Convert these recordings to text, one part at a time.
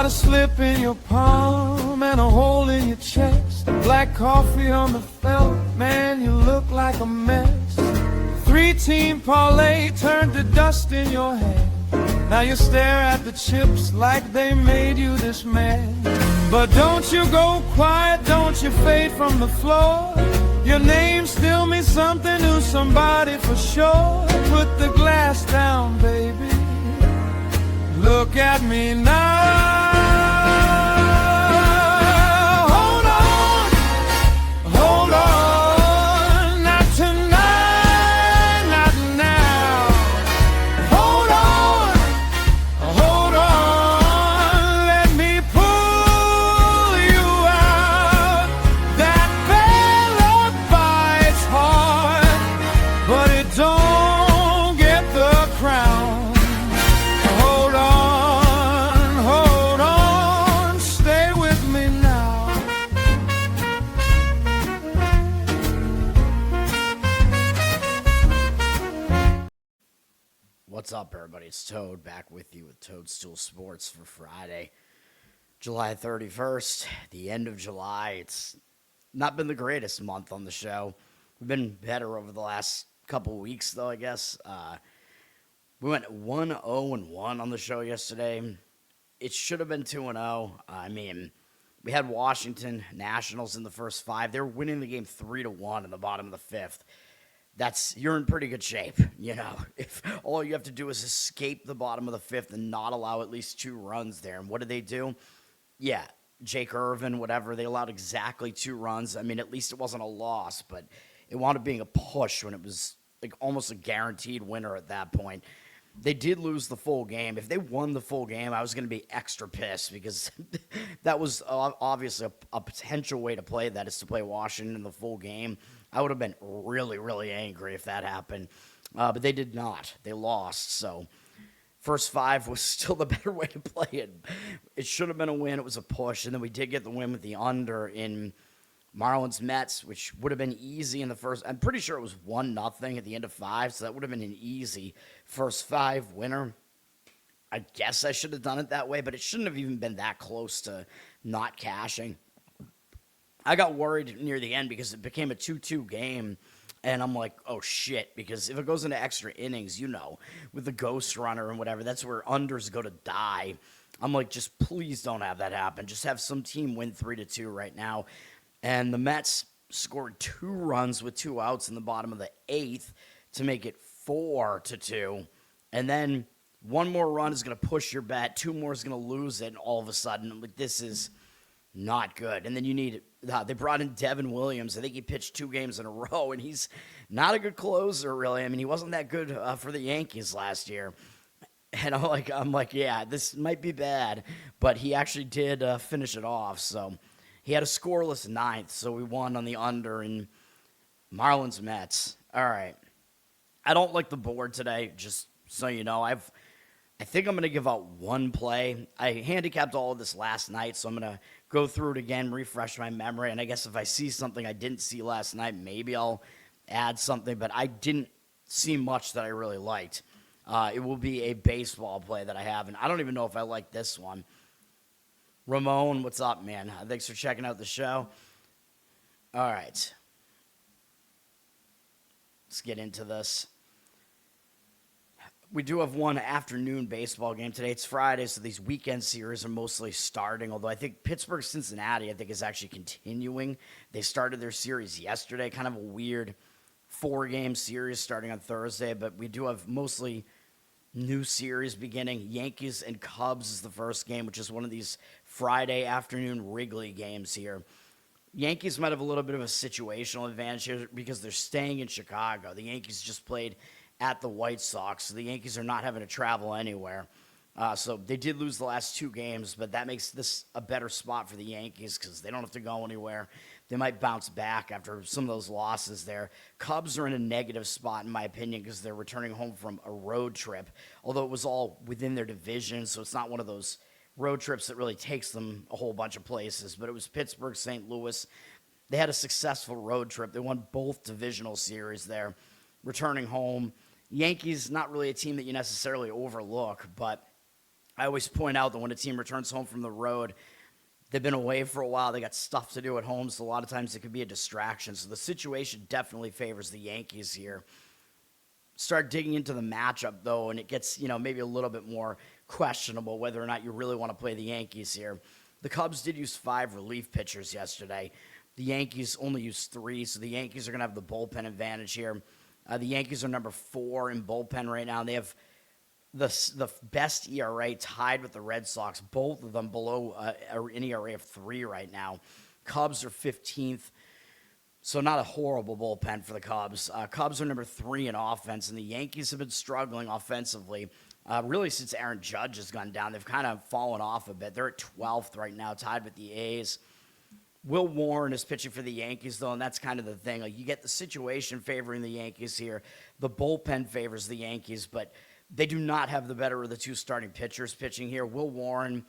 a slip in your palm and a hole in your chest. Black coffee on the felt, man, you look like a mess. 3-team parlay turned to dust in your hand. Now you stare at the chips like they made you this man. But don't you go quiet, don't you fade from the floor. Your name still means something to somebody for sure. Put the glass down, baby. Look at me now. Hold on, hold on. Not tonight, not now. Hold on. Let me pull you out. That fella bites hard, but it don't get the crown. What's up, everybody? It's Toad back with you with Toadstool Sports for Friday, July 31st, the end of July. It's not been the greatest month on the show. We've been better over the last couple weeks, though, I guess. We went 1-0-1 on the show yesterday. It should have been 2-0. I mean, we had Washington Nationals in the first 5. They were winning the game 3-1 in the bottom of the 5th. You're in pretty good shape, you know. If all you have to do is escape the bottom of the 5th and not allow at least 2 runs there. And what did they do? Yeah, Jake Irvin, whatever, they allowed exactly 2 runs. I mean, at least it wasn't a loss, but it wound up being a push when it was like almost a guaranteed winner at that point. They did lose the full game. If they won the full game, I was going to be extra pissed because that was obviously a potential way to play that, is to play Washington in the full game. I would have been really, really angry if that happened. But they did not. They lost. So first 5 was still the better way to play it. It should have been a win. It was a push. And then we did get the win with the under in Marlins-Mets, which would have been easy in the first. I'm pretty sure it was 1-0 at the end of 5, so that would have been an easy first 5 winner. I guess I should have done it that way, but it shouldn't have even been that close to not cashing. I got worried near the end because it became a 2-2 game, and I'm like, oh, shit, because if it goes into extra innings, you know, with the ghost runner and whatever, that's where unders go to die. I'm like, just please don't have that happen. Just have some team win 3-2 right now. And the Mets scored 2 runs with 2 outs in the bottom of the 8th to make it 4-2. And then 1 more run is going to push your bet. 2 more is going to lose it. And all of a sudden, I'm like, this is not good. And then they brought in Devin Williams. I think he pitched 2 games in a row, and he's not a good closer, really. I mean, he wasn't that good for the Yankees last year. And I'm like, yeah, this might be bad. But he actually did finish it off, so he had a scoreless 9th, so we won on the under in Marlins-Mets. All right. I don't like the board today, just so you know. I think I'm going to give out 1 play. I handicapped all of this last night, so I'm going to go through it again, refresh my memory, and I guess if I see something I didn't see last night, maybe I'll add something, but I didn't see much that I really liked. It will be a baseball play that I have, and I don't even know if I like this one. Ramon, what's up, man? Thanks for checking out the show. All right. Let's get into this. We do have one afternoon baseball game today. It's Friday, so these weekend series are mostly starting, although I think Pittsburgh-Cincinnati, I think, is actually continuing. They started their series yesterday, kind of a weird 4-game series starting on Thursday, but we do have mostly new series beginning. Yankees and Cubs is the first game, which is one of these Friday afternoon Wrigley games here. Yankees might have a little bit of a situational advantage here because they're staying in Chicago. The Yankees just played at the White Sox, so the Yankees are not having to travel anywhere. So they did lose the last 2 games, but that makes this a better spot for the Yankees because they don't have to go anywhere. They might bounce back after some of those losses there. Cubs are in a negative spot, in my opinion, because they're returning home from a road trip, although it was all within their division, so it's not one of those road trips that really takes them a whole bunch of places. But it was Pittsburgh, St. Louis. They had a successful road trip. They won both divisional series there, returning home. Yankees, not really a team that you necessarily overlook, but I always point out that when a team returns home from the road, they've been away for a while. They got stuff to do at home, so a lot of times it could be a distraction. So the situation definitely favors the Yankees here. Start digging into the matchup, though, and it gets, maybe a little bit more questionable whether or not you really want to play the Yankees here. The Cubs did use 5 relief pitchers yesterday. The Yankees only used 3, so the Yankees are going to have the bullpen advantage here. The Yankees are number 4 in bullpen right now. They have the best ERA tied with the Red Sox, both of them below an ERA of 3 right now. Cubs are 15th. So not a horrible bullpen for the Cubs. Cubs are number 3 in offense, and the Yankees have been struggling offensively really since Aaron Judge has gone down. They've kind of fallen off a bit. They're at 12th right now, tied with the A's. Will Warren is pitching for the Yankees, though, and that's kind of the thing. Like, you get the situation favoring the Yankees here. The bullpen favors the Yankees, but they do not have the better of the 2 starting pitchers pitching here. Will Warren,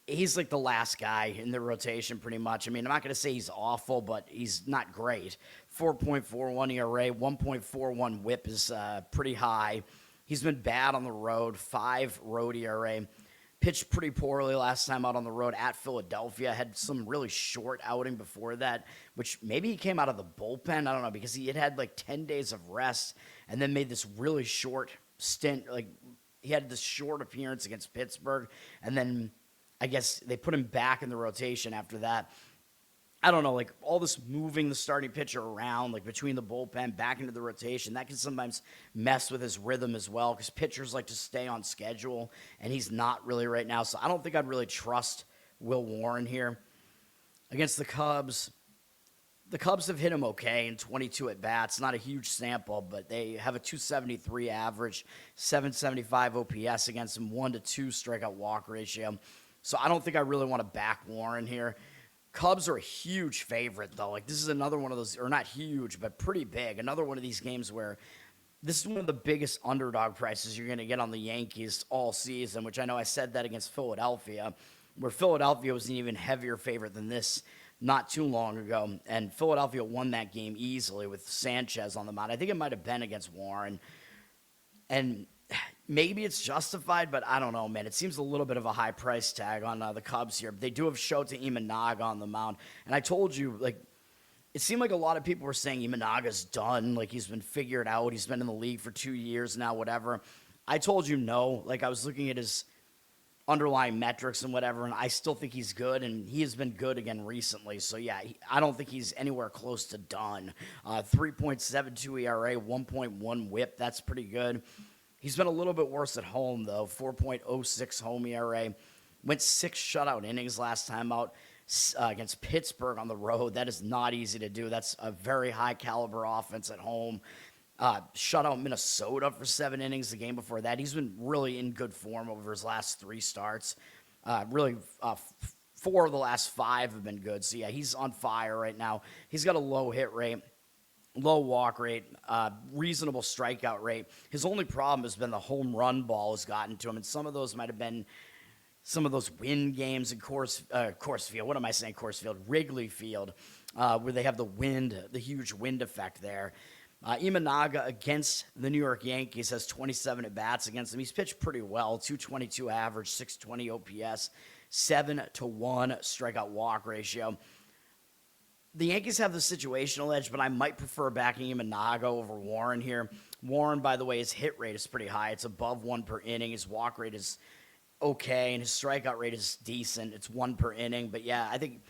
he's like the last guy in the rotation pretty much. I mean, I'm not going to say he's awful, but he's not great. 4.41 ERA, 1.41 whip is pretty high. He's been bad on the road, 5 road ERA. Pitched pretty poorly last time out on the road at Philadelphia. Had some really short outing before that, which maybe he came out of the bullpen. I don't know, because he had like 10 days of rest and then made this really short stint. Like, he had this short appearance against Pittsburgh, and then I guess they put him back in the rotation after that. I don't know, like, all this moving the starting pitcher around, like, between the bullpen, back into the rotation, that can sometimes mess with his rhythm as well, because pitchers like to stay on schedule, and he's not really right now. So I don't think I'd really trust Will Warren here. Against the Cubs have hit him okay in 22 at-bats. Not a huge sample, but they have a 273 average, 775 OPS against him, 1-2 strikeout walk ratio. So I don't think I really want to back Warren here. Cubs are a huge favorite, though. Like, this is another one of those, or not huge, but pretty big. Another one of these games where this is one of the biggest underdog prices you're going to get on the Yankees all season, which I know I said that against Philadelphia, where Philadelphia was an even heavier favorite than this not too long ago. And Philadelphia won that game easily with Sanchez on the mound. I think it might have been against Warren. And maybe it's justified, but I don't know, man. It seems a little bit of a high price tag on the Cubs here. They do have Shota Imanaga on the mound. And I told you, like, it seemed like a lot of people were saying Imanaga's done. Like, he's been figured out. He's been in the league for 2 years now, whatever. I told you no. Like, I was looking at his underlying metrics and whatever, and I still think he's good, and he has been good again recently. So, yeah, I don't think he's anywhere close to done. 3.72 ERA, 1.1 whip. That's pretty good. He's been a little bit worse at home, though. 4.06 home ERA. Went 6 shutout innings last time out against Pittsburgh on the road. That is not easy to do. That's a very high-caliber offense at home. Shut out Minnesota for 7 innings the game before that. He's been really in good form over his last 3 starts. 4 of the last 5 have been good. So, yeah, he's on fire right now. He's got a low hit rate, low walk rate, reasonable strikeout rate. His only problem has been the home run ball has gotten to him, and some of those might have been some of those wind games in Coors Field. What am I saying, Coors Field? Wrigley Field, where they have the huge wind effect there. Imanaga against the New York Yankees has 27 at-bats against them. He's pitched pretty well, 222 average, 620 OPS, 7-1 strikeout walk ratio. The Yankees have the situational edge, but I might prefer backing Imanaga over Warren here. Warren, by the way, his hit rate is pretty high. It's above 1 per inning. His walk rate is okay, and his strikeout rate is decent. It's 1 per inning. But, yeah, I think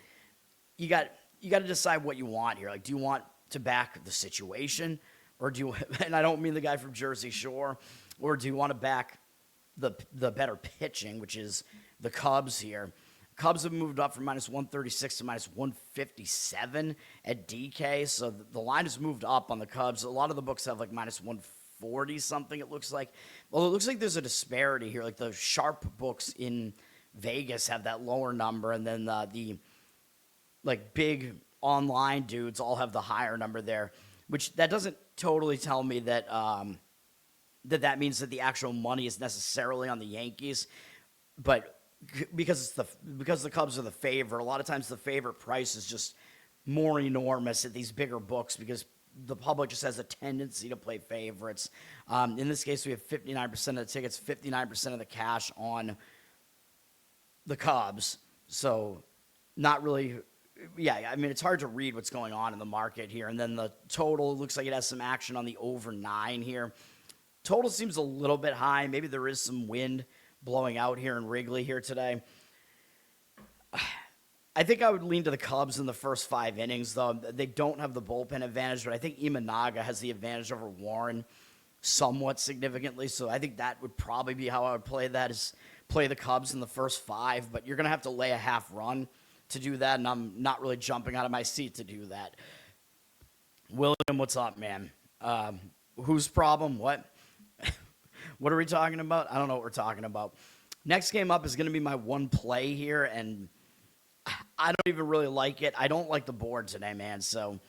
you got to decide what you want here. Like, do you want to back the situation, or do you, and I don't mean the guy from Jersey Shore, or do you want to back the better pitching, which is the Cubs here? Cubs have moved up from -136 to -157 at DK, so the line has moved up on the Cubs. A lot of the books have like -140 something, it looks like. Well, it looks like there's a disparity here. Like, the sharp books in Vegas have that lower number, and then the like big online dudes all have the higher number there, which that doesn't totally tell me that that means that the actual money is necessarily on the Yankees, but because the Cubs are the favorite, a lot of times the favorite price is just more enormous at these bigger books because the public just has a tendency to play favorites. In this case, we have 59% of the tickets, 59% of the cash on the Cubs. So not really, yeah, I mean, it's hard to read what's going on in the market here. And then the total looks like it has some action on the over 9 here. Total seems a little bit high. Maybe there is some wind blowing out here in Wrigley here today. I think I would lean to the Cubs in the first 5 innings, though. They don't have the bullpen advantage, but I think Imanaga has the advantage over Warren somewhat significantly. So I think that would probably be how I would play that, is play the Cubs in the first 5. But you're going to have to lay a half run to do that, and I'm not really jumping out of my seat to do that. William, what's up, man? Whose problem? What? What are we talking about? I don't know what we're talking about. Next game up is going to be my one play here, and I don't even really like it. I don't like the board today, man. So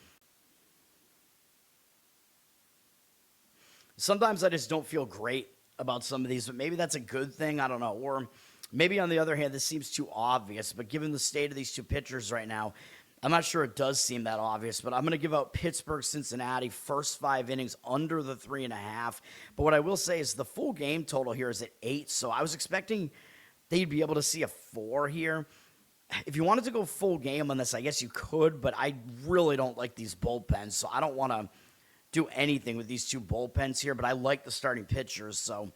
sometimes I just don't feel great about some of these, but maybe that's a good thing. I don't know. Or maybe on the other hand, this seems too obvious. But given the state of these two pitchers right now, I'm not sure it does seem that obvious, but I'm going to give out Pittsburgh-Cincinnati first 5 innings under the 3.5. But what I will say is the full game total here is at 8, so I was expecting they'd be able to see a 4 here. If you wanted to go full game on this, I guess you could, but I really don't like these bullpens, so I don't want to do anything with these two bullpens here, but I like the starting pitchers, so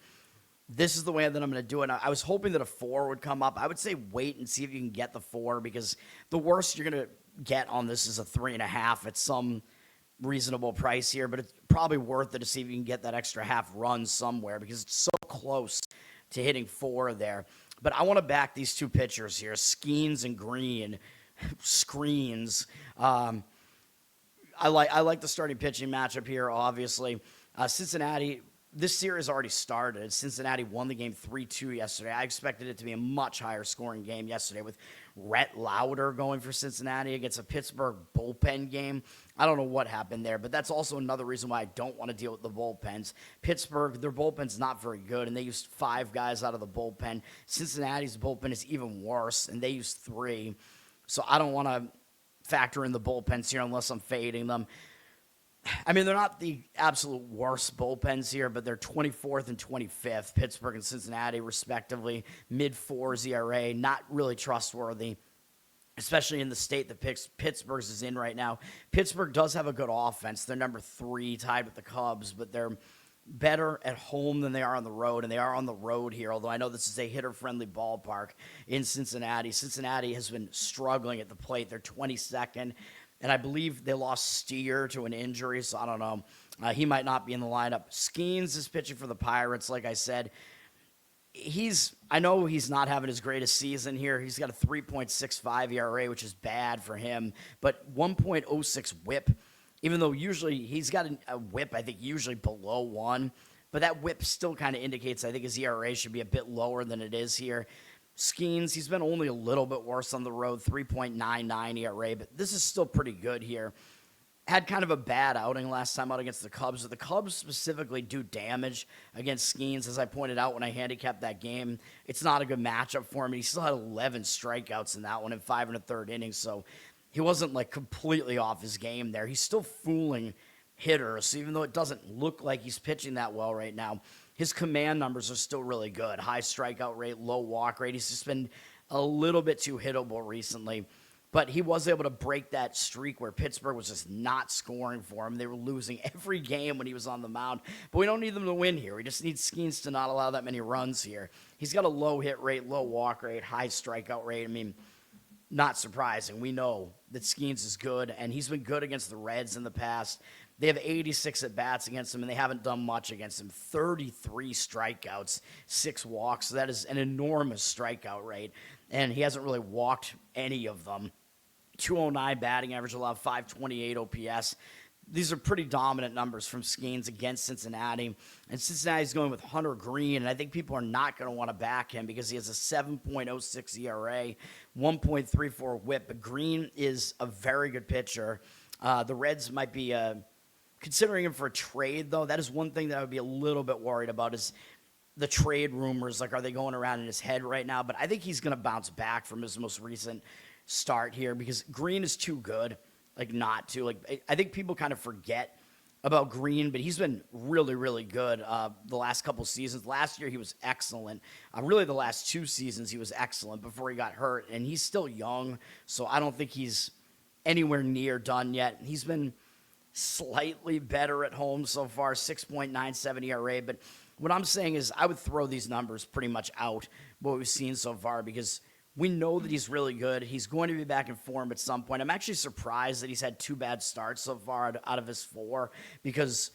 this is the way that I'm going to do it. I was hoping that a 4 would come up. I would say wait and see if you can get the 4, because the worst you're going to get on this is a 3.5 at some reasonable price here, but it's probably worth it to see if you can get that extra half run somewhere, because it's so close to hitting 4 there. But I want to back these two pitchers here, Skeens and Greene. Screens. I like the starting pitching matchup here, obviously. Cincinnati, this series already started. Cincinnati won the game 3-2 yesterday. I expected it to be a much higher scoring game yesterday with Rhett Lauder going for Cincinnati against a Pittsburgh bullpen game. I don't know what happened there, but that's also another reason why I don't want to deal with the bullpens. Pittsburgh, their bullpen's not very good, and they used 5 guys out of the bullpen. Cincinnati's bullpen is even worse, and they used 3. So I don't want to factor in the bullpens here unless I'm fading them. I mean, they're not the absolute worst bullpens here, but they're 24th and 25th, Pittsburgh and Cincinnati, respectively. Mid-4s ERA, not really trustworthy, especially in the state that Pittsburgh's is in right now. Pittsburgh does have a good offense. They're number 3, tied with the Cubs, but they're better at home than they are on the road, and they are on the road here, although I know this is a hitter-friendly ballpark in Cincinnati. Cincinnati has been struggling at the plate. They're 22nd. And I believe they lost Steer to an injury, so I don't know. He might not be in the lineup. Skeens is pitching for the Pirates, like I said. I know he's not having his greatest season here. He's got a 3.65 ERA, which is bad for him, but 1.06 whip, even though usually he's got a whip, I think, usually below 1. But that whip still kind of indicates I think his ERA should be a bit lower than it is here. Skeens, he's been only a little bit worse on the road, 3.99 ERA, but this is still pretty good here. Had kind of a bad outing last time out against the Cubs, but the Cubs specifically do damage against Skeens, as I pointed out when I handicapped that game. It's not a good matchup for him, and he still had 11 strikeouts in that one in 5 1/3 innings, so he wasn't like completely off his game there. He's still fooling hitters, so even though it doesn't look like he's pitching that well right now, his command numbers are still really good. High strikeout rate, low walk rate. He's just been a little bit too hittable recently. But he was able to break that streak where Pittsburgh was just not scoring for him. They were losing every game when he was on the mound. But we don't need them to win here. We just need Skeens to not allow that many runs here. He's got a low hit rate, low walk rate, high strikeout rate. I mean, not surprising. We know that Skeens is good, and he's been good against the Reds in the past. They have 86 at-bats against him, and they haven't done much against him. 33 strikeouts, 6 walks. So that is an enormous strikeout rate, and he hasn't really walked any of them. 209 batting average, allowed 528 OPS. These are pretty dominant numbers from Skeens against Cincinnati. And Cincinnati's going with Hunter Greene, and I think people are not going to want to back him because he has a 7.06 ERA, 1.34 whip. But Greene is a very good pitcher. The Reds might be considering him for a trade, though. That is one thing that I would be a little bit worried about is the trade rumors. Like, are they going around in his head right now? But I think he's going to bounce back from his most recent start here because Greene is too good, like, not to. Like, I think people kind of forget about Greene, but he's been really, really good the last couple seasons. Last year, he was excellent. Really, the last 2 seasons, he was excellent before he got hurt, and he's still young, so I don't think he's anywhere near done yet. He's been slightly better at home so far, 6.97 ERA, but what I'm saying is I would throw these numbers pretty much out, what we've seen so far, because we know that he's really good. He's going to be back in form at some point. I'm actually surprised that he's had 2 bad starts so far out of his 4, because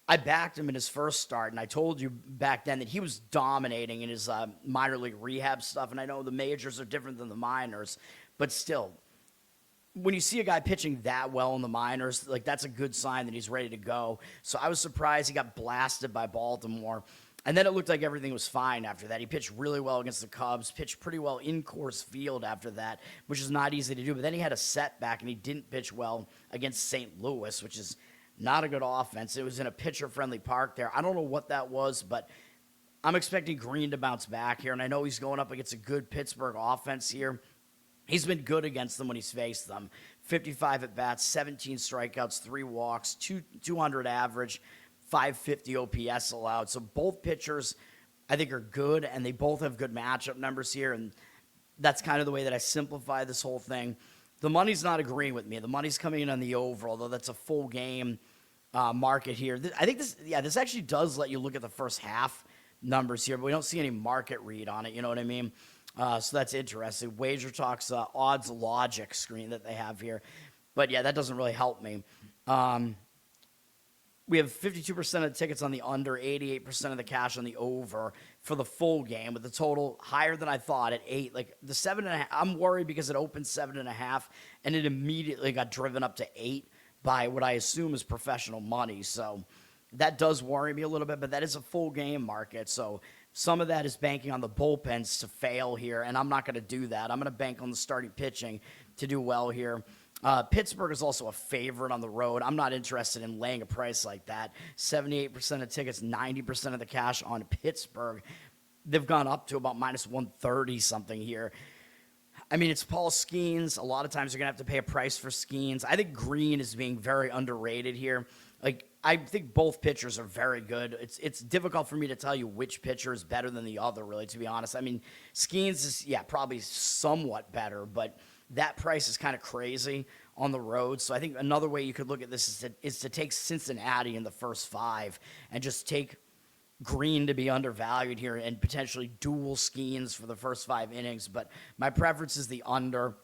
I backed him in his first start, and I told you back then that he was dominating in his minor league rehab stuff, and I know the majors are different than the minors, but still, when you see a guy pitching that well in the minors, like, that's a good sign that he's ready to go. So I was surprised he got blasted by Baltimore. And then it looked like everything was fine after that. He pitched really well against the Cubs, pitched pretty well in Coors Field after that, which is not easy to do. But then he had a setback, and he didn't pitch well against St. Louis, which is not a good offense. It was in a pitcher-friendly park there. I don't know what that was, but I'm expecting Greene to bounce back here, and I know he's going up against a good Pittsburgh offense here. He's been good against them when he's faced them. 55 at-bats, 17 strikeouts, 3 walks, 200 average, 550 OPS allowed. So both pitchers, I think, are good, and they both have good matchup numbers here, and that's kind of the way that I simplify this whole thing. The money's not agreeing with me. The money's coming in on the over, although that's a full game market here. I think this actually does let you look at the first half numbers here, but we don't see any market read on it, you know what I mean? So that's interesting. Wager Talk's odds logic screen that they have here. But, yeah, that doesn't really help me. We have 52% of the tickets on the under, 88% of the cash on the over for the full game, with the total higher than I thought at 8. Like, the 7.5, I'm worried because it opened 7.5, and it immediately got driven up to 8 by what I assume is professional money. So that does worry me a little bit, but that is a full game market. So some of that is banking on the bullpens to fail here, and I'm not going to do that. I'm going to bank on the starting pitching to do well here. Pittsburgh is also a favorite on the road. I'm not interested in laying a price like that. 78% of tickets, 90% of the cash on Pittsburgh. They've gone up to about minus 130 something here. I mean, it's Paul Skeens. A lot of times you're going to have to pay a price for Skeens. I think Greene is being very underrated here. Like, I think both pitchers are very good. It's difficult for me to tell you which pitcher is better than the other, really, to be honest. I mean, Skeens is, probably somewhat better, but that price is kind of crazy on the road. So I think another way you could look at this is to take Cincinnati in the first 5 and just take Greene to be undervalued here and potentially dual Skeens for the first 5 innings. But my preference is the under.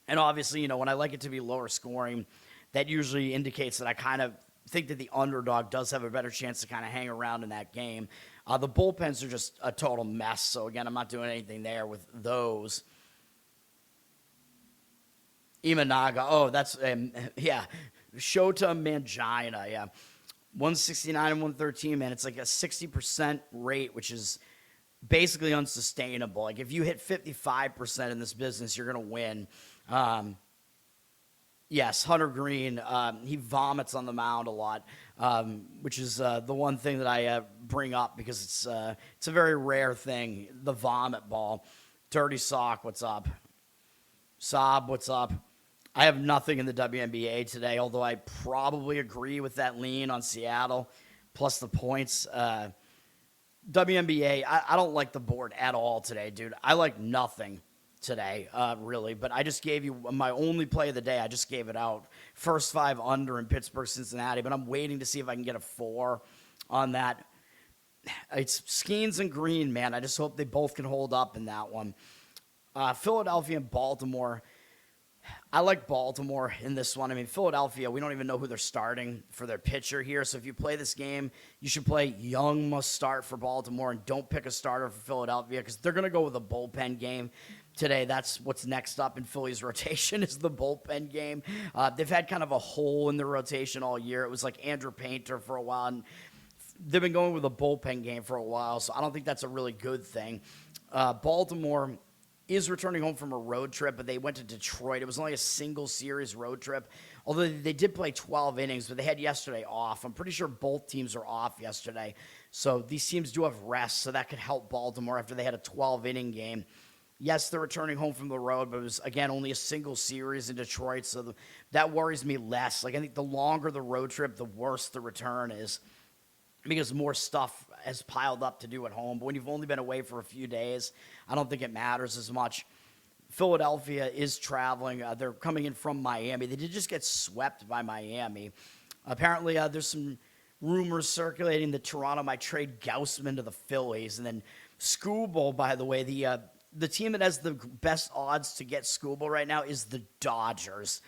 And obviously, when I like it to be lower scoring, that usually indicates that I kind of think that the underdog does have a better chance to kind of hang around in that game. The bullpens are just a total mess. So, again, I'm not doing anything there with those. Imanaga, that's, Shota Mangina, 169 and 113, man. It's like a 60% rate, which is basically unsustainable. Like, if you hit 55% in this business, you're going to win. Yes, Hunter Greene, he vomits on the mound a lot, which is the one thing that I bring up because it's a very rare thing, the vomit ball. Dirty Sock, what's up? Saab, what's up? I have nothing in the WNBA today, although I probably agree with that lean on Seattle, plus the points. WNBA, I don't like the board at all today, dude. I like nothing today, really. But I just gave you my only play of the day. I just gave it out. First 5 under in Pittsburgh, Cincinnati. But I'm waiting to see if I can get a 4 on that. It's Skeens and Greene, man. I just hope they both can hold up in that one. Philadelphia and Baltimore. I like Baltimore in this one. I mean, Philadelphia, we don't even know who they're starting for their pitcher here. So if you play this game, you should play Young must start for Baltimore and don't pick a starter for Philadelphia because they're going to go with a bullpen game today. That's what's next up in Philly's rotation is the bullpen game. They've had kind of a hole in their rotation all year. It was like Andrew Painter for a while, and they've been going with a bullpen game for a while, so I don't think that's a really good thing. Baltimore is returning home from a road trip, but they went to Detroit. It was only a single series road trip, although they did play 12 innings, but they had yesterday off. I'm pretty sure both teams are off yesterday, so these teams do have rest, so that could help Baltimore after they had a 12-inning game Yes, they're returning home from the road, but it was, again, only a single series in Detroit, so that worries me less. Like, I think the longer the road trip, the worse the return is because more stuff has piled up to do at home. But when you've only been away for a few days, I don't think it matters as much. Philadelphia is traveling. They're coming in from Miami. They did just get swept by Miami. Apparently, there's some rumors circulating that Toronto might trade Gaussman to the Phillies. And then Skubal, by the way, the team that has the best odds to get Skubal right now is the Dodgers.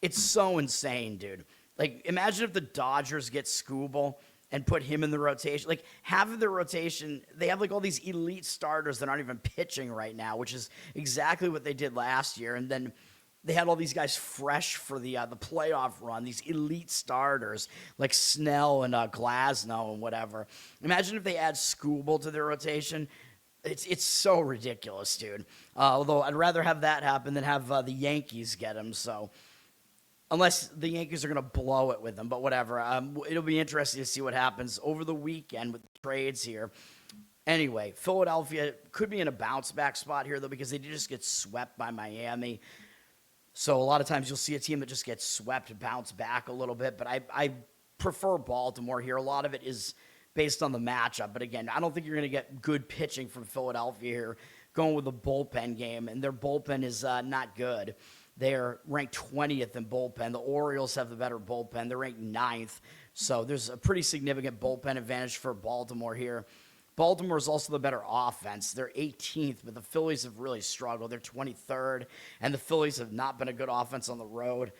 It's so insane, dude. Like, imagine if the Dodgers get Skubal and put him in the rotation. Like, half of their rotation, they have, like, all these elite starters that aren't even pitching right now, which is exactly what they did last year. And then they had all these guys fresh for the playoff run, these elite starters like Snell and Glasnow and whatever. Imagine if they add Skubal to their rotation. It's so ridiculous, dude. Although I'd rather have that happen than have the Yankees get him, so... Unless the Yankees are going to blow it with them, but whatever. It'll be interesting to see what happens over the weekend with the trades here. Anyway, Philadelphia could be in a bounce-back spot here, though, because they did just get swept by Miami. So a lot of times you'll see a team that just gets swept bounce back a little bit, but I prefer Baltimore here. A lot of it is based on the matchup. But again, I don't think you're going to get good pitching from Philadelphia here going with the bullpen game, and their bullpen is not good. They're ranked 20th in bullpen. The Orioles have the better bullpen. They're ranked 9th. So there's a pretty significant bullpen advantage for Baltimore here. Baltimore is also the better offense. They're 18th, but the Phillies have really struggled. They're 23rd, and the Phillies have not been a good offense on the road.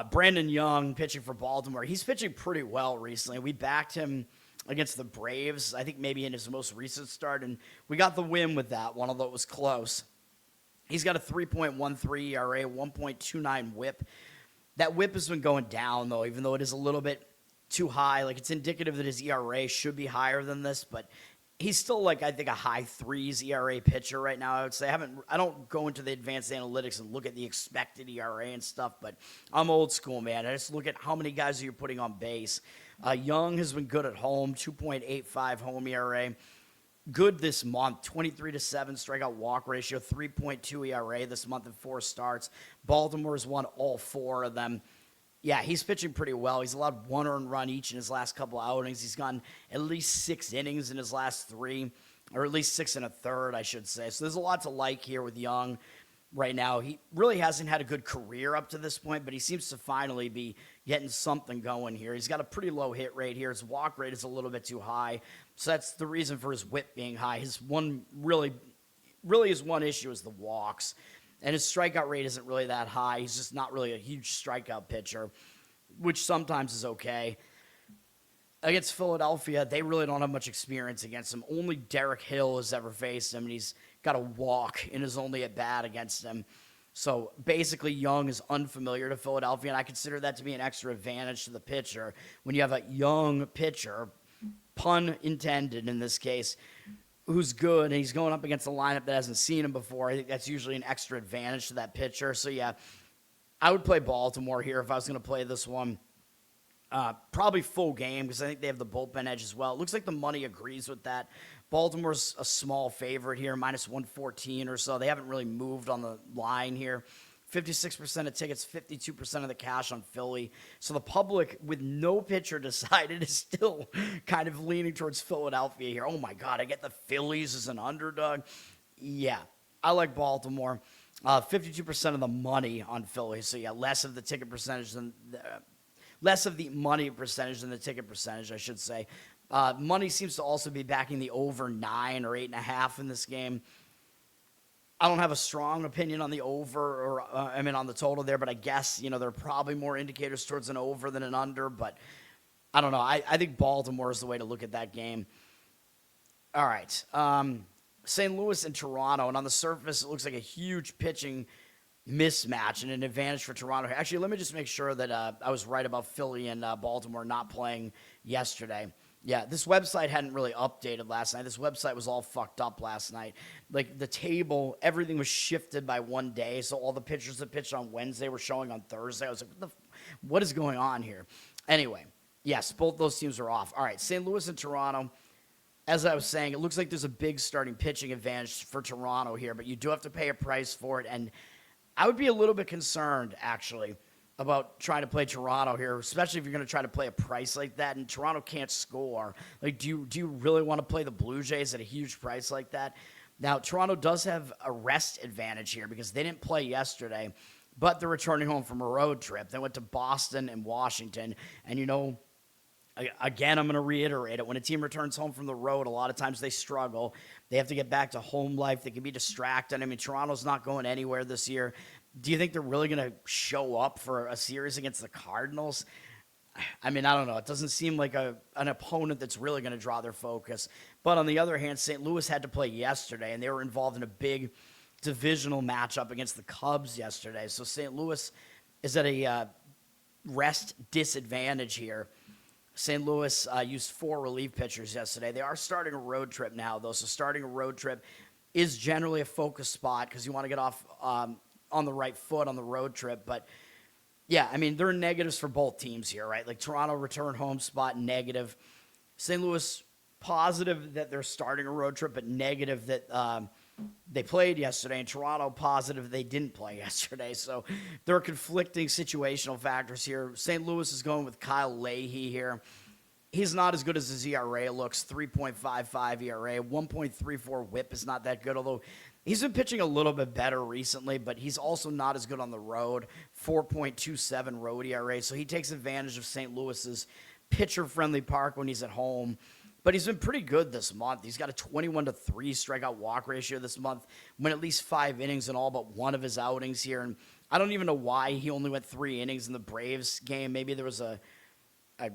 Brandon Young pitching for Baltimore. He's pitching pretty well recently. We backed him against the Braves, I think maybe in his most recent start, and we got the win with that one, although it was close. He's got a 3.13 ERA, 1.29 whip. That whip has been going down, though, even though it is a little bit too high. Like, it's indicative that his ERA should be higher than this, but he's still, like, I think a high threes ERA pitcher right now, I would say. I don't go into the advanced analytics and look at the expected ERA and stuff, but I'm old school, man. I just look at how many guys are you putting on base. Young has been good at home, 2.85 home ERA. Good this month, 23-7 strikeout walk ratio, 3.2 ERA this month in 4 starts. Baltimore's won all 4 of them. Yeah, he's pitching pretty well. He's allowed 1 earned run each in his last couple outings. He's gone at least 6 innings in his last 3, or at least 6 1/3, I should say. So there's a lot to like here with Young right now. He really hasn't had a good career up to this point, but he seems to finally be getting something going here. He's got a pretty low hit rate here. His walk rate is a little bit too high, so that's the reason for his whip being high. His one really his one issue is the walks, and his strikeout rate isn't really that high. He's just not really a huge strikeout pitcher, which sometimes is okay. Against Philadelphia, they really don't have much experience against him. Only Derek Hill has ever faced him, and he's got a walk in his only at bat against him. So basically, Young is unfamiliar to Philadelphia, and I consider that to be an extra advantage to the pitcher. When you have a young pitcher, pun intended in this case, who's good, and he's going up against a lineup that hasn't seen him before, I think that's usually an extra advantage to that pitcher. So yeah, I would play Baltimore here if I was going to play this one. Probably full game because I think they have the bullpen edge as well. It looks like the money agrees with that. Baltimore's a small favorite here, minus 114 or so. They haven't really moved on the line here. 56% of tickets, 52% of the cash on Philly. So the public, with no pitcher decided, is still kind of leaning towards Philadelphia here. Oh, my God, I get the Phillies as an underdog. Yeah, I like Baltimore. 52% of the money on Philly. So, yeah, less of the ticket percentage than less of the money percentage than the ticket percentage, I should say. Money seems to also be backing the over 9 or 8.5 in this game. I don't have a strong opinion on the over, or on the total there, but I guess, there are probably more indicators towards an over than an under, but I don't know. I think Baltimore is the way to look at that game. All right. St. Louis and Toronto, and on the surface, it looks like a huge pitching mismatch and an advantage for Toronto. Actually, let me just make sure that I was right about Philly and Baltimore not playing yesterday. Yeah, this website hadn't really updated last night. This website was all fucked up last night. Like, the table, everything was shifted by one day, so all the pitchers that pitched on Wednesday were showing on Thursday. I was like, what is going on here? Anyway, yes, both those teams are off. All right, St. Louis and Toronto. as I was saying, it looks like there's a big starting pitching advantage for Toronto here, but you do have to pay a price for it. And I would be a little bit concerned, actually, about trying to play Toronto here, especially if you're going to try to play a price like that, and Toronto can't score. Like, do you really want to play the Blue Jays at a huge price like that? Now, Toronto does have a rest advantage here because they didn't play yesterday, but they're returning home from a road trip. They went to Boston and Washington, and again, I'm going to reiterate it. When a team returns home from the road, a lot of times they struggle. They have to get back to home life. They can be distracted. I mean, Toronto's not going anywhere this year. Do you think they're really going to show up for a series against the Cardinals? I mean, I don't know. It doesn't seem like an opponent that's really going to draw their focus. But on the other hand, St. Louis had to play yesterday, and they were involved in a big divisional matchup against the Cubs yesterday. So St. Louis is at a rest disadvantage here. St. Louis used 4 relief pitchers yesterday. They are starting a road trip now, though, so starting a road trip is generally a focus spot because you want to get off on the right foot on the road trip. But, yeah, I mean, there are negatives for both teams here, right? Like Toronto return home spot, negative. St. Louis, positive that they're starting a road trip, but negative that they played yesterday. And Toronto, positive they didn't play yesterday. So there are conflicting situational factors here. St. Louis is going with Kyle Leahy here. He's not as good as his ERA looks, 3.55 ERA, 1.34 whip is not that good, although he's been pitching a little bit better recently, but he's also not as good on the road, 4.27 road ERA, so he takes advantage of St. Louis's pitcher-friendly park when he's at home. But he's been pretty good this month. He's got a 21-3 strikeout walk ratio this month, went at least 5 innings in all but one of his outings here. And I don't even know why he only went 3 innings in the Braves game. Maybe there was a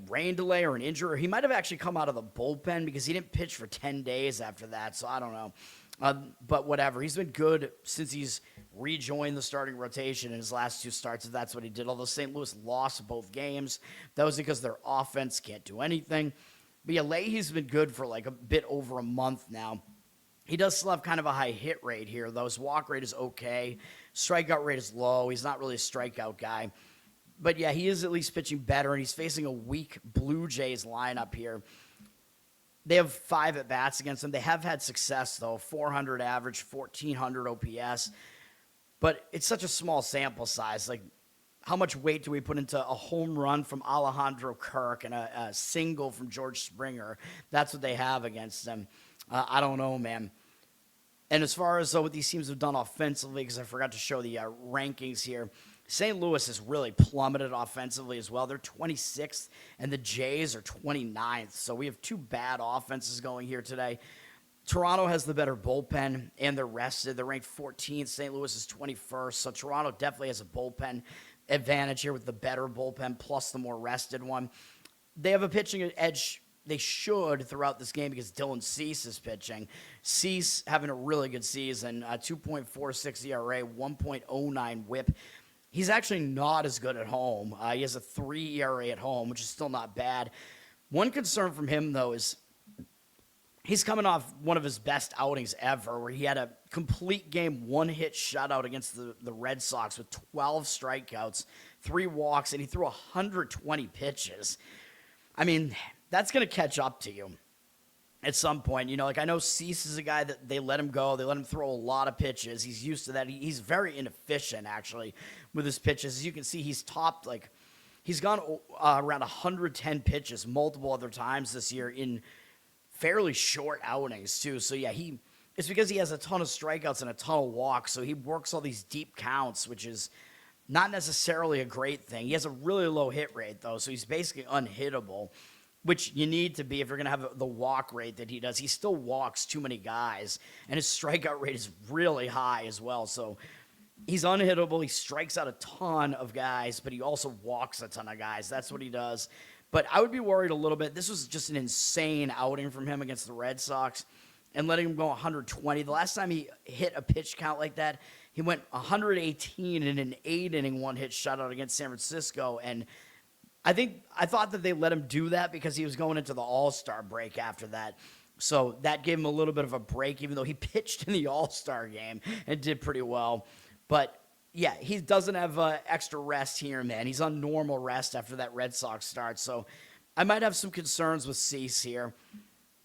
rain delay or an injury. Or he might have actually come out of the bullpen because he didn't pitch for 10 days after that, so I don't know. But whatever. He's been good since he's rejoined the starting rotation in his last 2 starts, if that's what he did. Although St. Louis lost both games. That was because their offense can't do anything. But yeah, Leahy's been good for like a bit over a month now. He does still have kind of a high hit rate here, though. His walk rate is okay. Strikeout rate is low. He's not really a strikeout guy. But yeah, he is at least pitching better, and he's facing a weak Blue Jays lineup here. They have 5 at-bats against him. They have had success, though. 400 average, 1,400 OPS. But it's such a small sample size. Like, how much weight do we put into a home run from Alejandro Kirk and a single from George Springer? That's what they have against them. I don't know, man. And as far as what these teams have done offensively, because I forgot to show the rankings here, St. Louis has really plummeted offensively as well. They're 26th, and the Jays are 29th. So we have 2 bad offenses going here today. Toronto has the better bullpen, and they're rested. They're ranked 14th. St. Louis is 21st. So Toronto definitely has a bullpen advantage here with the better bullpen plus the more rested one. They have a pitching edge. They should throughout this game because Dylan Cease is pitching. Cease having a really good season, 2.46 ERA, 1.09 whip. He's actually not as good at home. He has a 3 ERA at home, which is still not bad. One concern from him, though, is he's coming off one of his best outings ever, where he had a complete game 1-hit shutout against the Red Sox with 12 strikeouts, 3 walks, and he threw 120 pitches. I mean, that's going to catch up to you at some point. I know Cease is a guy that they let him go. They let him throw a lot of pitches. He's used to that. He's very inefficient, actually, with his pitches. As you can see, he's topped, he's gone around 110 pitches multiple other times this year in fairly short outings, too. So, yeah, it's because he has a ton of strikeouts and a ton of walks, so he works all these deep counts, which is not necessarily a great thing. He has a really low hit rate, though, so he's basically unhittable, which you need to be if you're going to have the walk rate that he does. He still walks too many guys, and his strikeout rate is really high as well. So he's unhittable. He strikes out a ton of guys, but he also walks a ton of guys. That's what he does. But I would be worried a little bit. This was just an insane outing from him against the Red Sox and letting him go 120. The last time he hit a pitch count like that, he went 118 in an 8-inning 1-hit shutout against San Francisco, and I thought that they let him do that because he was going into the All-Star break after that. So that gave him a little bit of a break, even though he pitched in the All-Star game and did pretty well. But, yeah, he doesn't have extra rest here, man. He's on normal rest after that Red Sox start. So I might have some concerns with Cease here.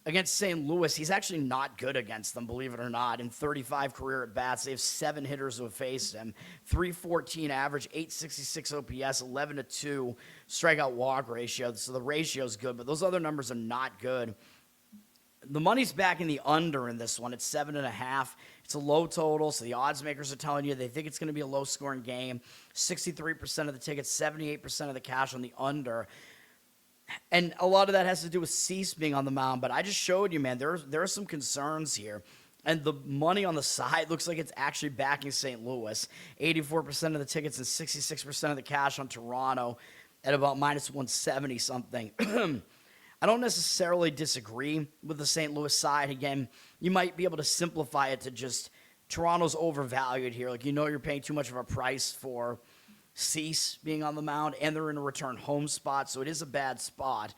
Against St. Louis, he's actually not good against them, believe it or not. In 35 career at-bats, they have 7 hitters who have faced him. 314 average, 866 OPS, 11-2 strikeout walk ratio. So the ratio is good, but those other numbers are not good. The money's back in the under in this one. It's 7.5. It's a low total, so the odds makers are telling you they think it's going to be a low-scoring game. 63% of the tickets, 78% of the cash on the under. And a lot of that has to do with Cease being on the mound, but I just showed you, man, there are some concerns here. And the money on the side looks like it's actually backing St. Louis. 84% of the tickets and 66% of the cash on Toronto at about minus 170 something. I don't necessarily disagree with the St. Louis side. Again, you might be able to simplify it to just Toronto's overvalued here. Like, you're paying too much of a price for Cease being on the mound, and they're in a return home spot, so it is a bad spot.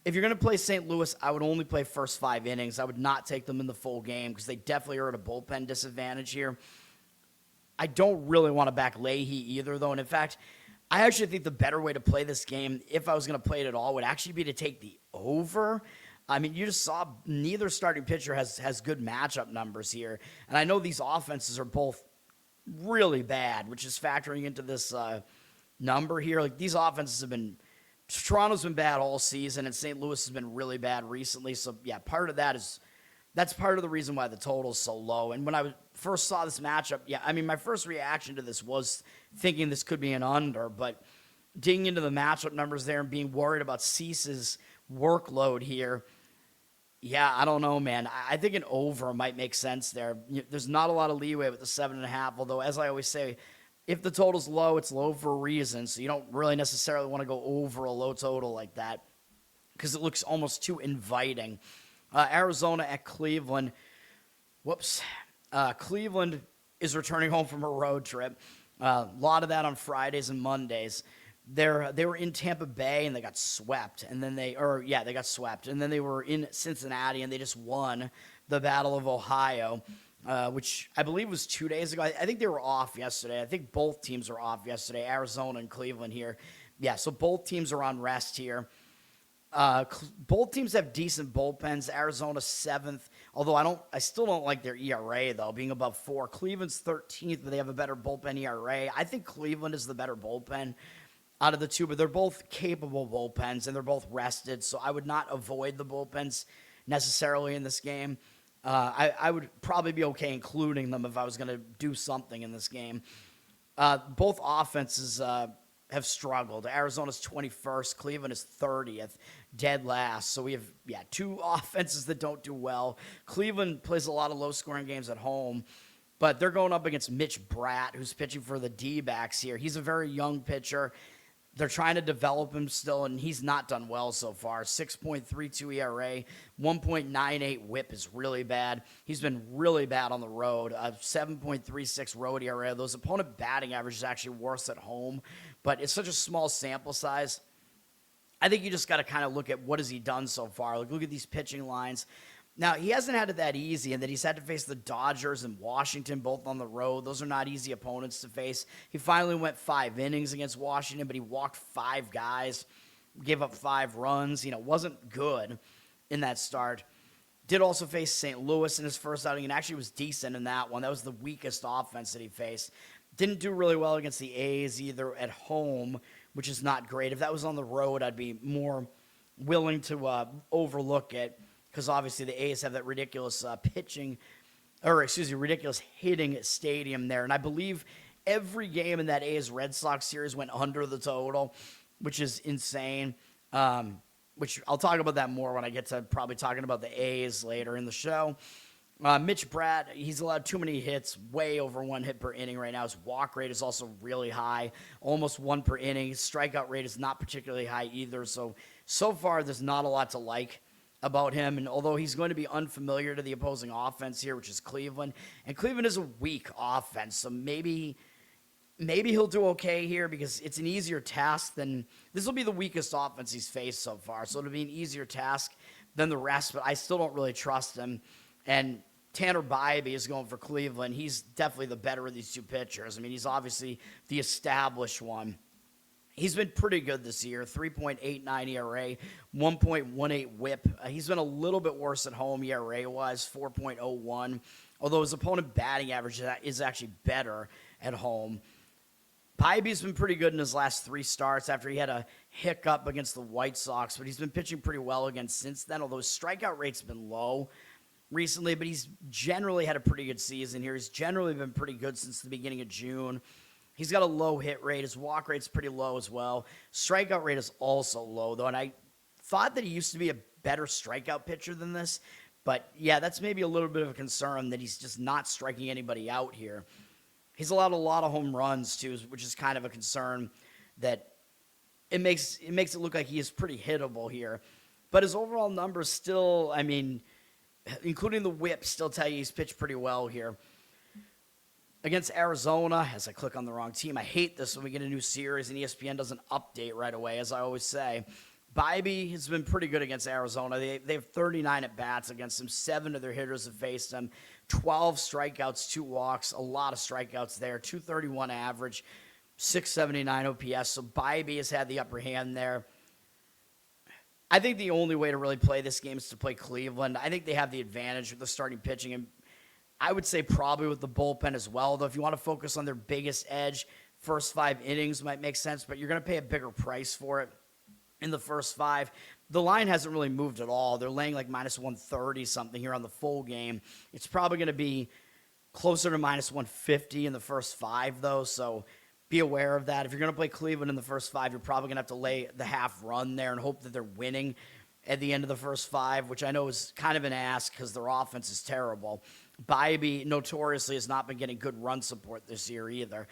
If you're going to play St. Louis, I would only play first 5 innings. I would not take them in the full game because they definitely are at a bullpen disadvantage here. I don't really want to back Leahy either, though, and in fact, I actually think the better way to play this game, if I was going to play it at all, would actually be to take the over. I mean, you just saw neither starting pitcher has good matchup numbers here, and I know these offenses are both really bad, which is factoring into this number here. Like, these offenses have been, Toronto's been bad all season, and St. Louis has been really bad recently. So yeah, part of that's part of the reason why the total is so low. And when I first saw this matchup, yeah, I mean, my first reaction to this was thinking this could be an under, but digging into the matchup numbers there and being worried about Cease's workload here, yeah, I don't know, man. I think an over might make sense there. There's not a lot of leeway with the 7.5, although, as I always say, if the total's low, it's low for a reason, so you don't really necessarily want to go over a low total like that because it looks almost too inviting. Arizona at Cleveland. Whoops. Cleveland is returning home from a road trip. A lot of that on Fridays and Mondays. They were in Tampa Bay and they got swept, and then they got swept, and then they were in Cincinnati and they just won the Battle of Ohio, which I believe was 2 days ago. I think they were off yesterday. I think both teams are off yesterday, Arizona and Cleveland here. Yeah, so both teams are on rest here. Both teams have decent bullpens. Arizona's 7th, although I still don't like their ERA though, being above 4. Cleveland's 13th, but they have a better bullpen ERA. I think Cleveland is the better bullpen out of the two, but they're both capable bullpens, and they're both rested, so I would not avoid the bullpens necessarily in this game. I would probably be okay including them if I was going to do something in this game. Both offenses have struggled. Arizona's 21st, Cleveland is 30th, dead last. So we have, 2 offenses that don't do well. Cleveland plays a lot of low-scoring games at home, but they're going up against Mitch Bratt, who's pitching for the D-backs here. He's a very young pitcher. They're trying to develop him still, and he's not done well so far. 6.32 ERA, 1.98 whip is really bad. He's been really bad on the road. 7.36 road ERA. Those opponent batting average is actually worse at home, but it's such a small sample size. I think you just got to kind of look at what has he done so far. Like, look at these pitching lines. Now, he hasn't had it that easy, and that he's had to face the Dodgers and Washington both on the road. Those are not easy opponents to face. He finally went 5 innings against Washington, but he walked 5 guys, gave up 5 runs. Wasn't good in that start. Did also face St. Louis in his first outing, and actually was decent in that one. That was the weakest offense that he faced. Didn't do really well against the A's either at home, which is not great. If that was on the road, I'd be more willing to overlook it, because obviously the A's have that ridiculous ridiculous hitting stadium there. And I believe every game in that A's-Red Sox series went under the total, which is insane. Which I'll talk about that more when I get to probably talking about the A's later in the show. Mitch Bratt, he's allowed too many hits, way over 1 hit per inning right now. His walk rate is also really high, almost 1 per inning. His strikeout rate is not particularly high either. So far, there's not a lot to like about him, and although he's going to be unfamiliar to the opposing offense here, which is Cleveland, and Cleveland is a weak offense, so maybe he'll do okay here because it's an easier task than, this will be the weakest offense he's faced so far, so it'll be an easier task than the rest, but I still don't really trust him. And Tanner Bybee is going for Cleveland. He's definitely the better of these 2 pitchers. I mean, he's obviously the established one He's been pretty good this year, 3.89 ERA, 1.18 whip. He's been a little bit worse at home ERA-wise, 4.01, although his opponent batting average is actually better at home. Bybee's been pretty good in his last 3 starts after he had a hiccup against the White Sox, but he's been pitching pretty well again since then, although his strikeout rate's been low recently, but he's generally had a pretty good season here. He's generally been pretty good since the beginning of June. He's got a low hit rate. His walk rate's pretty low as well. Strikeout rate is also low, though, and I thought that he used to be a better strikeout pitcher than this, but yeah, that's maybe a little bit of a concern that he's just not striking anybody out here. He's allowed a lot of home runs, too, which is kind of a concern that it makes it look like he is pretty hittable here. But his overall numbers still, I mean, including the whip, still tell you he's pitched pretty well here. Against Arizona, as I click on the wrong team, I hate this when we get a new series and ESPN doesn't update right away, as I always say. Bybee has been pretty good against Arizona. They have 39 at-bats against him. 7 of their hitters have faced him. 12 strikeouts, 2 walks, a lot of strikeouts there. 231 average, 679 OPS. So Bybee has had the upper hand there. I think the only way to really play this game is to play Cleveland. I think they have the advantage with the starting pitching, and I would say probably with the bullpen as well, though if you want to focus on their biggest edge, first 5 innings might make sense, but you're going to pay a bigger price for it in the first 5. The line hasn't really moved at all. They're laying like minus 130 something here on the full game. It's probably going to be closer to minus 150 in the first 5, though, so be aware of that. If you're going to play Cleveland in the first 5, you're probably going to have to lay the half run there and hope that they're winning at the end of the first 5, which I know is kind of an ask because their offense is terrible. Bybee notoriously has not been getting good run support this year either,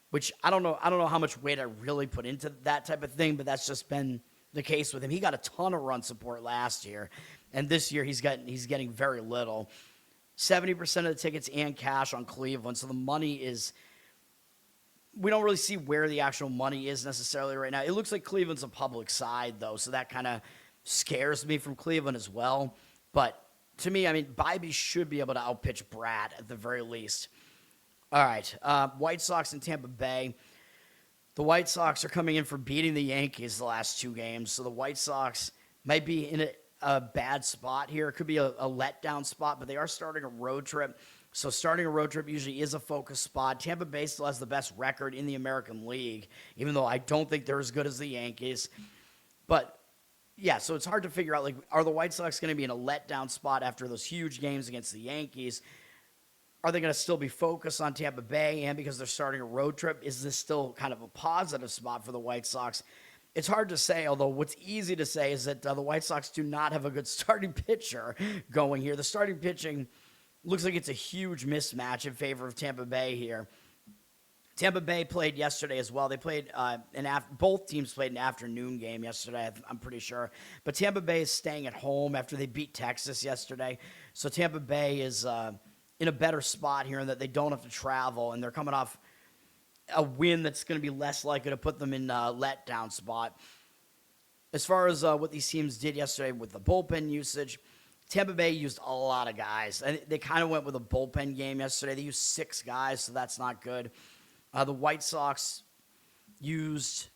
which I don't know how much weight I really put into that type of thing, but that's just been the case with him. He got a ton of run support last year, and this year he's getting very little. 70% of the tickets and cash on Cleveland, so the money is – we don't really see where the actual money is necessarily right now. It looks like Cleveland's a public side, though, so that kind of scares me from Cleveland as well. But to me, I mean, Bybee should be able to outpitch Brad at the very least. All right, White Sox and Tampa Bay. The White Sox are coming in for beating the Yankees the last 2 games, so the White Sox might be in a bad spot here. It could be a letdown spot, but they are starting a road trip. So starting a road trip usually is a focus spot. Tampa Bay still has the best record in the American League, even though I don't think they're as good as the Yankees. But, yeah, so it's hard to figure out, like, are the White Sox going to be in a letdown spot after those huge games against the Yankees? Are they going to still be focused on Tampa Bay? And because they're starting a road trip, is this still kind of a positive spot for the White Sox? It's hard to say, although what's easy to say is that the White Sox do not have a good starting pitcher going here. The starting pitching looks like it's a huge mismatch in favor of Tampa Bay here. Tampa Bay played yesterday as well. They played both teams played an afternoon game yesterday, I'm pretty sure. But Tampa Bay is staying at home after they beat Texas yesterday. So Tampa Bay is in a better spot here in that they don't have to travel, and they're coming off a win that's going to be less likely to put them in a letdown spot. As far as what these teams did yesterday with the bullpen usage, Tampa Bay used a lot of guys. They kind of went with a bullpen game yesterday. They used 6 guys, so that's not good. The White Sox used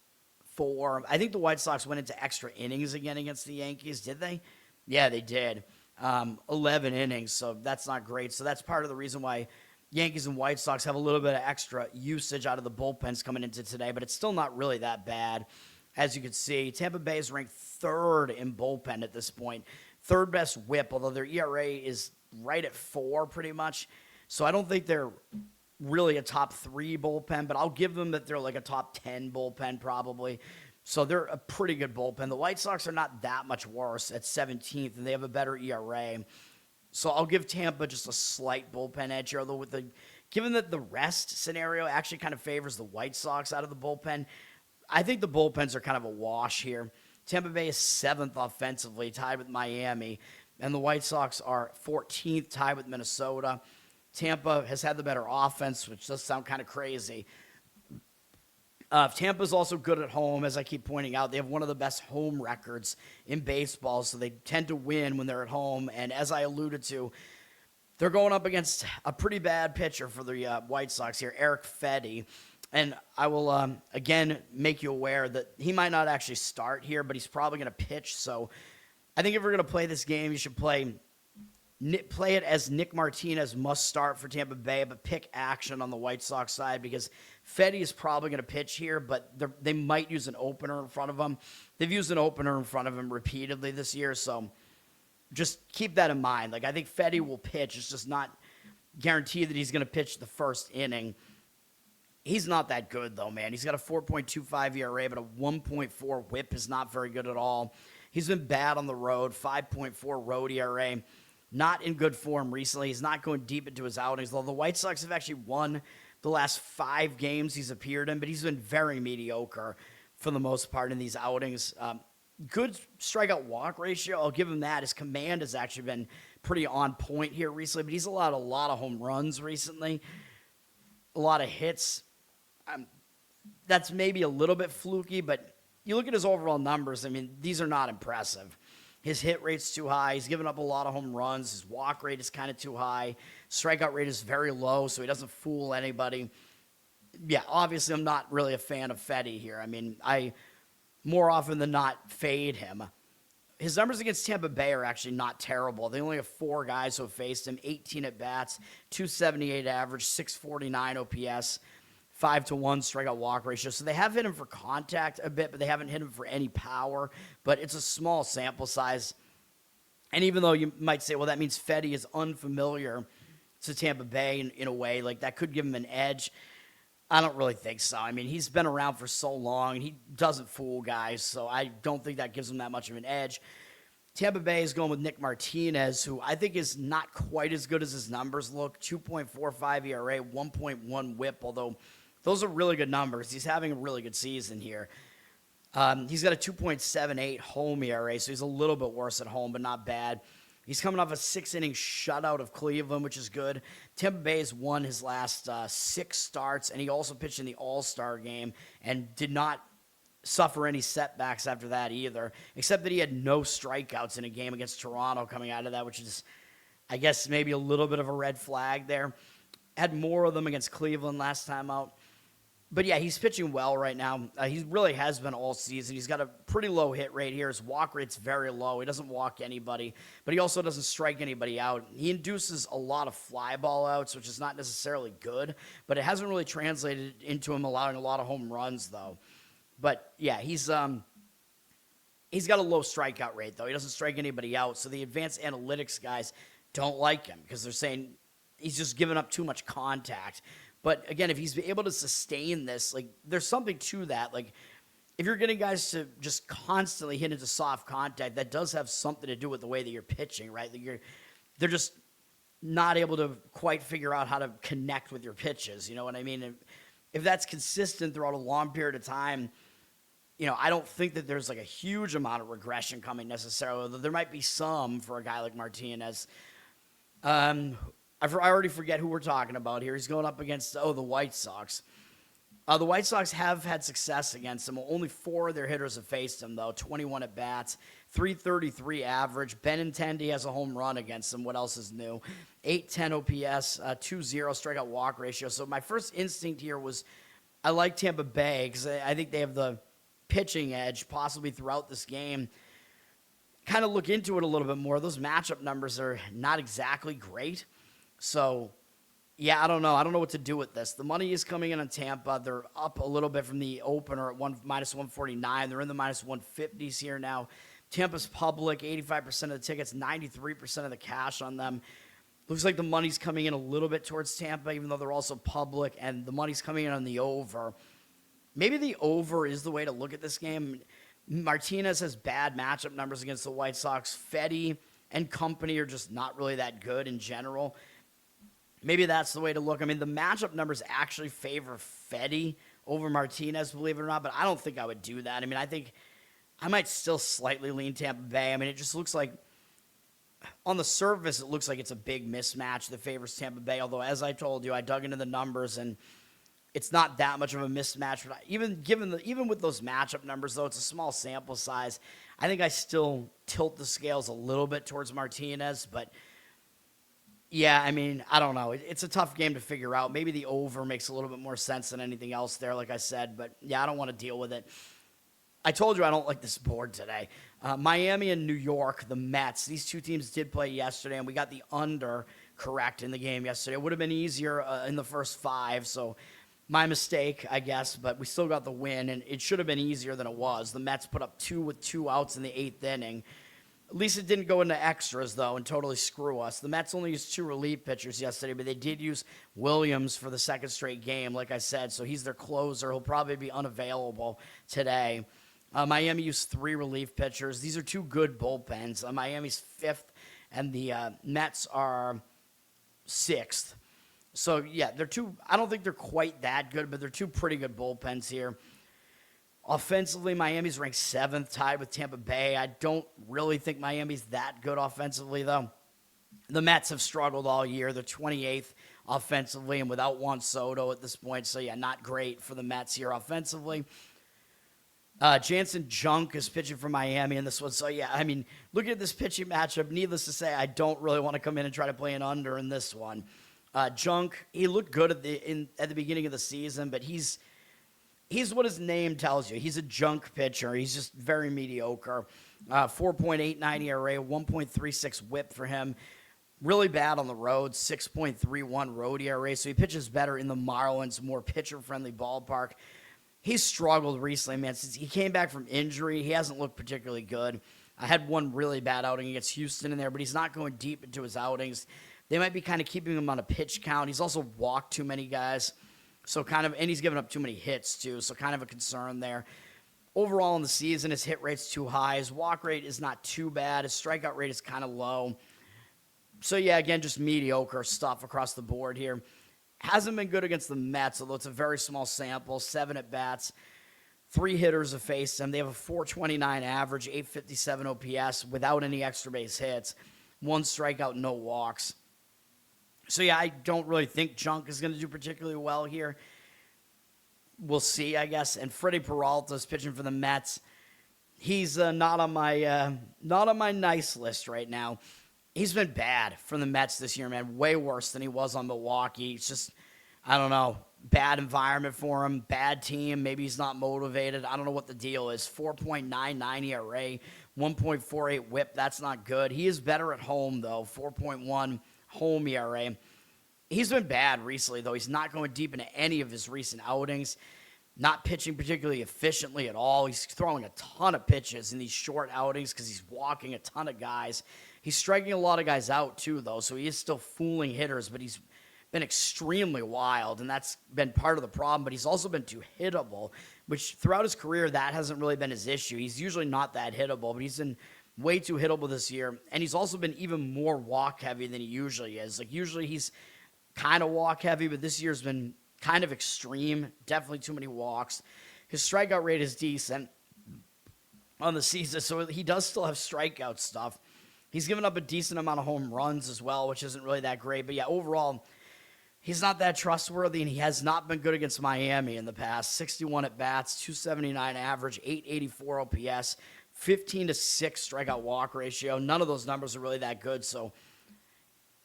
4. I think the White Sox went into extra innings again against the Yankees. Did they? Yeah, they did. 11 innings, so that's not great. So that's part of the reason why Yankees and White Sox have a little bit of extra usage out of the bullpens coming into today, but it's still not really that bad. As you can see, Tampa Bay is ranked 3rd in bullpen at this point. 3rd best whip, although their ERA is right at 4 pretty much. So I don't think they're really a top 3 bullpen, but I'll give them that they're like a top 10 bullpen probably. So they're a pretty good bullpen. The White Sox are not that much worse at 17th, and they have a better ERA. So I'll give Tampa just a slight bullpen edge here, although given that the rest scenario actually kind of favors the White Sox out of the bullpen, I think the bullpens are kind of a wash here. Tampa Bay is 7th offensively, tied with Miami, and the White Sox are 14th, tied with Minnesota. Tampa has had the better offense, which does sound kind of crazy. Tampa's also good at home, as I keep pointing out. They have one of the best home records in baseball, so they tend to win when they're at home. And as I alluded to, they're going up against a pretty bad pitcher for the White Sox here, Eric Fedde. And I will, again, make you aware that he might not actually start here, but he's probably going to pitch. So I think if we're going to play this game, you should play it as Nick Martinez must start for Tampa Bay, but pick action on the White Sox side because Fedde is probably going to pitch here, but they might use an opener in front of him. They've used an opener in front of him repeatedly this year, so just keep that in mind. Like, I think Fedde will pitch. It's just not guaranteed that he's going to pitch the first inning. He's not that good, though, man. He's got a 4.25 ERA, but a 1.4 whip is not very good at all. He's been bad on the road, 5.4 road ERA. Not in good form recently. He's not going deep into his outings, though the White Sox have actually won the last 5 games he's appeared in, but he's been very mediocre for the most part in these outings. Good strikeout walk ratio. I'll give him that. His command has actually been pretty on point here recently, but he's allowed a lot of home runs recently, a lot of hits. That's maybe a little bit fluky, but you look at his overall numbers, I mean, these are not impressive. His hit rate's too high. He's given up a lot of home runs. His walk rate is kind of too high. Strikeout rate is very low, so he doesn't fool anybody. Yeah, obviously I'm not really a fan of Fedde here. I mean, I more often than not fade him. His numbers against Tampa Bay are actually not terrible. They only have 4 guys who have faced him, 18 at-bats, 278 average, 649 OPS, 5-1 strikeout walk ratio. So they have hit him for contact a bit, but they haven't hit him for any power. But it's a small sample size. And even though you might say, well, that means Fedde is unfamiliar to Tampa Bay in a way, like that could give him an edge. I don't really think so. I mean, he's been around for so long. He doesn't fool guys, so I don't think that gives him that much of an edge. Tampa Bay is going with Nick Martinez, who I think is not quite as good as his numbers look. 2.45 ERA, 1.1 whip, although those are really good numbers. He's having a really good season here. He's got a 2.78 home ERA, so he's a little bit worse at home, but not bad. He's coming off a 6-inning shutout of Cleveland, which is good. Tampa Bay has won his last 6 starts, and he also pitched in the All-Star game and did not suffer any setbacks after that either, except that he had no strikeouts in a game against Toronto coming out of that, which is, I guess, maybe a little bit of a red flag there. Had more of them against Cleveland last time out. But, yeah, he's pitching well right now. He really has been all season. He's got a pretty low hit rate here. His walk rate's very low. He doesn't walk anybody, but he also doesn't strike anybody out. He induces a lot of fly ball outs, which is not necessarily good, but it hasn't really translated into him allowing a lot of home runs, though. But, yeah, he's got a low strikeout rate, though. He doesn't strike anybody out, so the advanced analytics guys don't like him because they're saying he's just giving up too much contact. But, again, if he's able to sustain this, like, there's something to that. Like, if you're getting guys to just constantly hit into soft contact, that does have something to do with the way that you're pitching, right? Like they're just not able to quite figure out how to connect with your pitches. You know what I mean? If that's consistent throughout a long period of time, you know, I don't think that there's, like, a huge amount of regression coming necessarily. There might be some for a guy like Martinez. I already forget who we're talking about here. He's going up against, the White Sox. The White Sox have had success against him. Only 4 of their hitters have faced him, though. 21 at-bats, 333 average. Benintendi has a home run against him. What else is new? 810 OPS, 2-0 strikeout walk ratio. So my first instinct here was I like Tampa Bay because I think they have the pitching edge possibly throughout this game. Kind of look into it a little bit more. Those matchup numbers are not exactly great. So, yeah, I don't know. I don't know what to do with this. The money is coming in on Tampa. They're up a little bit from the opener at minus 149. They're in the minus 150s here now. Tampa's public, 85% of the tickets, 93% of the cash on them. Looks like the money's coming in a little bit towards Tampa, even though they're also public, and the money's coming in on the over. Maybe the over is the way to look at this game. Martinez has bad matchup numbers against the White Sox. Fedde and company are just not really that good in general. Maybe that's the way to look. I mean, the matchup numbers actually favor Fedde over Martinez, believe it or not, but I don't think I would do that. I mean, I think I might still slightly lean Tampa Bay. I mean, it just looks like, on the surface, it looks like it's a big mismatch that favors Tampa Bay, although, as I told you, I dug into the numbers, and it's not that much of a mismatch. But even with those matchup numbers, though, it's a small sample size. I think I still tilt the scales a little bit towards Martinez, but Yeah, I mean, I don't know. It's a tough game to figure out. Maybe the over makes a little bit more sense than anything else there, like I said. But yeah, I don't want to deal with it. I told you I don't like this board today. Miami and New York, the Mets. These two teams did play yesterday, and we got the under correct in the game yesterday. It would have been easier in the first five, so my mistake, I guess. But we still got the win, and it should have been easier than it was. The Mets put up 2 with 2 outs in the 8th inning. At least it didn't go into extras, though, and totally screw us. The Mets only used 2 relief pitchers yesterday, but they did use Williams for the second straight game, like I said. So he's their closer. He'll probably be unavailable today. Miami used 3 relief pitchers. These are 2 good bullpens. Miami's 5th, and the Mets are 6th. So, yeah, they're 2. I don't think they're quite that good, but they're 2 pretty good bullpens here. Offensively, Miami's ranked 7th, tied with Tampa Bay. I don't really think Miami's that good offensively, though. The Mets have struggled all year. They're 28th offensively and without Juan Soto at this point. So, yeah, not great for the Mets here offensively. Jansen Junk is pitching for Miami in this one. So, yeah, I mean, looking at this pitching matchup, needless to say, I don't really want to come in and try to play an under in this one. Junk, he looked good at the beginning of the season, but he's what his name tells you. He's a junk pitcher. He's just very mediocre. 4.89 ERA, 1.36 whip for him. Really bad on the road, 6.31 road ERA. So he pitches better in the Marlins, more pitcher-friendly ballpark. He's struggled recently, man. Since he came back from injury, he hasn't looked particularly good. I had one really bad outing against Houston in there, but he's not going deep into his outings. They might be kind of keeping him on a pitch count. He's also walked too many guys. So and he's given up too many hits too, so kind of a concern there. Overall in the season, his hit rate's too high. His walk rate is not too bad. His strikeout rate is kind of low. So yeah, again, just mediocre stuff across the board here. Hasn't been good against the Mets, although it's a very small sample. 7 at-bats. 3 hitters have faced him. They have a 429 average, 857 OPS without any extra base hits. 1 strikeout, no walks. So, yeah, I don't really think Junk is going to do particularly well here. We'll see, I guess. And Freddie Peralta is pitching for the Mets. He's not on my nice list right now. He's been bad for the Mets this year, man. Way worse than he was on Milwaukee. It's just, I don't know, bad environment for him, bad team. Maybe he's not motivated. I don't know what the deal is. 4.99 ERA, 1.48 whip. That's not good. He is better at home, though. 4.1 home ERA. He's been bad recently, though. He's not going deep into any of his recent outings. Not pitching particularly efficiently at all. He's throwing a ton of pitches in these short outings because he's walking a ton of guys. He's striking a lot of guys out, too, though, so he is still fooling hitters, but he's been extremely wild, and that's been part of the problem. But he's also been too hittable, which throughout his career, that hasn't really been his issue. He's usually not that hittable, but he's been way too hittable this year, and he's also been even more walk-heavy than he usually is. Like, usually he's kind of walk-heavy, but this year's been kind of extreme. Definitely too many walks. His strikeout rate is decent on the season, so he does still have strikeout stuff. He's given up a decent amount of home runs as well, which isn't really that great. But, yeah, overall, he's not that trustworthy, and he has not been good against Miami in the past. 61 at-bats, 279 average, 884 OPS, 15-6 strikeout walk ratio. None of those numbers are really that good. So,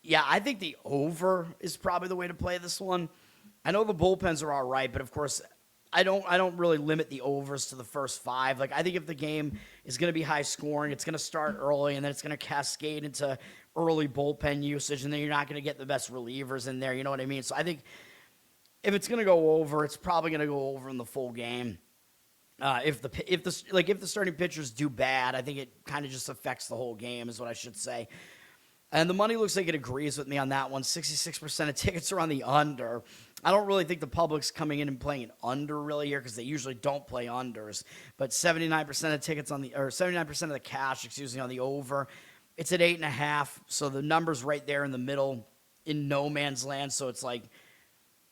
yeah, I think the over is probably the way to play this one. I know the bullpens are all right, but, of course, I don't really limit the overs to the first 5. Like, I think if the game is going to be high scoring, it's going to start early, and then it's going to cascade into early bullpen usage, and then you're not going to get the best relievers in there. You know what I mean? So I think if it's going to go over, it's probably going to go over in the full game. If the starting pitchers do bad, I think it kind of just affects the whole game, is what I should say. And the money looks like it agrees with me on that one. 66% of tickets are on the under. I don't really think the public's coming in and playing an under really here because they usually don't play unders. But 79% of tickets 79% of the cash, on the over. It's at 8.5, so the number's right there in the middle in no man's land. So it's like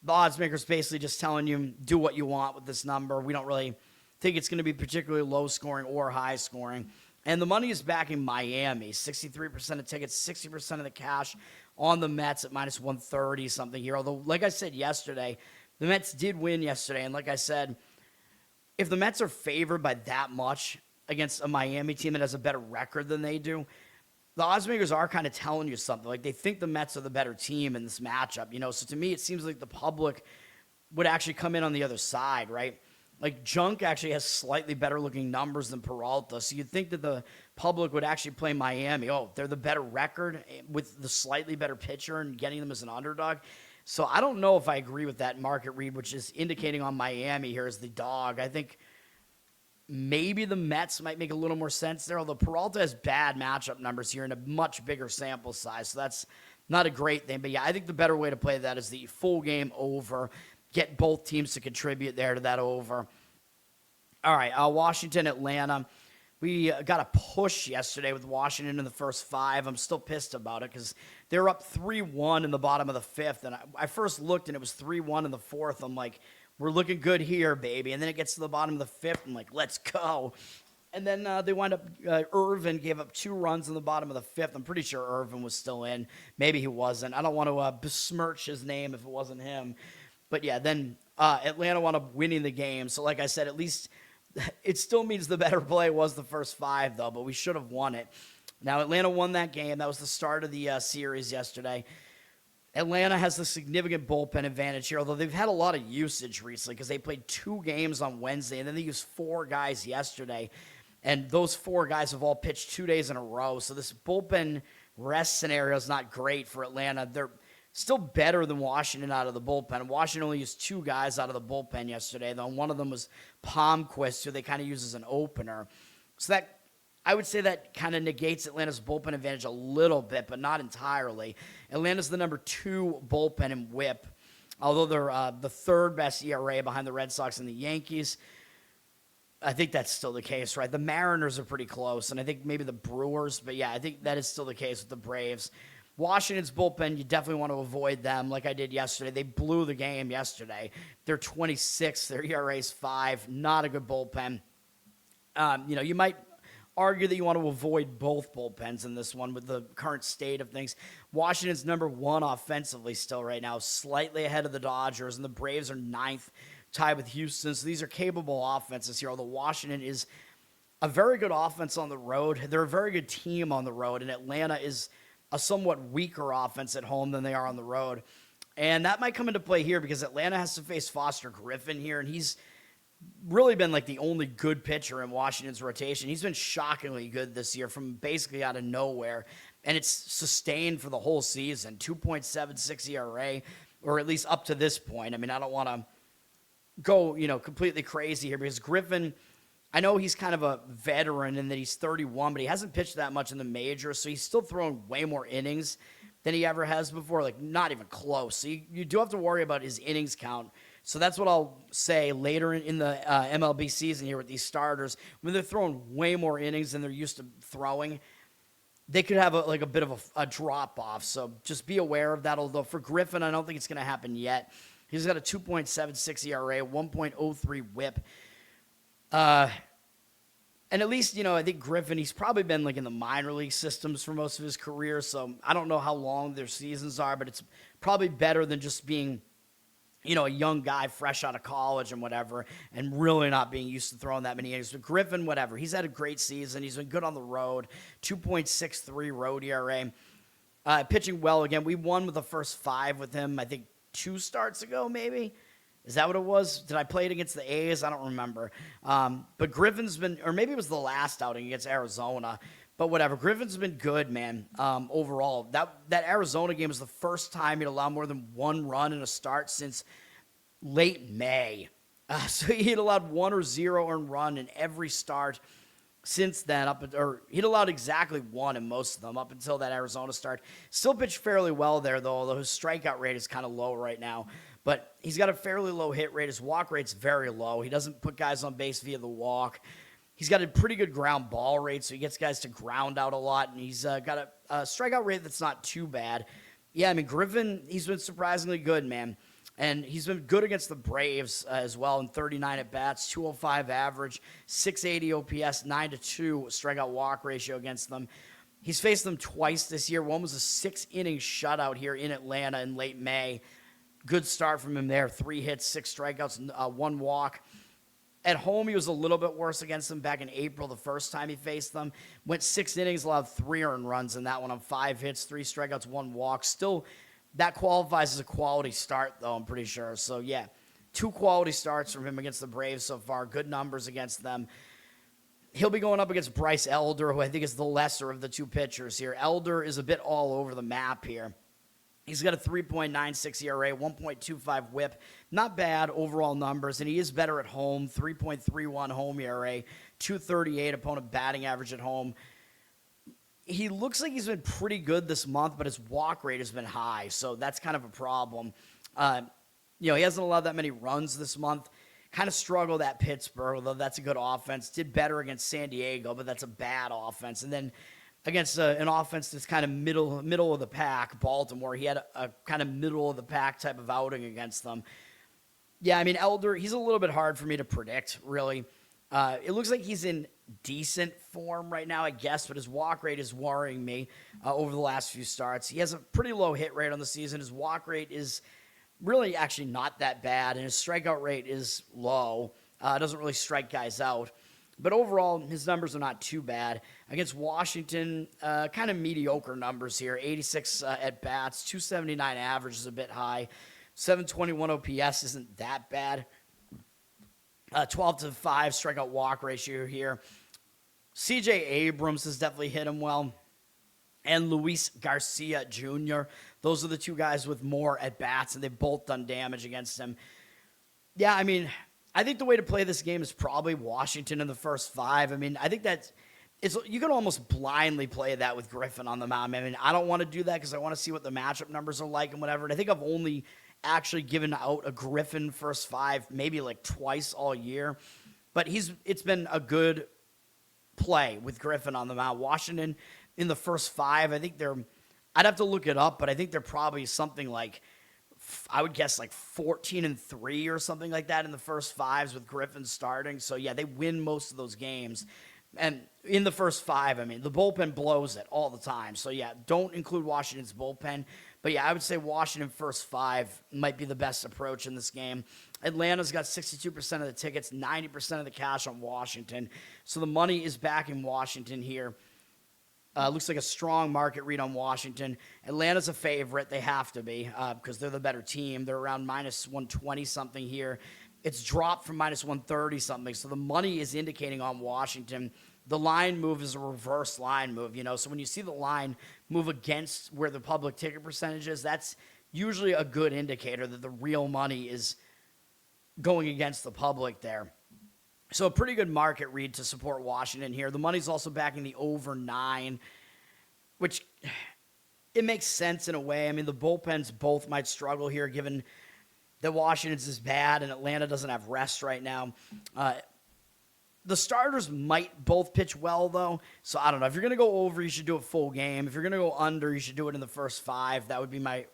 the odds maker's basically just telling you, do what you want with this number. We don't really think it's going to be particularly low scoring or high scoring. And the money is backing Miami. 63% of tickets, 60% of the cash on the Mets at minus 130 something here. Although, like I said yesterday, the Mets did win yesterday. And like I said, if the Mets are favored by that much against a Miami team that has a better record than they do, the odds makers are kind of telling you something. Like, they think the Mets are the better team in this matchup, So to me, it seems like the public would actually come in on the other side, right? Like, Junk actually has slightly better looking numbers than Peralta. So you'd think that the public would actually play Miami. Oh, they're the better record with the slightly better pitcher and getting them as an underdog. So I don't know if I agree with that market read, which is indicating on Miami here as the dog. I think maybe the Mets might make a little more sense there, although Peralta has bad matchup numbers here in a much bigger sample size. So that's not a great thing. But yeah, I think the better way to play that is the full game over. Get both teams to contribute there to that over. All right, Washington, Atlanta. We got a push yesterday with Washington in the first 5. I'm still pissed about it because they were up 3-1 in the bottom of the 5th. And I first looked, and it was 3-1 in the 4th. I'm like, we're looking good here, baby. And then it gets to the bottom of the 5th. I'm like, let's go. And then they wind up, Irvin gave up 2 runs in the bottom of the 5th. I'm pretty sure Irvin was still in. Maybe he wasn't. I don't want to besmirch his name if it wasn't him. But yeah, then Atlanta wound up winning the game. So like I said, at least it still means the better play was the first 5, though, but we should have won it. Now, Atlanta won that game. That was the start of the series yesterday. Atlanta has the significant bullpen advantage here, although they've had a lot of usage recently because they played 2 games on Wednesday, and then they used 4 guys yesterday. And those 4 guys have all pitched 2 days in a row. So this bullpen rest scenario is not great for Atlanta. They're still better than Washington out of the bullpen. Washington only used 2 guys out of the bullpen yesterday, though. One of them was Palmquist, who they kind of use as an opener. So that, I would say that kind of negates Atlanta's bullpen advantage a little bit, but not entirely. Atlanta's the number 2 bullpen in WHIP, although they're the 3rd best ERA behind the Red Sox and the Yankees. I think that's still the case, right? The Mariners are pretty close, and I think maybe the Brewers, but yeah, I think that is still the case with the Braves. Washington's bullpen, you definitely want to avoid them like I did yesterday. They blew the game yesterday. They're 26th. Their ERA's 5. Not a good bullpen. You might argue that you want to avoid both bullpens in this one with the current state of things. Washington's number 1 offensively still right now, slightly ahead of the Dodgers, and the Braves are 9th, tied with Houston. So these are capable offenses here, although Washington is a very good offense on the road. They're a very good team on the road, and Atlanta is a somewhat weaker offense at home than they are on the road. And that might come into play here because Atlanta has to face Foster Griffin here, and he's really been like the only good pitcher in Washington's rotation. He's been shockingly good this year from basically out of nowhere, and it's sustained for the whole season. 2.76 ERA, or at least up to this point. I mean, I don't want to go, completely crazy here because Griffin, I know he's kind of a veteran in that he's 31, but he hasn't pitched that much in the majors, so he's still throwing way more innings than he ever has before, like not even close. So you do have to worry about his innings count. So that's what I'll say later in the MLB season here with these starters. When they're throwing way more innings than they're used to throwing, they could have a bit of a drop-off. So just be aware of that, although for Griffin, I don't think it's going to happen yet. He's got a 2.76 ERA, 1.03 WHIP. And at least, I think Griffin, he's probably been like in the minor league systems for most of his career. So I don't know how long their seasons are, but it's probably better than just being, a young guy fresh out of college and whatever, and really not being used to throwing that many innings. But Griffin, whatever, he's had a great season. He's been good on the road, 2.63 road ERA. Pitching well again. We won with the first 5 with him, I think 2 starts ago, maybe. Is that what it was? Did I play it against the A's? I don't remember. But Griffin's been, or maybe it was the last outing against Arizona. But whatever. Griffin's been good, man, overall. That Arizona game was the first time he'd allowed more than 1 run in a start since late May. So he'd allowed 1 or 0 earned run in every start since then. He'd allowed exactly 1 in most of them up until that Arizona start. Still pitched fairly well there, though, although his strikeout rate is kind of low right now. But he's got a fairly low hit rate. His walk rate's very low. He doesn't put guys on base via the walk. He's got a pretty good ground ball rate, so he gets guys to ground out a lot. And he's got a strikeout rate that's not too bad. Yeah, I mean, Griffin, he's been surprisingly good, man. And he's been good against the Braves as well in 39 at-bats, 205 average, 680 OPS, 9-2 strikeout walk ratio against them. He's faced them twice this year. One was a 6-inning shutout here in Atlanta in late May. Good start from him there. 3 hits, 6 strikeouts, and 1 walk. At home, he was a little bit worse against them back in April, the first time he faced them. Went 6 innings, allowed 3 earned runs in that one on 5 hits, 3 strikeouts, 1 walk. Still, that qualifies as a quality start, though, I'm pretty sure. So, yeah, 2 quality starts from him against the Braves so far. Good numbers against them. He'll be going up against Bryce Elder, who I think is the lesser of the 2 pitchers here. Elder is a bit all over the map here. He's got a 3.96 ERA, 1.25 whip. Not bad overall numbers, and he is better at home. 3.31 home ERA, 238 opponent batting average at home. He looks like he's been pretty good this month, but his walk rate has been high, so that's kind of a problem. He hasn't allowed that many runs this month. Kind of struggled at Pittsburgh, although that's a good offense. Did better against San Diego, but that's a bad offense. And then against an offense that's kind of middle of the pack, Baltimore, he had a kind of middle of the pack type of outing against them. Yeah, I mean, Elder, he's a little bit hard for me to predict, really. It looks like he's in decent form right now, I guess, but his walk rate is worrying me over the last few starts. He has a pretty low hit rate on the season. His walk rate is really actually not that bad, and his strikeout rate is low. Doesn't really strike guys out. But overall, his numbers are not too bad. Against Washington, kind of mediocre numbers here. 86 at-bats, 279 average is a bit high. 721 OPS isn't that bad. 12-5 strikeout walk ratio here. C.J. Abrams has definitely hit him well. And Luis Garcia Jr. Those are the 2 guys with more at-bats, and they've both done damage against him. Yeah, I mean, I think the way to play this game is probably Washington in the first 5. I mean, I think you can almost blindly play that with Griffin on the mound. I mean, I don't want to do that because I want to see what the matchup numbers are like and whatever. And I think I've only actually given out a Griffin first 5 maybe like twice all year. But it's been a good play with Griffin on the mound. Washington in the first 5, I think I'd have to look it up, but I think they're probably something like, I would guess like 14-3 or something like that in the first 5s with Griffin starting. So yeah, they win most of those games. And in the first 5, I mean, the bullpen blows it all the time. So yeah, don't include Washington's bullpen. But yeah, I would say Washington first 5 might be the best approach in this game. Atlanta's got 62% of the tickets, 90% of the cash on Washington. So the money is back in Washington here. Looks like a strong market read on Washington. Atlanta's a favorite. They have to be because they're the better team. They're around minus 120-something here. It's dropped from minus 130-something. So the money is indicating on Washington. The line move is a reverse line move, So when you see the line move against where the public ticket percentage is, that's usually a good indicator that the real money is going against the public there. So a pretty good market read to support Washington here. The money's also backing the over 9, which it makes sense in a way. I mean, the bullpens both might struggle here given that Washington's is bad and Atlanta doesn't have rest right now. The starters might both pitch well, though. So I don't know. If you're going to go over, you should do a full game. If you're going to go under, you should do it in the first 5. That would be my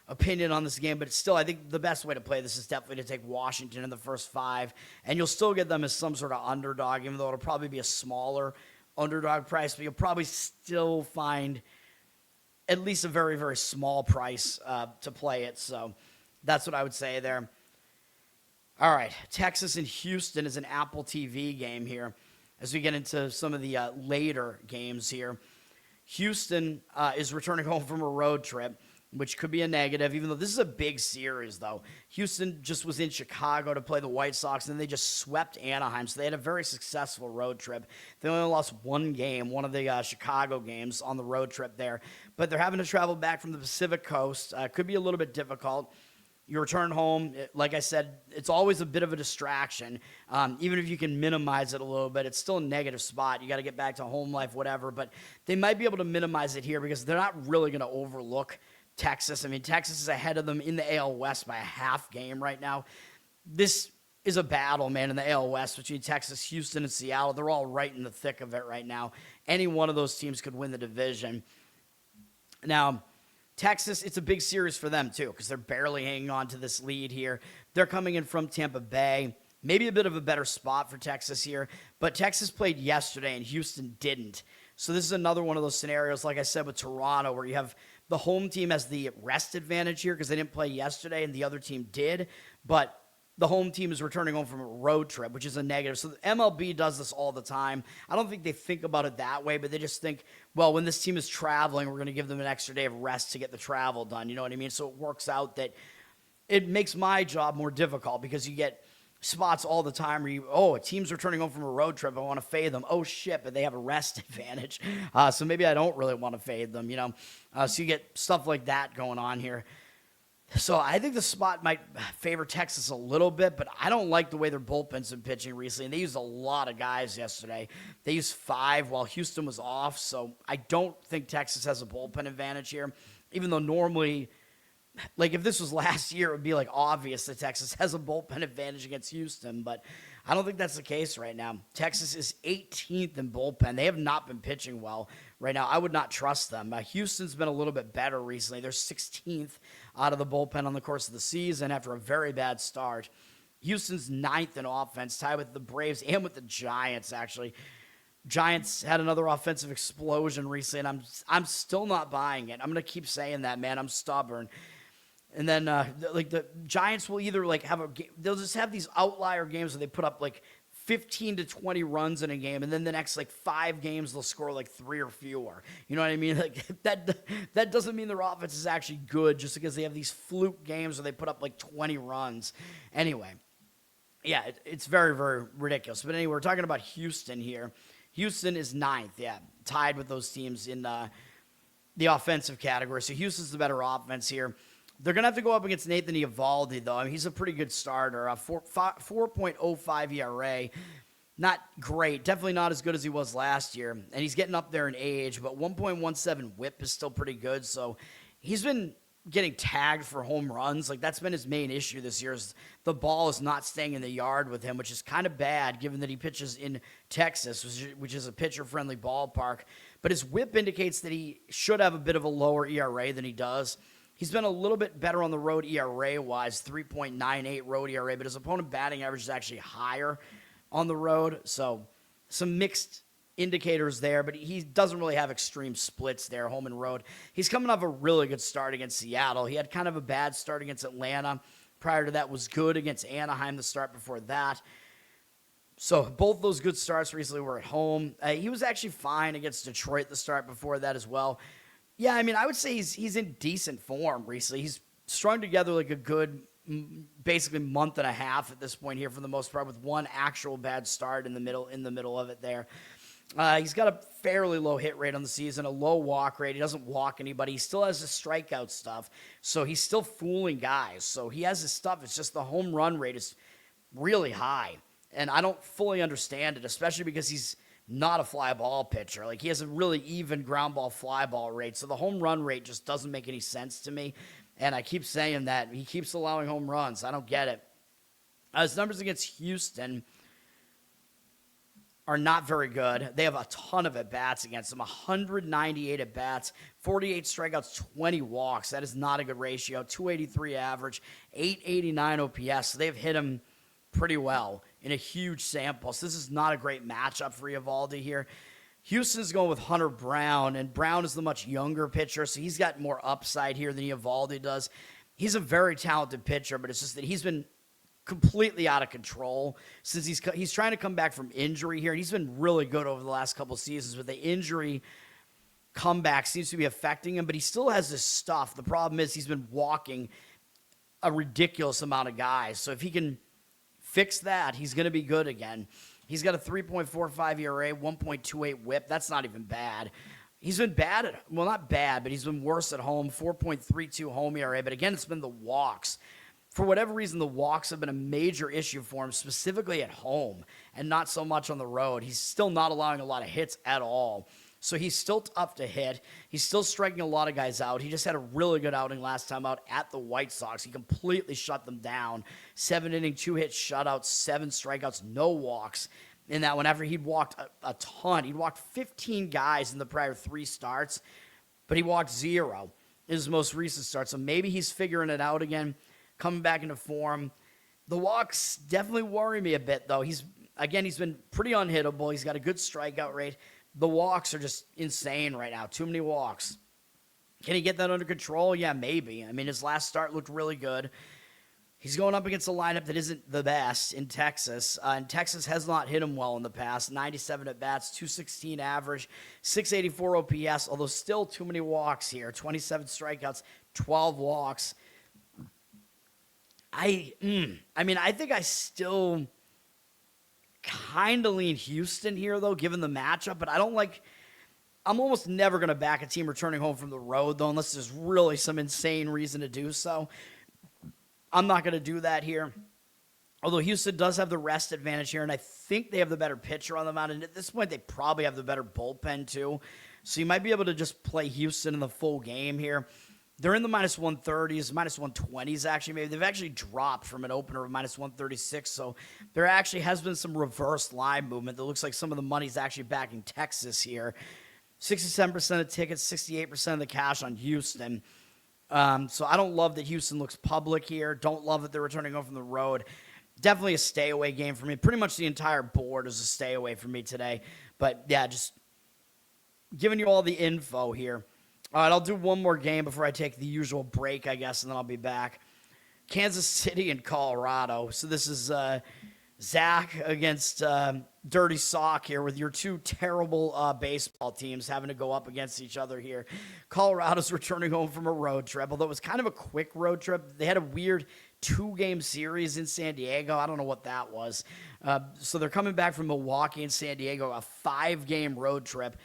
opinion on this game, but still, I think the best way to play this is definitely to take Washington in the first 5, and you'll still get them as some sort of underdog, even though it'll probably be a smaller underdog price, but you'll probably still find at least a very, very small price to play it, so that's what I would say there. All right, Texas and Houston is an Apple TV game here as we get into some of the later games here. Houston is returning home from a road trip, which could be a negative, even though this is a big series, though. Houston just was in Chicago to play the White Sox, and then they just swept Anaheim, so they had a very successful road trip. They only lost one game, one of the Chicago games on the road trip there, but they're having to travel back from the Pacific Coast. Could be a little bit difficult. You return home, like I said, it's always a bit of a distraction. Even if you can minimize it a little bit, it's still a negative spot. You got to get back to home life, whatever, but they might be able to minimize it here because they're not really going to overlook Texas. I mean, Texas is ahead of them in the AL West by a half game right now. This is a battle, man, in the AL West between Texas, Houston, and Seattle. They're all right in the thick of it right now. Any one of those teams could win the division. Now, Texas, it's a big series for them, too, because they're barely hanging on to this lead here. They're coming in from Tampa Bay. Maybe a bit of a better spot for Texas here, but Texas played yesterday and Houston didn't. So this is another one of those scenarios, like I said, with Toronto, where you have the home team has the rest advantage here because they didn't play yesterday and the other team did. But the home team is returning home from a road trip, which is a negative. So the MLB does this all the time. I don't think they think about it that way, but they just think, well, when this team is traveling, we're going to give them an extra day of rest to get the travel done. You know what I mean? So it works out that it makes my job more difficult because you get spots all the time where a team's returning home from a road trip. I want to fade them. Oh, shit, but they have a rest advantage. So maybe I don't really want to fade them, So you get stuff like that going on here. So I think the spot might favor Texas a little bit, but I don't like the way their bullpen's been pitching recently. And they used a lot of guys yesterday. They used 5 while Houston was off. So I don't think Texas has a bullpen advantage here, even though normally, like if this was last year, it would be like obvious that Texas has a bullpen advantage against Houston, but I don't think that's the case right now. Texas is 18th in bullpen. They have not been pitching well right now. I would not trust them. Houston's been a little bit better recently. They're 16th out of the bullpen on the course of the season after a very bad start. Houston's 9th in offense, tied with the Braves and with the Giants, actually. Giants had another offensive explosion recently, and I'm still not buying it. I'm going to keep saying that, man. I'm stubborn. And then, the Giants will either, have a game. They'll just have these outlier games where they put up, 15 to 20 runs in a game, and then the next, 5 games they'll score, 3 or fewer. You know what I mean? That doesn't mean their offense is actually good just because they have these fluke games where they put up, 20 runs. Anyway, yeah, it's very, very ridiculous. But anyway, we're talking about Houston here. Houston is 9th, tied with those teams in the offensive category. So Houston's the better offense here. They're going to have to go up against Nathan Eovaldi, though. I mean, he's a pretty good starter. 4.05 ERA. Not great. Definitely not as good as he was last year. And he's getting up there in age, but 1.17 whip is still pretty good. So he's been getting tagged for home runs. That's been his main issue this year is the ball is not staying in the yard with him, which is kind of bad given that he pitches in Texas, which is a pitcher-friendly ballpark. But his whip indicates that he should have a bit of a lower ERA than he does. He's been a little bit better on the road ERA-wise, 3.98 road ERA, but his opponent batting average is actually higher on the road. So some mixed indicators there, but he doesn't really have extreme splits there, home and road. He's coming off a really good start against Seattle. He had kind of a bad start against Atlanta. Prior to that was good against Anaheim, the start before that. So both those good starts recently were at home. He was actually fine against Detroit the start before that as well. Yeah, I mean, I would say he's in decent form recently. He's strung together a good, basically month and a half at this point here for the most part, with one actual bad start in the middle of it there. He's got a fairly low hit rate on the season, a low walk rate. He doesn't walk anybody. He still has the strikeout stuff, so he's still fooling guys. So he has his stuff. It's just the home run rate is really high, and I don't fully understand it, especially because he's not a fly ball pitcher. He has a really even ground ball fly ball rate. So the home run rate just doesn't make any sense to me. And I keep saying that. He keeps allowing home runs. I don't get it. His numbers against Houston are not very good. They have a ton of at-bats against them. 198 at-bats, 48 strikeouts, 20 walks. That is not a good ratio. 283 average, 889 OPS. So they've hit him pretty well in a huge sample. So this is not a great matchup for Eovaldi here. Houston's going with Hunter Brown, and Brown is the much younger pitcher, so he's got more upside here than Eovaldi does. He's a very talented pitcher, but it's just that he's been completely out of control since he's trying to come back from injury here, and he's been really good over the last couple seasons, but the injury comeback seems to be affecting him, but he still has this stuff. The problem is he's been walking a ridiculous amount of guys, so if he can fix that, he's going to be good again. He's got a 3.45 ERA, 1.28 whip. That's not even bad. He's been bad not bad, but he's been worse at home, 4.32 home ERA. But again, it's been the walks. For whatever reason, the walks have been a major issue for him, specifically at home and not so much on the road. He's still not allowing a lot of hits at all. So he's still tough to hit. He's still striking a lot of guys out. He just had a really good outing last time out at the White Sox. He completely shut them down. 7-inning, 2-hit shutouts, 7 strikeouts, no walks. In that one, after he'd walked a ton. He'd walked 15 guys in the prior 3 starts, but he walked 0 in his most recent start. So maybe he's figuring it out again, coming back into form. The walks definitely worry me a bit, though. He's been pretty unhittable. He's got a good strikeout rate. The walks are just insane right now. Too many walks. Can he get that under control? Yeah, maybe. I mean, his last start looked really good. He's going up against a lineup that isn't the best in Texas, and Texas has not hit him well in the past. 97 at-bats, 216 average, 684 OPS, although still too many walks here. 27 strikeouts, 12 walks. I mean, I think I still kind of lean Houston here, though, given the matchup, but I'm almost never going to back a team returning home from the road, though, unless there's really some insane reason to do so. I'm not going to do that here. Although Houston does have the rest advantage here, and I think they have the better pitcher on the mound. And at this point, they probably have the better bullpen, too. So you might be able to just play Houston in the full game here. They're in the minus 130s, minus 120s, actually. Maybe they've actually dropped from an opener of minus 136. So there actually has been some reverse line movement that looks like some of the money's actually backing Texas here. 67% of tickets, 68% of the cash on Houston. So I don't love that Houston looks public here. Don't love that they're returning home from the road. Definitely a stay-away game for me. Pretty much the entire board is a stay-away for me today. But, yeah, just giving you all the info here. All right, I'll do one more game before I take the usual break, I guess, and then I'll be back. Kansas City and Colorado. So this is Zach against Dirty Sock here with your two terrible baseball teams having to go up against each other here. Colorado's returning home from a road trip, although it was kind of a quick road trip. They had a weird 2-game series in San Diego. I don't know what that was. So they're coming back from Milwaukee and San Diego, a 5-game road trip.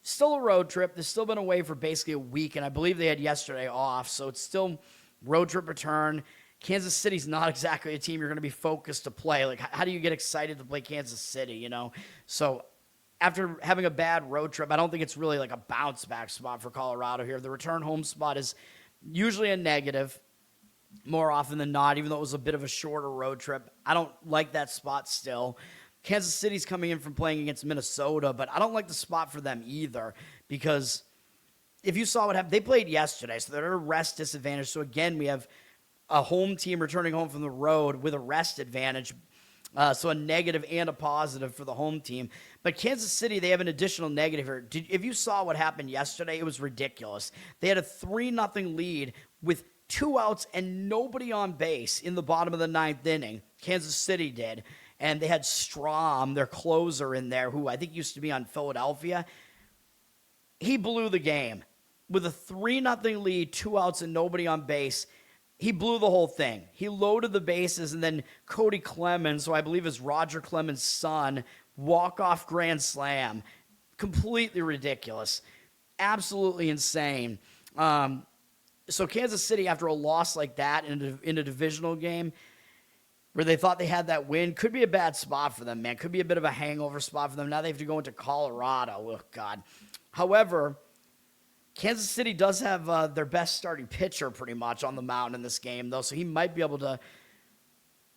Still a road trip. They've still been away for basically a week, and I believe they had yesterday off, so it's still road trip return. Kansas City's not exactly a team you're going to be focused to play. Like, how do you get excited to play Kansas City, you know? So after having a bad road trip, I don't think it's really like a bounce-back spot for Colorado here. The return home spot is usually a negative more often than not, even though it was a bit of a shorter road trip. I don't like that spot still. Kansas City's coming in from playing against Minnesota, but I don't like the spot for them either because if you saw what happened, they played yesterday, so they're at a rest disadvantage. So again, we have a home team returning home from the road with a rest advantage, so a negative and a positive for the home team. But Kansas City, they have an additional negative here. If you saw what happened yesterday, it was ridiculous. They had a 3-0 lead with 2 outs and nobody on base in the bottom of the 9th inning. Kansas City did. And they had Strom, their closer, in there, who I think used to be on Philadelphia. He blew the game. With a 3-0 lead, 2 outs and nobody on base, he blew the whole thing. He loaded the bases, and then Cody Clemens, who I believe is Roger Clemens' son, walk-off grand slam. Completely ridiculous. Absolutely insane. So Kansas City, after a loss like that in a divisional game, where they thought they had that win, could be a bad spot for them, man. Could be a bit of a hangover spot for them. Now they have to go into Colorado. Oh, God. However, Kansas City does have their best starting pitcher pretty much on the mound in this game, though, so he might be able to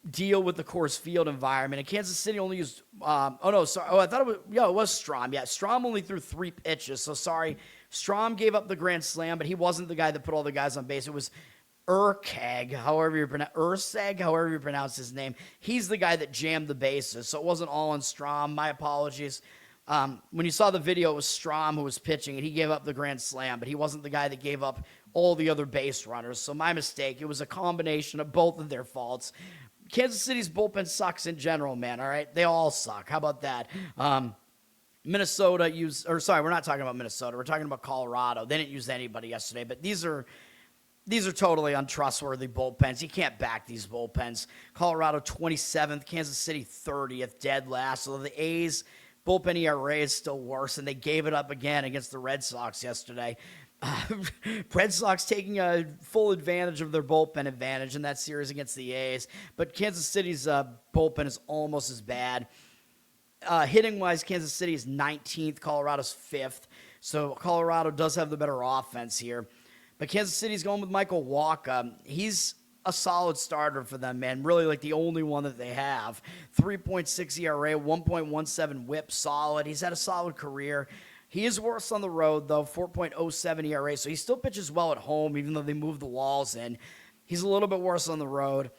deal with the Coors Field environment. And Kansas City only used I thought it was Strom. Yeah, Strom only threw 3 pitches, so sorry. Strom gave up the grand slam, but he wasn't the guy that put all the guys on base. It was Urseg, however you pronounce his name. He's the guy that jammed the bases, so it wasn't all on Strom. My apologies. When you saw the video, it was Strom who was pitching, and he gave up the grand slam, but he wasn't the guy that gave up all the other base runners. So my mistake. It was a combination of both of their faults. Kansas City's bullpen sucks in general, man, all right? They all suck. How about that? Minnesota we're not talking about Minnesota. We're talking about Colorado. They didn't use anybody yesterday, but these are totally untrustworthy bullpens. You can't back these bullpens. Colorado 27th, Kansas City 30th, dead last. So the A's bullpen ERA is still worse, and they gave it up again against the Red Sox yesterday. Red Sox taking a full advantage of their bullpen advantage in that series against the A's. But Kansas City's bullpen is almost as bad. Hitting-wise, Kansas City is 19th, Colorado's 5th. So Colorado does have the better offense here. But Kansas City's going with Michael Wacha. He's a solid starter for them, man. Really like the only one that they have. 3.6 ERA, 1.17 whip, solid. He's had a solid career. He is worse on the road, though, 4.07 ERA. So he still pitches well at home, even though they moved the walls in. He's a little bit worse on the road.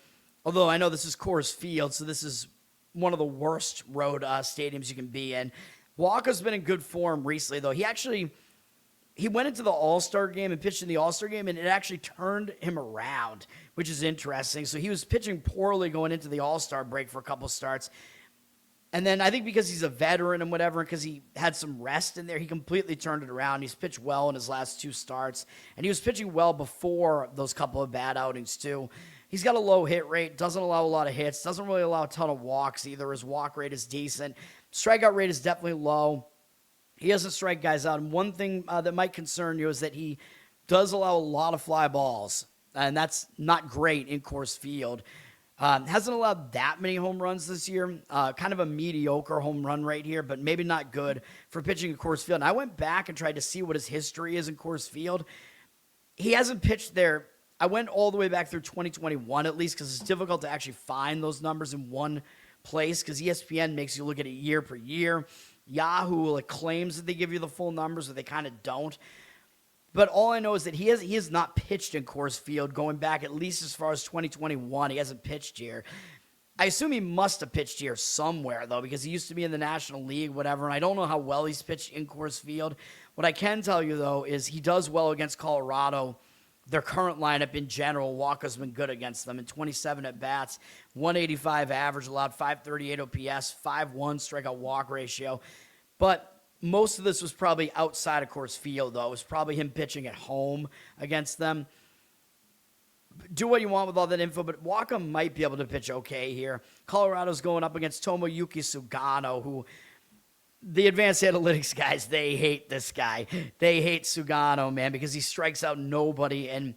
Although I know this is Coors Field, so this is one of the worst road stadiums you can be in. Walker's been in good form recently, though. he went into the All-Star game and pitched in the All-Star game, and it actually turned him around, which is interesting. So he was pitching poorly going into the All-Star break for a couple starts. And then I think because he's a veteran and whatever, because he had some rest in there, he completely turned it around. He's pitched well in his last 2 starts, and he was pitching well before those couple of bad outings too. He's got a low hit rate, doesn't allow a lot of hits, doesn't really allow a ton of walks either. His walk rate is decent. Strikeout rate is definitely low. He doesn't strike guys out. And one thing that might concern you is that he does allow a lot of fly balls, and that's not great in Coors Field. Hasn't allowed that many home runs this year. Kind of a mediocre home run rate here, but maybe not good for pitching in Coors Field. And I went back and tried to see what his history is in Coors Field. He hasn't pitched there. I went all the way back through 2021 at least, because it's difficult to actually find those numbers in one place, because ESPN makes you look at it year per year. Yahoo claims that they give you the full numbers, but they kind of don't. But all I know is that he has not pitched in Coors Field going back at least as far as 2021. He hasn't pitched here. I assume he must have pitched here somewhere, though, because he used to be in the National League, whatever, and I don't know how well he's pitched in Coors Field. What I can tell you, though, is he does well against Colorado. Their current lineup in general, Wacha's been good against them in 27 at-bats, 185 average, allowed 538 OPS, 5.1 strikeout walk ratio. But most of this was probably outside of Coors Field, though. It was probably him pitching at home against them. Do what you want with all that info, but Wacha might be able to pitch okay here. Colorado's going up against Tomoyuki Sugano, who the advanced analytics guys, they hate this guy. They hate Sugano, man, because he strikes out nobody. And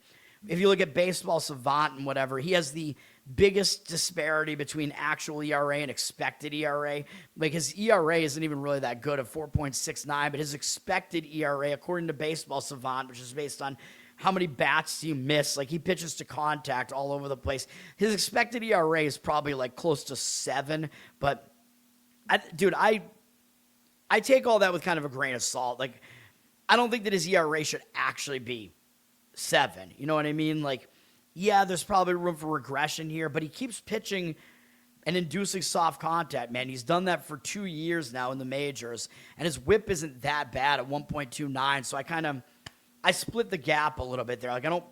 if you look at Baseball Savant and whatever, he has the biggest disparity between actual ERA and expected ERA. Like, his ERA isn't even really that good at 4.69, but his expected ERA, according to Baseball Savant, which is based on how many bats do you miss, like, he pitches to contact all over the place. His expected ERA is probably like close to 7, but I take all that with kind of a grain of salt. Like, I don't think that his ERA should actually be 7. You know what I mean? Like, yeah, there's probably room for regression here, but he keeps pitching and inducing soft contact, man. He's done that for 2 years now in the majors, and his whip isn't that bad at 1.29, so I split the gap a little bit there. Like, I don't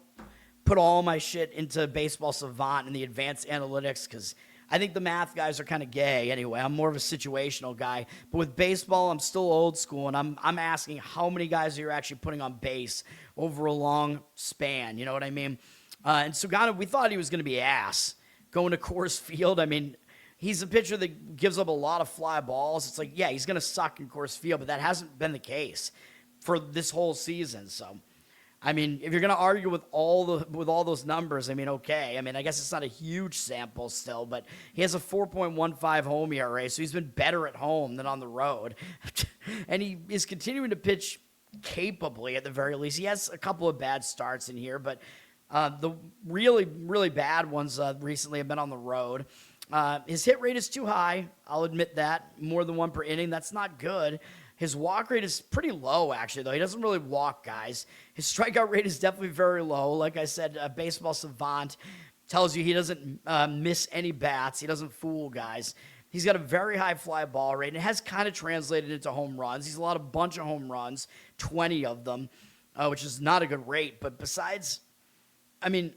put all my shit into Baseball Savant and the advanced analytics, because I think the math guys are kind of gay anyway. I'm more of a situational guy. But with baseball, I'm still old school, and I'm asking how many guys are you actually putting on base over a long span. You know what I mean? And Sugano, we thought he was going to be ass going to Coors Field. I mean, he's a pitcher that gives up a lot of fly balls. It's like, yeah, he's going to suck in Coors Field, but that hasn't been the case for this whole season. So, I mean, if you're going to argue with all those numbers, I mean, okay. I mean, I guess it's not a huge sample still, but he has a 4.15 home ERA, so he's been better at home than on the road. And he is continuing to pitch capably at the very least. He has a couple of bad starts in here, but the really, really bad ones recently have been on the road. His hit rate is too high. I'll admit that. More than 1 per inning. That's not good. His walk rate is pretty low, actually, though. He doesn't really walk guys. His strikeout rate is definitely very low. Like I said, Baseball Savant tells you he doesn't miss any bats. He doesn't fool guys. He's got a very high fly ball rate, and it has kind of translated into home runs. He's allowed a bunch of home runs, 20 of them, which is not a good rate. But besides, I mean,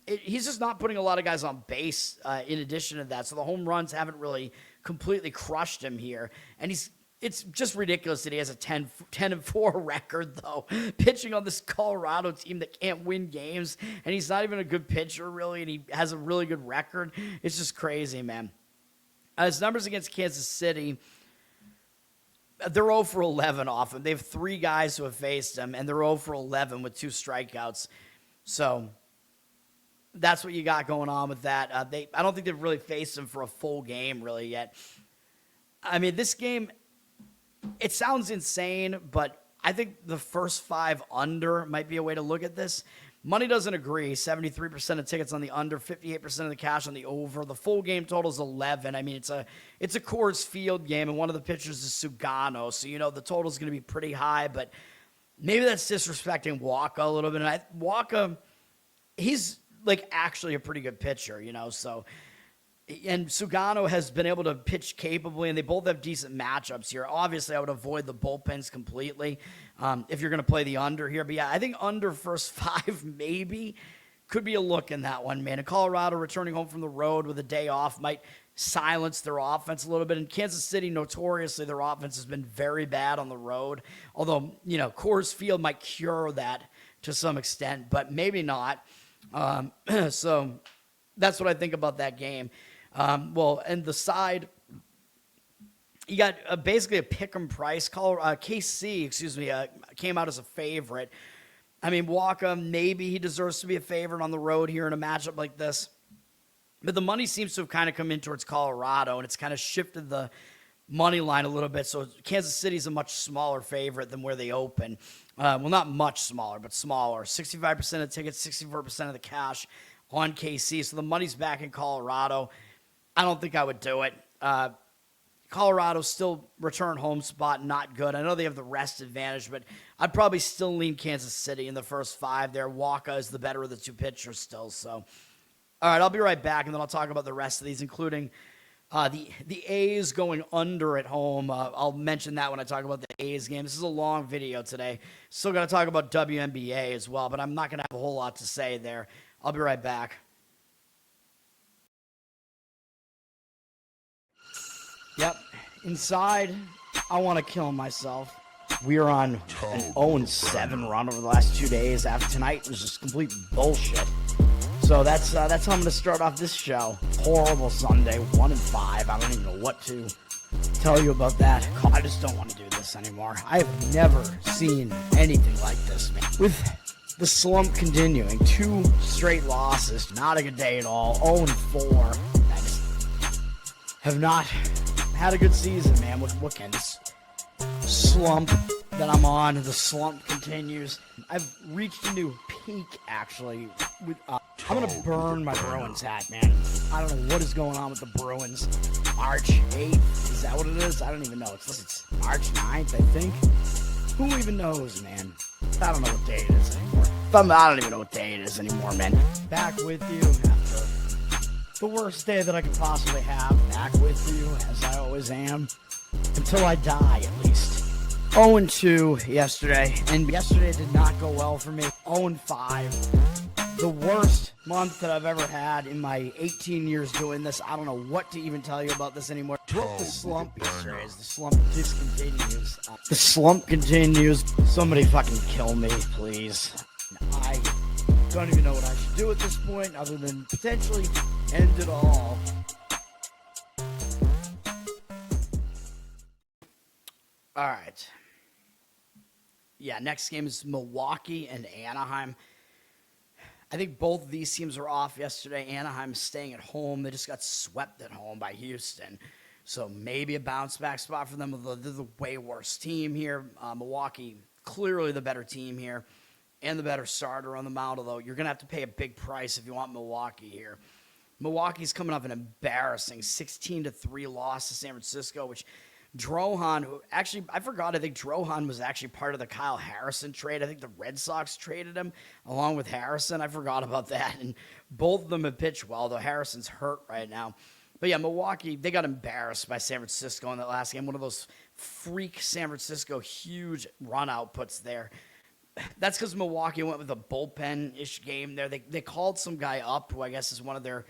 he's just not putting a lot of guys on base in addition to that. So the home runs haven't really completely crushed him here. And it's just ridiculous that he has a 10-4 record, though, pitching on this Colorado team that can't win games. And he's not even a good pitcher, really, and he has a really good record. It's just crazy, man. His numbers against Kansas City, they're 0 for 11 off him. They have 3 guys who have faced him, and they're 0 for 11 with 2 strikeouts. So that's what you got going on with that. I don't think they've really faced him for a full game really yet. I mean, this game, it sounds insane, but I think the first 5 under might be a way to look at this. Money doesn't agree. 73% of tickets on the under, 58% of the cash on the over. The full game total is 11. I mean, it's a Coors Field game, and one of the pitchers is Sugano, so you know the total is going to be pretty high. But maybe that's disrespecting Wacha a little bit. And, Wacha, he's like actually a pretty good pitcher, you know. So, And Sugano has been able to pitch capably, and they both have decent matchups here. Obviously, I would avoid the bullpens completely if you're going to play the under here. But yeah, I think under first 5 maybe could be a look in that one, man. And Colorado returning home from the road with a day off might silence their offense a little bit. In Kansas City, notoriously, their offense has been very bad on the road. Although, Coors Field might cure that to some extent, but maybe not. So that's what I think about that game. And the side, you got basically a pick'em price. KC, came out as a favorite. I mean, Wacha, maybe he deserves to be a favorite on the road here in a matchup like this. But the money seems to have kind of come in towards Colorado, and it's kind of shifted the money line a little bit. So Kansas City is a much smaller favorite than where they open. Well, not much smaller, but smaller. 65% of the tickets, 64% of the cash on KC. So the money's back in Colorado. I don't think I would do it. Colorado's still return home spot, not good. I know they have the rest advantage, but I'd probably still lean Kansas City in the first 5 there. Wacha is the better of the 2 pitchers still. So, all right, I'll be right back, and then I'll talk about the rest of these, including the A's going under at home. I'll mention that when I talk about the A's game. This is a long video today. Still got to talk about WNBA as well, but I'm not going to have a whole lot to say there. I'll be right back. Yep. Inside, I want to kill myself. We are on an 0-7 run over the last 2 days. After tonight, it was just complete bullshit. So that's how I'm going to start off this show. Horrible Sunday, 1-5. I don't even know what to tell you about that. I just don't want to do this anymore. I have never seen anything like this, man. With the slump continuing, 2 straight losses, not a good day at all. 0-4. I just have not had a good season, man. What can this slump that I'm on? The slump continues. I've reached a new peak, actually. I'm gonna burn my Bruins hat, man. I don't know what is going on with the Bruins. March 8th, is that what it is? I don't even know. It's March 9th, I think. Who even knows, man? I don't know what day it is anymore. I don't even know what day it is anymore, man. Back with you after the worst day that I could possibly have. Back with you, as I always am. Until I die, at least. 0-2 yesterday, and yesterday did not go well for me. 0-5. The worst month that I've ever had in my 18 years doing this. I don't know what to even tell you about this anymore. Broke the slump yesterday. The slump just continues. The slump continues. Somebody fucking kill me, please. I don't even know what I should do at this point other than potentially end it all. All right. Yeah, next game is Milwaukee and Anaheim. I think both of these teams are off yesterday. Anaheim's staying at home. They just got swept at home by Houston. So maybe a bounce-back spot for them. They're the way worse team here. Milwaukee, clearly the better team here and the better starter on the mound, although you're going to have to pay a big price if you want Milwaukee here. Milwaukee's coming off an embarrassing 16-3 loss to San Francisco, which Drohan, who actually, I forgot, I think Drohan was actually part of the Kyle Harrison trade. I think the Red Sox traded him along with Harrison. I forgot about that. And both of them have pitched well, though Harrison's hurt right now. But yeah, Milwaukee, they got embarrassed by San Francisco in that last game. One of those freak San Francisco huge run outputs there. That's because Milwaukee went with a bullpen-ish game there. They called some guy up who I guess is one of their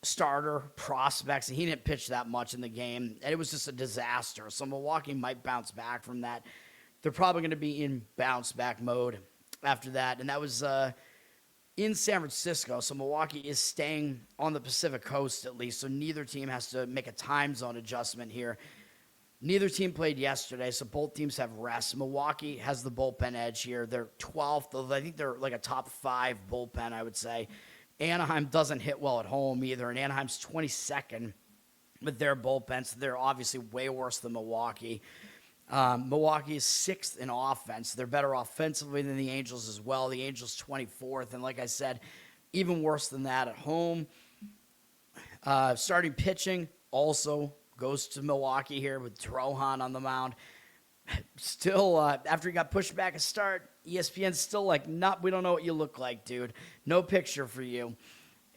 starter prospects, and he didn't pitch that much in the game, and it was just a disaster. So Milwaukee might bounce back from that. They're probably going to be in bounce-back mode after that, and that was in San Francisco. So Milwaukee is staying on the Pacific Coast at least, so neither team has to make a time zone adjustment here. Neither team played yesterday, so both teams have rest. Milwaukee has the bullpen edge here. They're 12th, although I think they're like a top 5 bullpen, I would say. Anaheim doesn't hit well at home either, and Anaheim's 22nd with their bullpen, so they're obviously way worse than Milwaukee. Milwaukee is 6th in offense. They're better offensively than the Angels as well. The Angels 24th, and like I said, even worse than that at home. Starting pitching also goes to Milwaukee here with Drohan on the mound. Still, after he got pushed back a start, ESPN's still like, we don't know what you look like, dude. No picture for you.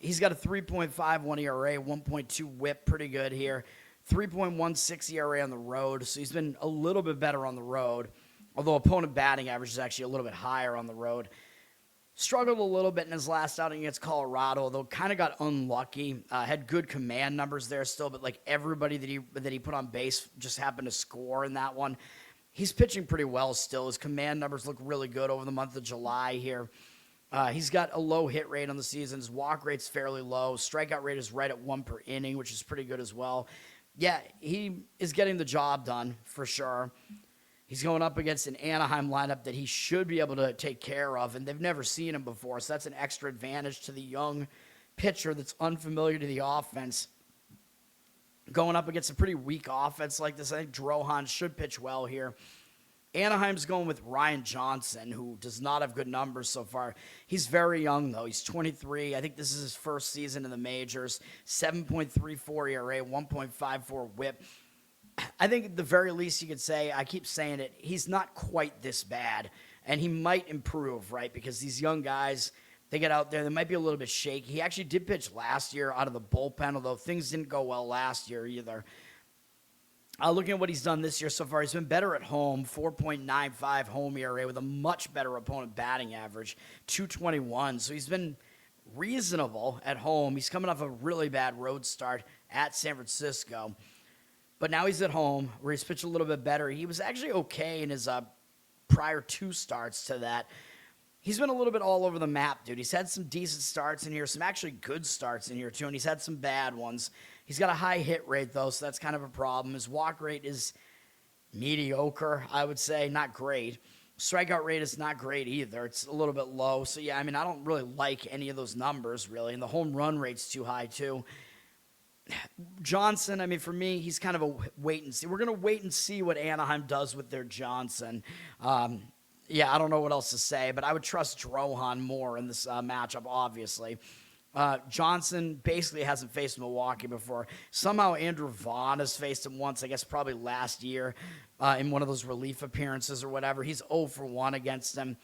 He's got a 3.51 ERA, 1.2 whip, pretty good here. 3.16 ERA on the road, so he's been a little bit better on the road, although opponent batting average is actually a little bit higher on the road. Struggled a little bit in his last outing against Colorado, though kind of got unlucky. Had good command numbers there still, but like everybody that he put on base just happened to score in that one. He's pitching pretty well still. His command numbers look really good over the month of July here. He's got a low hit rate on the season. His walk rate's fairly low. Strikeout rate is right at 1 per inning, which is pretty good as well. Yeah, he is getting the job done for sure. He's going up against an Anaheim lineup that he should be able to take care of, and they've never seen him before, so that's an extra advantage to the young pitcher that's unfamiliar to the offense. Going up against a pretty weak offense like this, I think Drohan should pitch well here. Anaheim's going with Ryan Johnson, who does not have good numbers so far. He's very young, though. He's 23. I think this is his first season in the majors. 7.34 ERA, 1.54 whip. I think at the very least you could say, I keep saying it, he's not quite this bad. And he might improve, right? Because these young guys, they get out there, they might be a little bit shaky. He actually did pitch last year out of the bullpen, although things didn't go well last year either. Looking at what he's done this year so far, he's been better at home, 4.95 home ERA with a much better opponent batting average, 221. So he's been reasonable at home. He's coming off a really bad road start at San Francisco. But now he's at home where he's pitched a little bit better. He was actually okay in his prior 2 starts to that. He's been a little bit all over the map, dude. He's had some decent starts in here, some actually good starts in here, too, and he's had some bad ones. He's got a high hit rate, though, so that's kind of a problem. His walk rate is mediocre, I would say, not great. Strikeout rate is not great either. It's a little bit low. So, yeah, I mean, I don't really like any of those numbers, really, and the home run rate's too high, too. Johnson, I mean, for me, he's kind of a wait and see. We're going to wait and see what Anaheim does with their Johnson. Yeah, I don't know what else to say, but I would trust Drohan more in this matchup, obviously. Johnson basically hasn't faced Milwaukee before. Somehow Andrew Vaughn has faced him once, I guess probably last year in one of those relief appearances or whatever. He's 0 for 1 against him.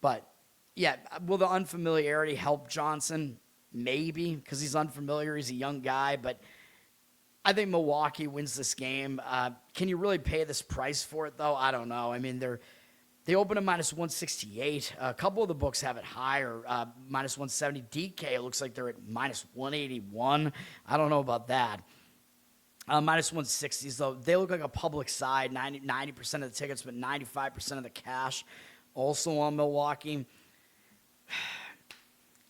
But, yeah, will the unfamiliarity help Johnson? Maybe, because he's unfamiliar. He's a young guy, but I think Milwaukee wins this game. Can you really pay this price for it, though? I don't know. I mean, they open at minus 168. A couple of the books have it higher, minus 170. DK looks like they're at minus 181. I don't know about that. Minus 160s, though. They look like a public side, 90% of the tickets, but 95% of the cash also on Milwaukee.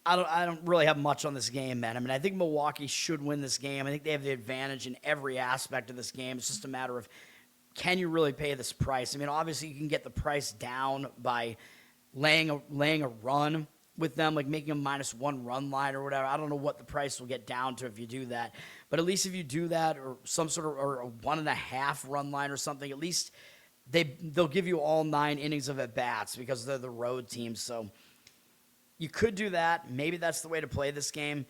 I don't really have much on this game, man. I mean, I think Milwaukee should win this game. I think they have the advantage in every aspect of this game. It's just a matter of, can you really pay this price? I mean, obviously you can get the price down by laying a run with them, like making a minus 1 run line or whatever. I don't know what the price will get down to if you do that. But at least if you do that, or some sort of, or a 1.5 run line or something, at least they'll give you all 9 innings of at-bats because they're the road team. So you could do that. Maybe that's the way to play this game,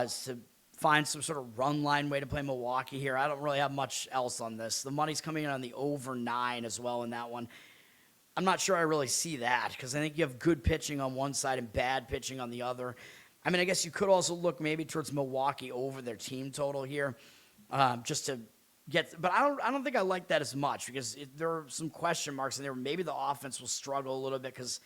is to find some sort of run line way to play Milwaukee here. I don't really have much else on this. The money's coming in on the over 9 as well in that one. I'm not sure I really see that because I think you have good pitching on one side and bad pitching on the other. I mean, I guess you could also look maybe towards Milwaukee over their team total here, just to get. But I don't think I like that as much because there are some question marks in there. Maybe the offense will struggle a little bit because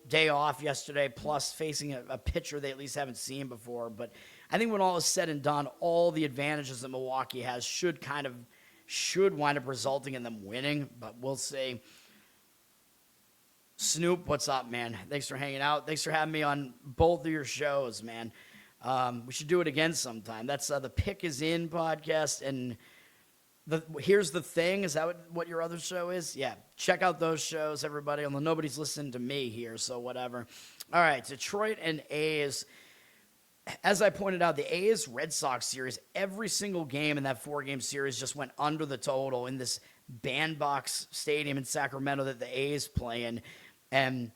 day off yesterday, plus facing a pitcher they at least haven't seen before. But I think when all is said and done, all the advantages that Milwaukee has should wind up resulting in them winning. But we'll see. Snoop, what's up, man? Thanks for hanging out. Thanks for having me on both of your shows, man. We should do it again sometime. That's the Pick Is In podcast. And Here's the Thing. Is that what your other show is? Yeah. Check out those shows, everybody. Although nobody's listening to me here, so whatever. All right, Detroit and A's. As I pointed out, the A's-Red Sox series, every single game in that 4-game series just went under the total in this bandbox stadium in Sacramento that the A's play in. And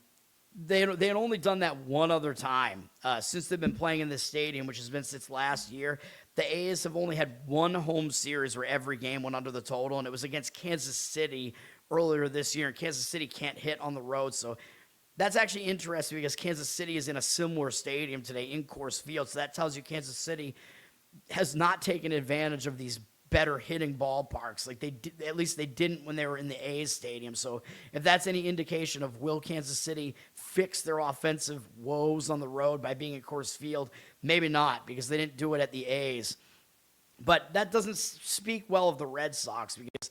they had only done that one other time since they've been playing in this stadium, which has been since last year. The A's have only had one home series where every game went under the total, and it was against Kansas City earlier this year. And Kansas City can't hit on the road, so That's actually interesting because Kansas City is in a similar stadium today in Coors Field. So that tells you Kansas City has not taken advantage of these better hitting ballparks. Like they did, at least they didn't when they were in the A's stadium. So if that's any indication of will Kansas City fix their offensive woes on the road by being at Coors Field, maybe not, because they didn't do it at the A's. But that doesn't speak well of the Red Sox, because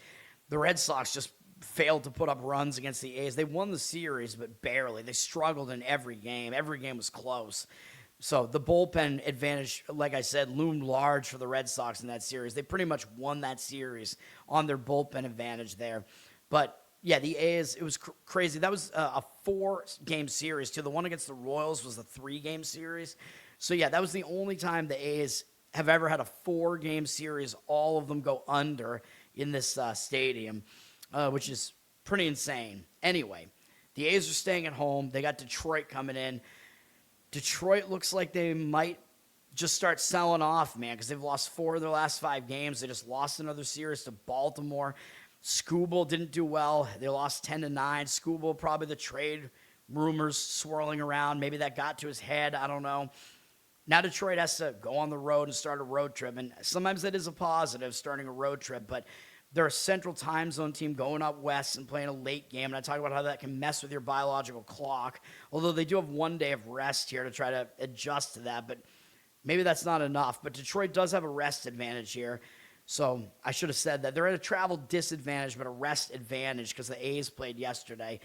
the Red Sox just failed to put up runs against the A's. They won the series, but barely. They struggled in every game. Every game was close. So the bullpen advantage, like I said, loomed large for the Red Sox in that series. They pretty much won that series on their bullpen advantage there. But, yeah, the A's, it was crazy. That was a 4-game series, too. The one against the Royals was a 3-game series. So, yeah, that was the only time the A's have ever had a 4-game series, all of them go under in this stadium, which is pretty insane. Anyway, the A's are staying at home. They got Detroit coming in. Detroit looks like they might just start selling off, man, because they've lost 4 of their last 5 games. They just lost another series to Baltimore. Skubal didn't do well. They lost 10-9. Skubal, probably the trade rumors swirling around. Maybe that got to his head. I don't know. Now Detroit has to go on the road and start a road trip, and sometimes that is a positive, starting a road trip, but they're a central time zone team going up west and playing a late game, and I talk about how that can mess with your biological clock, although they do have 1 day of rest here to try to adjust to that, but maybe that's not enough. But Detroit does have a rest advantage here, so I should have said that. They're at a travel disadvantage, but a rest advantage because the A's played yesterday.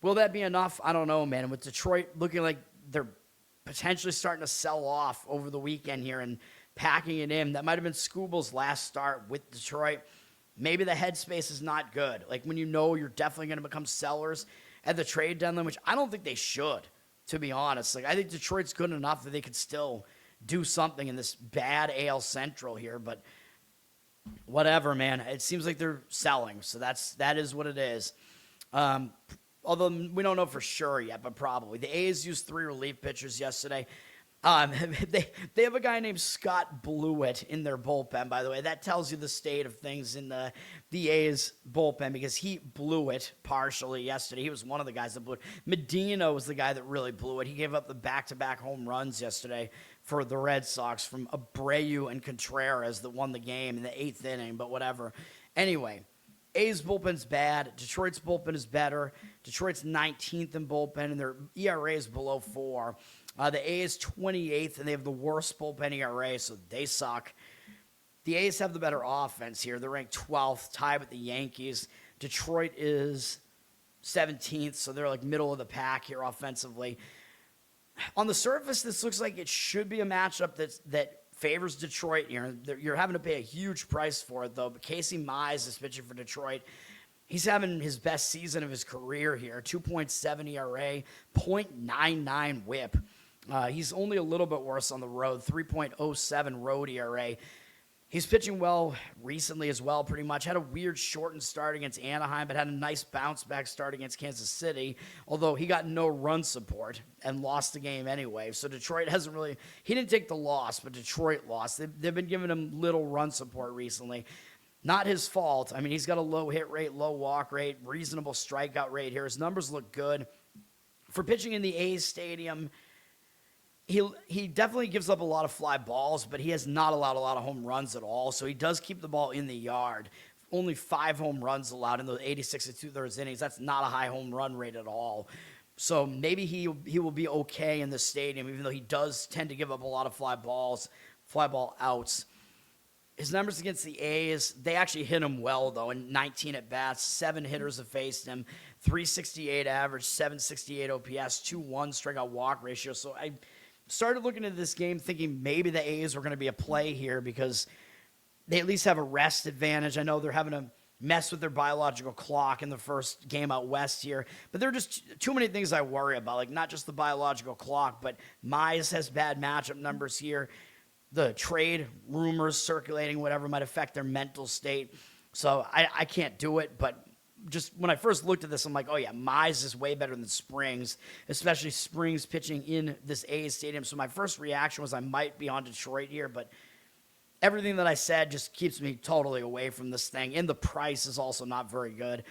Will that be enough? I don't know, man. And with Detroit looking like they're potentially starting to sell off over the weekend here and packing it in, that might have been Skubal's last start with Detroit. Maybe the headspace is not good. Like when you know you're definitely going to become sellers at the trade deadline, which I don't think they should, to be honest. Like I think Detroit's good enough that they could still do something in this bad AL Central here, but whatever, man. It seems like they're selling, so that is what it is. Although we don't know for sure yet, but probably. The A's used 3 relief pitchers yesterday. They have a guy named Scott Blewett in their bullpen, by the way. That tells you the state of things in the A's bullpen, because he blew it partially yesterday. He was one of the guys that blew it. Medina was the guy that really blew it. He gave up the back-to-back home runs yesterday for the Red Sox from Abreu and Contreras that won the game in the 8th inning, but whatever. Anyway, A's bullpen's bad. Detroit's bullpen is better. Detroit's 19th in bullpen, and their ERA is below 4. The A's 28th, and they have the worst bullpen ERA, so they suck. The A's have the better offense here. They're ranked 12th, tied with the Yankees. Detroit is 17th, so they're like middle of the pack here offensively. On the surface, this looks like it should be a matchup that favors Detroit. You're having to pay a huge price for it, though. But Casey Mize is pitching for Detroit. He's having his best season of his career here. 2.7 ERA, .99 whip. He's only a little bit worse on the road. 3.07 road ERA. He's pitching well recently as well, pretty much. Had a weird shortened start against Anaheim, but had a nice bounce-back start against Kansas City, although he got no run support and lost the game anyway. So Detroit hasn't really – he didn't take the loss, but Detroit lost. They've been giving him little run support recently. Not his fault. I mean, he's got a low hit rate, low walk rate, reasonable strikeout rate here. His numbers look good. For pitching in the A's stadium – He definitely gives up a lot of fly balls, but he has not allowed a lot of home runs at all. So he does keep the ball in the yard. Only 5 home runs allowed in the 86 and 2/3 innings. That's not a high home run rate at all. So maybe he will be okay in the stadium, even though he does tend to give up a lot of fly ball outs. His numbers against the A's, they actually hit him well, though, in 19 at-bats. 7 hitters have faced him. 368 average, 768 OPS, 2.1 strikeout walk ratio. So I started looking at this game thinking maybe the A's were going to be a play here because they at least have a rest advantage. I know they're having to mess with their biological clock in the first game out west here, but there are just too many things I worry about, like not just the biological clock, but Mize has bad matchup numbers here. The trade rumors circulating, whatever, might affect their mental state. So I can't do it, but just when I first looked at this, I'm like, oh yeah, Mize is way better than Springs, especially Springs pitching in this A's stadium. So my first reaction was I might be on Detroit here, but everything that I said just keeps me totally away from this thing. And the price is also not very good.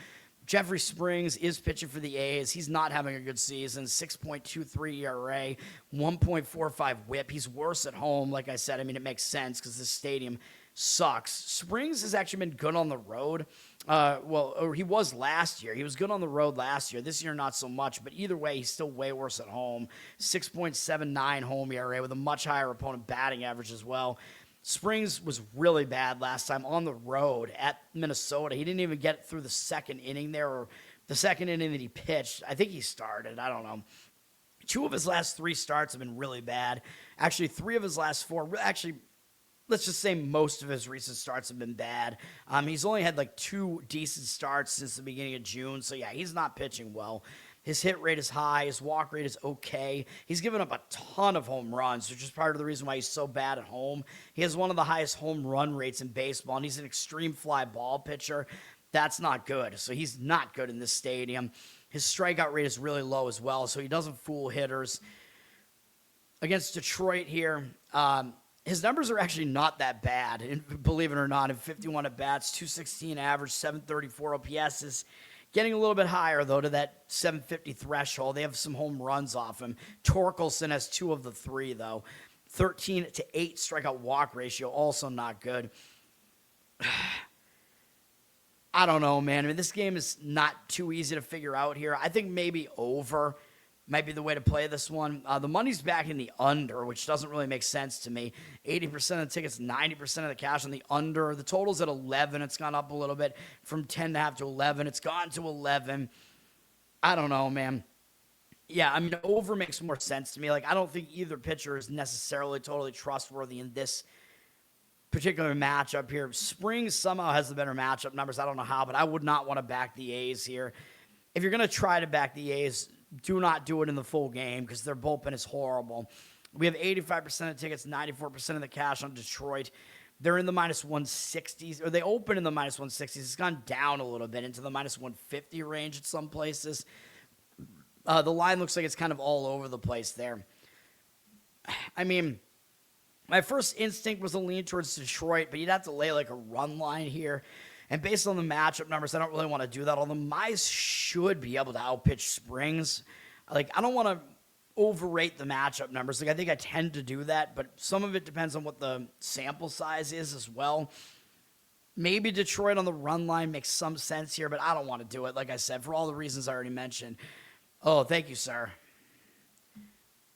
Jeffrey Springs is pitching for the A's. He's not having a good season. 6.23 ERA, 1.45 whip. He's worse at home. Like I said, I mean, it makes sense because this stadium sucks. Springs has actually been good on the road. Or he was last year. He was good on the road last year. This year, not so much. But either way, he's still way worse at home. 6.79 home ERA with a much higher opponent batting average as well. Springs was really bad last time on the road at Minnesota. He didn't even get through the second inning there, or the second inning that he pitched. I think he started. I don't know. 2 of his last 3 starts have been really bad. Actually, 3 of his last 4. Actually, let's just say most of his recent starts have been bad. He's only had like 2 decent starts since the beginning of June. So, yeah, he's not pitching well. His hit rate is high. His walk rate is okay. He's given up a ton of home runs, which is part of the reason why he's so bad at home. He has one of the highest home run rates in baseball, and he's an extreme fly ball pitcher. That's not good. So he's not good in this stadium. His strikeout rate is really low as well, so he doesn't fool hitters. Against Detroit here, his numbers are actually not that bad, believe it or not. In 51 at-bats, 216 average, 734 OPS is getting a little bit higher, though, to that 750 threshold. They have some home runs off him. Torkelson has 2 of the 3, though. 13-8 strikeout walk ratio, also not good. I don't know, man. I mean, this game is not too easy to figure out here. I think maybe over might be the way to play this one. The money's back in the under, which doesn't really make sense to me. 80% of the tickets, 90% of the cash on the under. The total's at 11. It's gone up a little bit from 10.5 to 11. It's gone to 11. I don't know, man. Yeah, I mean, over makes more sense to me. Like, I don't think either pitcher is necessarily totally trustworthy in this particular matchup here. Springs somehow has the better matchup numbers. I don't know how, but I would not want to back the A's here. If you're going to try to back the A's, do not do it in the full game because their bullpen is horrible. We have 85% of tickets, 94% of the cash on Detroit. They're in the minus 160s, or they open in the minus 160s. It's gone down a little bit into the minus 150 range at some places. The line looks like it's kind of all over the place there. I mean, my first instinct was to lean towards Detroit, but you'd have to lay like a run line here. And based on the matchup numbers, I don't really want to do that. Although Mize should be able to outpitch Springs. Like, I don't want to overrate the matchup numbers. Like, I think I tend to do that, but some of it depends on what the sample size is as well. Maybe Detroit on the run line makes some sense here, but I don't want to do it. Like I said, for all the reasons I already mentioned. Oh, thank you, sir.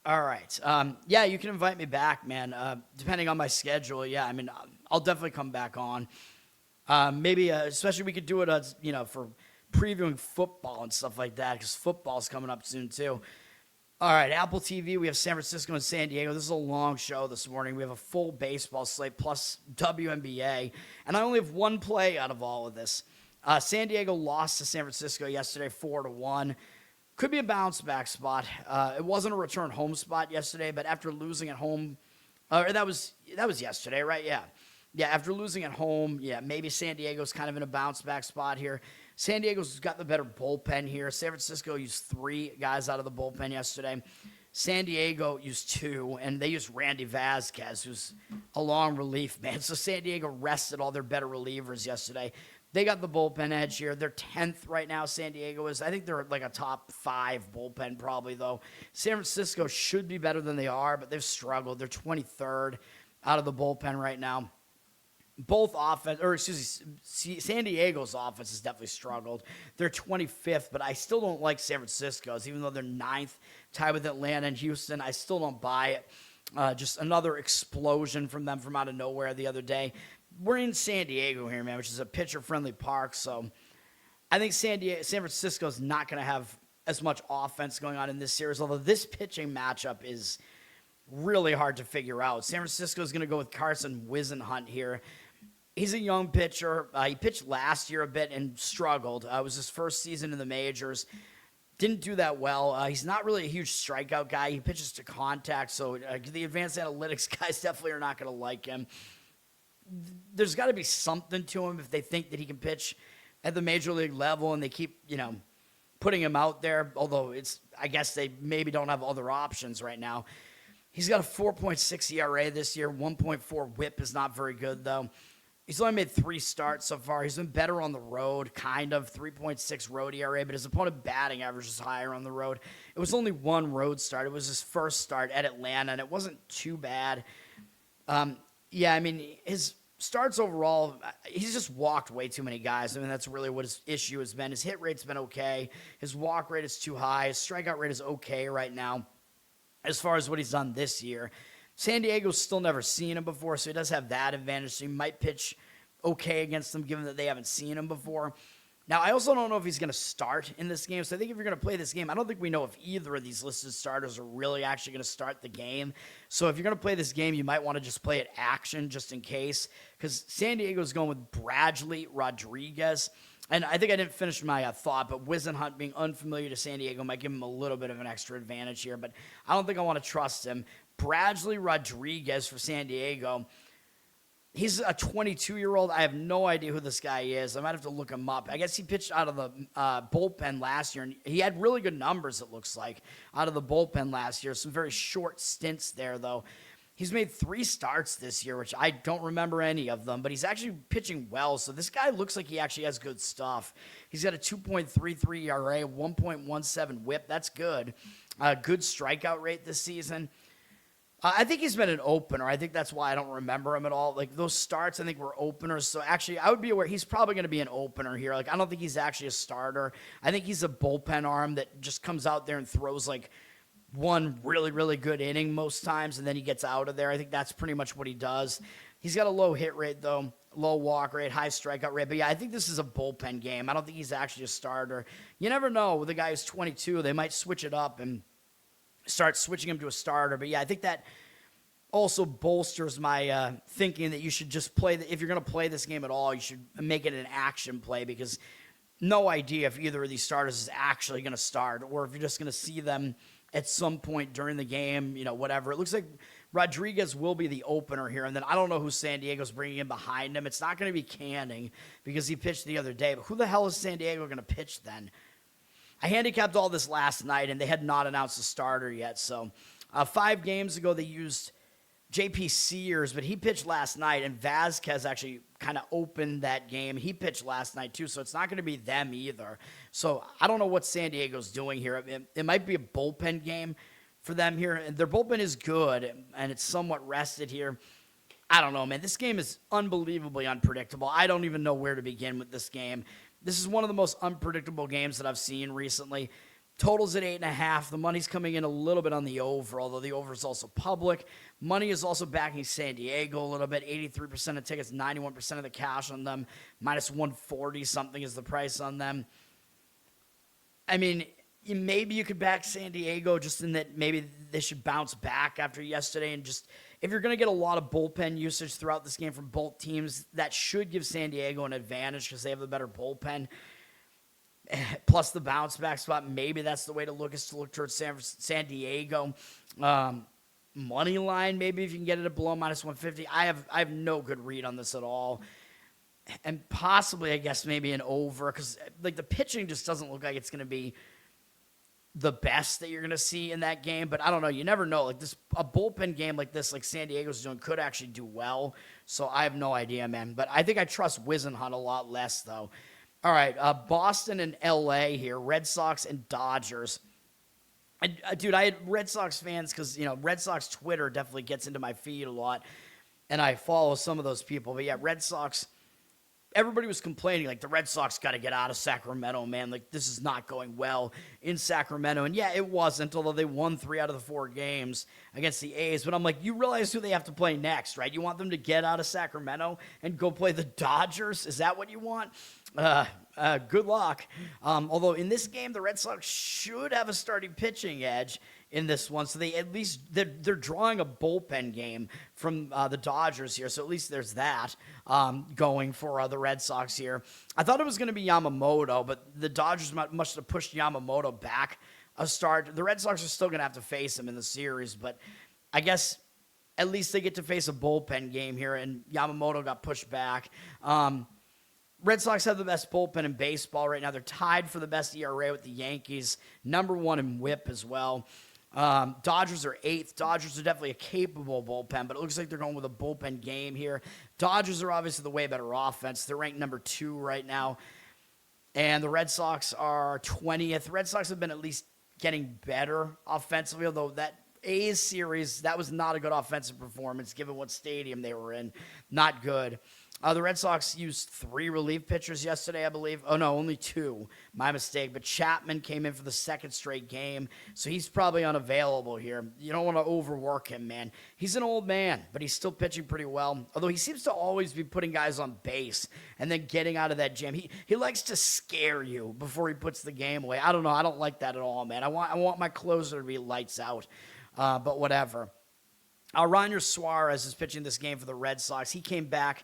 All right. Yeah, you can invite me back, man. Depending on my schedule, yeah, I mean, I'll definitely come back on. Maybe, especially we could do it, for previewing football and stuff like that, because football's coming up soon, too. All right, Apple TV, we have San Francisco and San Diego. This is a long show this morning. We have a full baseball slate plus WNBA, and I only have one play out of all of this. San Diego lost to San Francisco yesterday 4-1. Could be a bounce-back spot. It wasn't a return home spot yesterday, but after losing at home, that was yesterday, right? Yeah. Yeah, after losing at home, yeah, maybe San Diego's kind of in a bounce-back spot here. San Diego's got the better bullpen here. San Francisco used 3 guys out of the bullpen yesterday. San Diego used 2, and they used Randy Vasquez, who's a long relief man. So San Diego rested all their better relievers yesterday. They got the bullpen edge here. They're 10th right now, San Diego is. I think they're like a top 5 bullpen probably, though. San Francisco should be better than they are, but they've struggled. They're 23rd out of the bullpen right now. San Diego's offense has definitely struggled. They're 25th, but I still don't like San Francisco's, even though they're 9th, tied with Atlanta and Houston. I still don't buy it. Just another explosion from them from out of nowhere the other day. We're in San Diego here, man, which is a pitcher-friendly park, so I think San Francisco's not going to have as much offense going on in this series, although this pitching matchup is really hard to figure out. San Francisco's going to go with Carson Whisenhunt here. He's a young pitcher. He pitched last year a bit and struggled. It was his first season in the majors. Didn't do that well. He's not really a huge strikeout guy. He pitches to contact, so the advanced analytics guys definitely are not going to like him. There's got to be something to him if they think that he can pitch at the major league level and they keep, putting him out there, although I guess they maybe don't have other options right now. He's got a 4.6 ERA this year. 1.4 whip is not very good, though. He's only made 3 starts so far. He's been better on the road, kind of 3.6 road ERA, but his opponent batting average is higher on the road. It was only 1 road start. It was his first start at Atlanta, and it wasn't too bad. Yeah, I mean, his starts overall, he's just walked way too many guys. I mean, that's really what his issue has been. His hit rate's been okay. His walk rate is too high. His strikeout rate is okay right now as far as what he's done this year. San Diego's still never seen him before, so he does have that advantage. So he might pitch okay against them, given that they haven't seen him before. Now, I also don't know if he's going to start in this game. So I think if you're going to play this game, I don't think we know if either of these listed starters are really actually going to start the game. So if you're going to play this game, you might want to just play it action just in case. Because San Diego's going with Bradley Rodriguez. And I think I didn't finish my thought, but Whisenhunt being unfamiliar to San Diego might give him a little bit of an extra advantage here. But I don't think I want to trust him. Bradley Rodriguez for San Diego. He's a 22-year-old. I have no idea who this guy is. I might have to look him up. I guess he pitched out of the bullpen last year, and he had really good numbers, it looks like, out of the bullpen last year. Some very short stints there, though. He's made 3 starts this year, which I don't remember any of them, but he's actually pitching well. So this guy looks like he actually has good stuff. He's got a 2.33 ERA, 1.17 whip. That's good. Good strikeout rate this season. I think he's been an opener. I think that's why I don't remember him at all. Like, those starts, I think, were openers. So, actually, I would be aware he's probably going to be an opener here. Like, I don't think he's actually a starter. I think he's a bullpen arm that just comes out there and throws, like, one really, really good inning most times, and then he gets out of there. I think that's pretty much what he does. He's got a low hit rate, though, low walk rate, high strikeout rate. But, yeah, I think this is a bullpen game. I don't think he's actually a starter. You never know. With a guy who's 22, they might switch it up and start switching him to a starter. But, yeah, I think that also bolsters my thinking that you should just play if you're going to play this game at all, you should make it an action play, because no idea if either of these starters is actually going to start, or if you're just going to see them at some point during the game, whatever. It looks like Rodriguez will be the opener here, and then I don't know who San Diego's bringing in behind him. It's not going to be Canning, because he pitched the other day, but who the hell is San Diego going to pitch then? I handicapped all this last night, and they had not announced a starter yet. So 5 games ago, they used J.P. Sears, but he pitched last night, and Vasquez actually kind of opened that game. He pitched last night, too, so it's not going to be them either. So I don't know what San Diego's doing here. It might be a bullpen game for them here, and their bullpen is good, and it's somewhat rested here. I don't know, man. This game is unbelievably unpredictable. I don't even know where to begin with this game. This is one of the most unpredictable games that I've seen recently. Totals at 8.5. The money's coming in a little bit on the over, although the over is also public. Money is also backing San Diego a little bit. 83% of tickets, 91% of the cash on them. Minus 140 something is the price on them. I mean, maybe you could back San Diego just in that maybe they should bounce back after yesterday, and just if you're going to get a lot of bullpen usage throughout this game from both teams, that should give San Diego an advantage because they have the better bullpen. Plus the bounce back spot, maybe that's the way to look, is to look towards San Diego. Money line, maybe if you can get it at below minus 150. I have no good read on this at all. And possibly, I guess, maybe an over, because like the pitching just doesn't look like it's going to be the best that you're going to see in that game. But I don't know. You never know. Like a bullpen game like this, like San Diego's doing, could actually do well. So I have no idea, man. But I think I trust Whisenhunt a lot less, though. All right, Boston and L.A. here, Red Sox and Dodgers. Dude, I had Red Sox fans because, Red Sox Twitter definitely gets into my feed a lot, and I follow some of those people. But, yeah, Red Sox, everybody was complaining, like, the Red Sox got to get out of Sacramento, man. Like, this is not going well in Sacramento. And, yeah, it wasn't, although they won 3 out of the 4 games against the A's. But I'm like, you realize who they have to play next, right? You want them to get out of Sacramento and go play the Dodgers? Is that what you want? Good luck. Although in this game, the Red Sox should have a starting pitching edge in this one. So they're drawing a bullpen game from the Dodgers here. So at least there's that going for the Red Sox here. I thought it was going to be Yamamoto, but the Dodgers must have pushed Yamamoto back a start. The Red Sox are still going to have to face him in the series, but I guess at least they get to face a bullpen game here, and Yamamoto got pushed back. Red Sox have the best bullpen in baseball right now. They're tied for the best ERA with the Yankees, number 1 in whip as well. Dodgers are 8th. Dodgers are definitely a capable bullpen, but it looks like they're going with a bullpen game here. Dodgers are obviously the way better offense. They're ranked number 2 right now. And the Red Sox are 20th. Red Sox have been at least getting better offensively, although that A's series, that was not a good offensive performance given what stadium they were in. Not good. The Red Sox used 3 relief pitchers yesterday, I believe. Oh, no, only 2. My mistake. But Chapman came in for the second straight game, so he's probably unavailable here. You don't want to overwork him, man. He's an old man, but he's still pitching pretty well, although he seems to always be putting guys on base and then getting out of that jam. He likes to scare you before he puts the game away. I don't know. I don't like that at all, man. I want my closer to be lights out, but whatever. Ranger Suarez is pitching this game for the Red Sox. He came back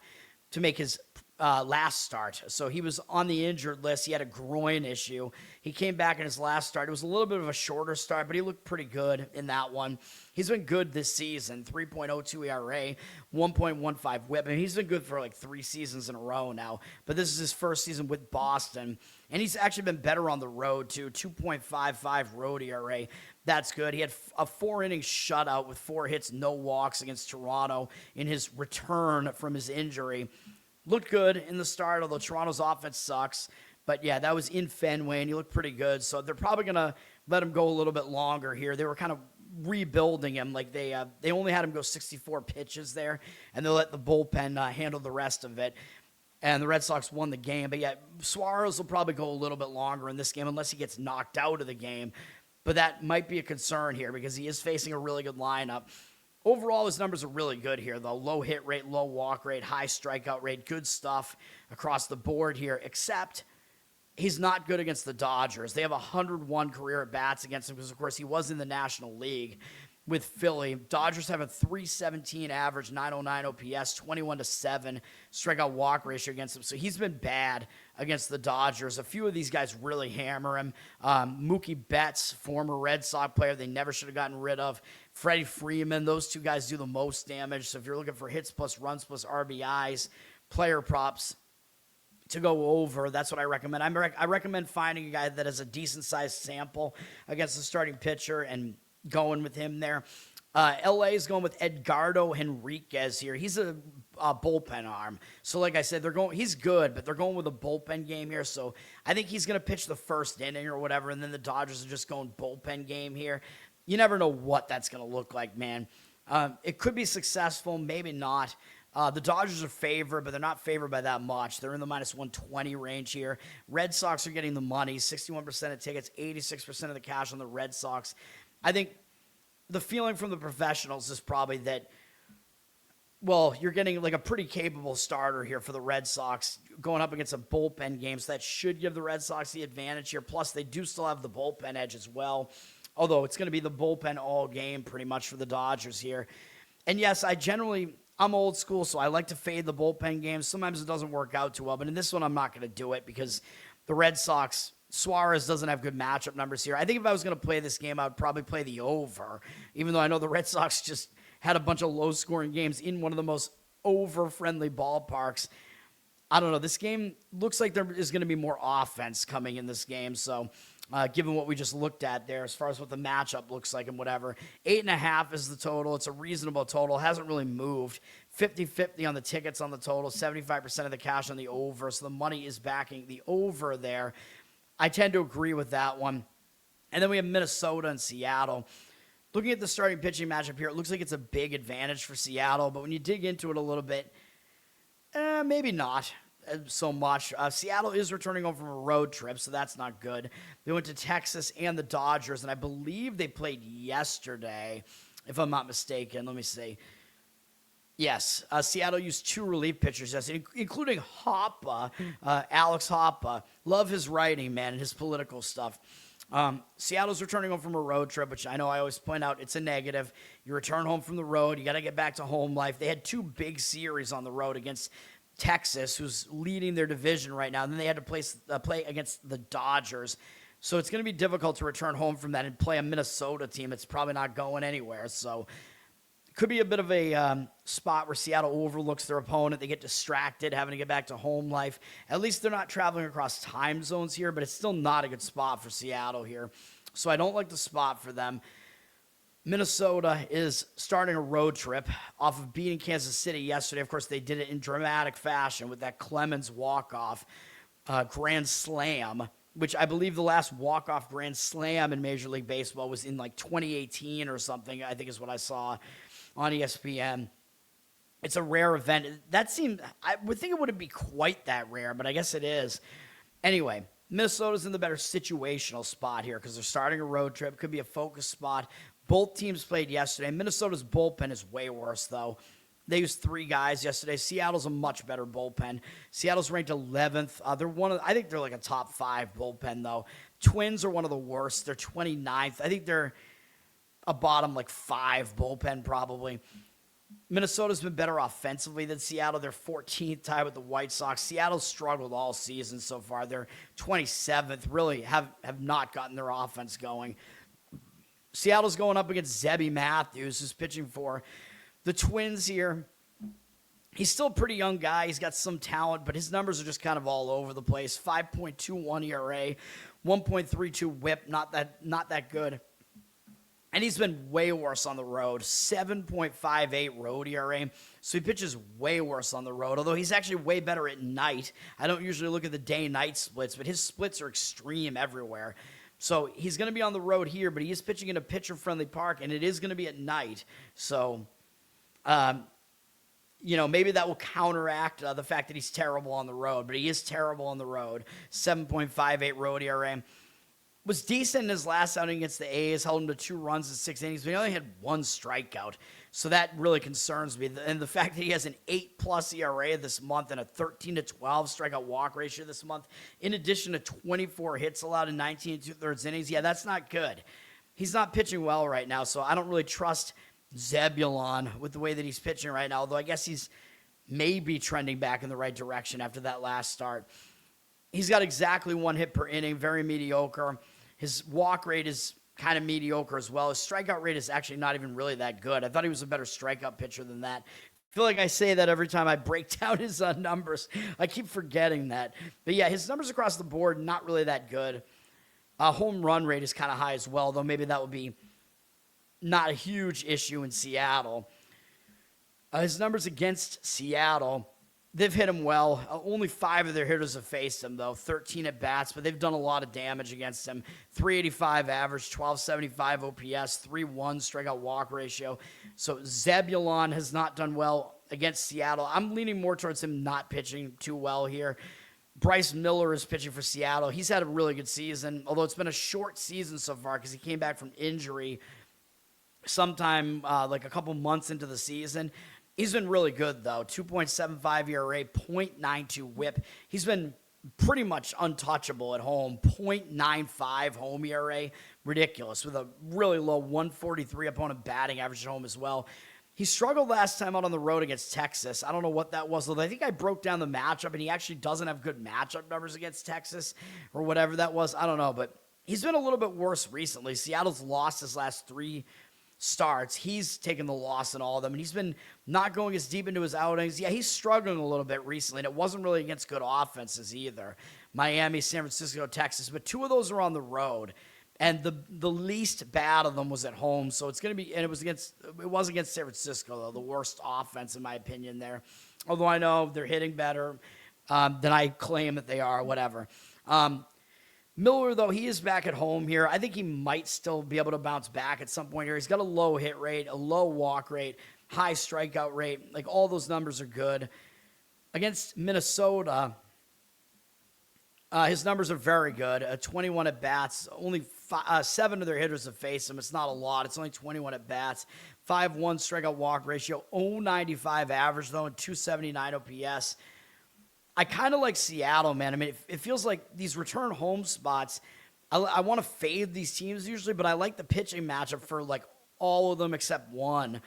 to make his last start. So he was on the injured list. He had a groin issue. He came back in his last start. It was a little bit of a shorter start, but he looked pretty good in that one. He's been good this season, 3.02 ERA, 1.15 whip. And he's been good for like 3 seasons in a row now. But this is his first season with Boston. And he's actually been better on the road, too. 2.55 road ERA. That's good. He had a 4-inning shutout with 4 hits, no walks against Toronto in his return from his injury. Looked good in the start, although Toronto's offense sucks. But, yeah, that was in Fenway, and he looked pretty good. So they're probably going to let him go a little bit longer here. They were kind of rebuilding him. Like they only had him go 64 pitches there, and they let the bullpen handle the rest of it. And the Red Sox won the game. But, yeah, Suarez will probably go a little bit longer in this game unless he gets knocked out of the game. But that might be a concern here because he is facing a really good lineup. Overall, his numbers are really good here, though. Low hit rate, low walk rate, high strikeout rate, good stuff across the board here, except he's not good against the Dodgers. They have 101 career at-bats against him because, of course, he was in the National League with Philly. Dodgers have a 317 average, 909 OPS, 21-7 strikeout walk ratio against him. So he's been bad against the Dodgers. A few of these guys really hammer him. Mookie Betts, former Red Sox player they never should have gotten rid of. Freddie Freeman, those 2 guys do the most damage. So if you're looking for hits plus runs plus RBIs, player props to go over, that's what I recommend. I recommend finding a guy that has a decent-sized sample against the starting pitcher and going with him there. LA is going with Edgardo Henriquez here. He's a bullpen arm. So like I said, he's good, but they're going with a bullpen game here. So I think he's going to pitch the first inning or whatever, and then the Dodgers are just going bullpen game here. You never know what that's going to look like, man. It could be successful, maybe not. The Dodgers are favored, but they're not favored by that much. They're in the minus 120 range here. Red Sox are getting the money, 61% of tickets, 86% of the cash on the Red Sox. I think the feeling from the professionals is probably that, well, you're getting like a pretty capable starter here for the Red Sox going up against a bullpen game, so that should give the Red Sox the advantage here. Plus, they do still have the bullpen edge as well, although it's going to be the bullpen all game pretty much for the Dodgers here. And yes, I'm old school, so I like to fade the bullpen games. Sometimes it doesn't work out too well, but in this one, I'm not going to do it because the Red Sox, Suarez doesn't have good matchup numbers here. I think if I was going to play this game, I would probably play the over, even though I know the Red Sox just had a bunch of low-scoring games in one of the most over-friendly ballparks. I don't know. This game looks like there is going to be more offense coming in this game, so given what we just looked at there as far as what the matchup looks like and whatever. 8.5 is the total. It's a reasonable total. Hasn't really moved. 50-50 on the tickets on the total, 75% of the cash on the over, so the money is backing the over there. I tend to agree with that one. And then we have Minnesota and Seattle. Looking at the starting pitching matchup here, it looks like it's a big advantage for Seattle, but when you dig into it a little bit, maybe not so much. Seattle is returning home from a road trip, so that's not good. They went to Texas and the Dodgers, and I believe they played yesterday, if I'm not mistaken. Let me see. Yes, Seattle used 2 relief pitchers yesterday, including Hoppe, Alex Hoppe. Love his writing, man, and his political stuff. Seattle's returning home from a road trip, which I know I always point out it's a negative. You return home from the road, you got to get back to home life. They had 2 big series on the road against Texas, who's leading their division right now, and then they had to play against the Dodgers. So it's going to be difficult to return home from that and play a Minnesota team. It's probably not going anywhere, so could be a bit of a spot where Seattle overlooks their opponent. They get distracted, having to get back to home life. At least they're not traveling across time zones here, but it's still not a good spot for Seattle here. So I don't like the spot for them. Minnesota is starting a road trip off of beating Kansas City yesterday. Of course, they did it in dramatic fashion with that Clemens walk-off grand slam, which I believe the last walk-off grand slam in Major League Baseball was in like 2018 or something, I think is what I saw on ESPN. It's a rare event. I would think it wouldn't be quite that rare, but I guess it is. Anyway, Minnesota's in the better situational spot here because they're starting a road trip. Could be a focus spot. Both teams played yesterday. Minnesota's bullpen is way worse, though. They used 3 guys yesterday. Seattle's a much better bullpen. Seattle's ranked 11th. I think they're like a top 5 bullpen, though. Twins are one of the worst. They're 29th. I think they're a bottom like 5 bullpen probably. Minnesota's been better offensively than Seattle. They're 14th, tied with the White Sox. Seattle's struggled all season so far. They're 27th, really have not gotten their offense going. Seattle's going up against Zebby Matthews, who's pitching for the Twins here. He's still a pretty young guy. He's got some talent, but his numbers are just kind of all over the place. 5.21 ERA, 1.32 WHIP, not that good. And he's been way worse on the road, 7.58 road ERA. So he pitches way worse on the road, although he's actually way better at night. I don't usually look at the day-night splits, but his splits are extreme everywhere. So he's going to be on the road here, but he is pitching in a pitcher-friendly park, and it is going to be at night. So, maybe that will counteract the fact that he's terrible on the road, but he is terrible on the road. 7.58 road ERA. Was decent in his last outing against the A's, held him to 2 runs in 6 innings, but he only had 1 strikeout. So that really concerns me. And the fact that he has an 8+ ERA this month and a 13-12 strikeout walk ratio this month, in addition to 24 hits allowed in 19 2/3 innings, that's not good. He's not pitching well right now, so I don't really trust Zebulon with the way that he's pitching right now, although I guess he's maybe trending back in the right direction after that last start. He's got exactly 1 hit per inning, very mediocre. His walk rate is kind of mediocre as well. His strikeout rate is actually not even really that good. I thought he was a better strikeout pitcher than that. I feel like I say that every time I break down his numbers. I keep forgetting that. But yeah, his numbers across the board, not really that good. Home run rate is kind of high as well, though maybe that would be not a huge issue in Seattle. His numbers against Seattle, they've hit him well. Only 5 of their hitters have faced him, though. 13 at-bats, but they've done a lot of damage against him. 385 average, 1275 OPS, 3.1 strikeout walk ratio. So Zebulon has not done well against Seattle. I'm leaning more towards him not pitching too well here. Bryce Miller is pitching for Seattle. He's had a really good season, although it's been a short season so far because he came back from injury sometime like a couple months into the season. He's been really good, though. 2.75 ERA, 0.92 WHIP. He's been pretty much untouchable at home. 0.95 home ERA. Ridiculous. With a really low 143 opponent batting average at home as well. He struggled last time out on the road against Texas. I don't know what that was, although I think I broke down the matchup, and he actually doesn't have good matchup numbers against Texas or whatever that was. I don't know, but he's been a little bit worse recently. Seattle's lost his last 3 starts. He's taken the loss in all of them, and he's been not going as deep into his outings. Yeah, he's struggling a little bit recently, and it wasn't really against good offenses either. Miami, San Francisco, Texas, but 2 of those are on the road, and the least bad of them was at home. So it's going to be, and it was against San Francisco, though, the worst offense in my opinion there. Although I know they're hitting better than I claim that they are, whatever. Miller, though, he is back at home here. I think he might still be able to bounce back at some point here. He's got a low hit rate, a low walk rate, high strikeout rate. Like, all those numbers are good. Against Minnesota, his numbers are very good. 21 at-bats. Only 7 of their hitters have faced him. It's not a lot. It's only 21 at-bats. 5.1 strikeout walk ratio. 0.95 average, though, and 279 OPS. I kind of like Seattle, man. I mean, it feels like these return home spots, I want to fade these teams usually, but I like the pitching matchup for, like, all of them except one.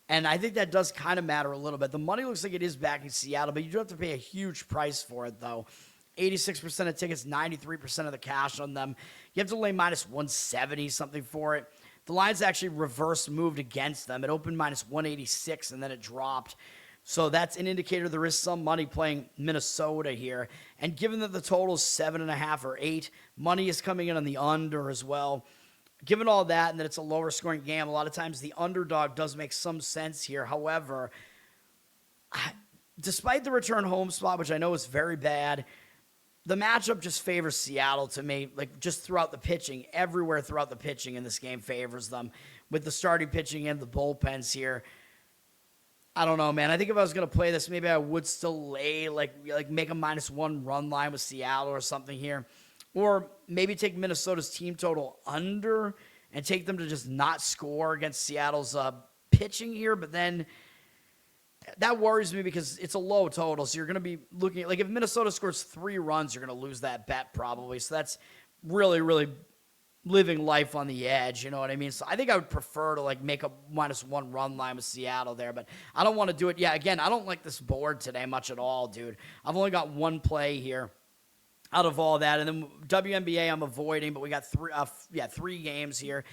And I think that does kind of matter a little bit. The money looks like it is back in Seattle, but you do have to pay a huge price for it, though. 86% of tickets, 93% of the cash on them. You have to lay minus 170 something for it. The line's actually reverse moved against them. It opened minus 186, and then it dropped. So that's an indicator there is some money playing Minnesota here. And given that the total is 7.5 or 8, money is coming in on the under as well. given all that and that it's a lower scoring game, a lot of times the underdog does make some sense here. However, despite the return home spot, which I know is very bad, the matchup just favors Seattle to me, like just throughout the pitching. Everywhere throughout the pitching in this game favors them, with the starting pitching and the bullpens here. I don't know, man. I think if I was going to play this, maybe I would still lay, like make a -1 run line with Seattle or something here. Or maybe take Minnesota's team total under and take them to just not score against Seattle's pitching here. But then that worries me because it's a low total. So you're going to be looking at, like, if Minnesota scores 3 runs, you're going to lose that bet probably. So that's really, really living life on the edge. You know what I mean? So I think I would prefer to, like, make a -1 run line with Seattle there. But I don't want to do it. Yeah, again, I don't like this board today much at all, dude. I've only got one play here out of all that. And then WNBA I'm avoiding, but we got 3 games here.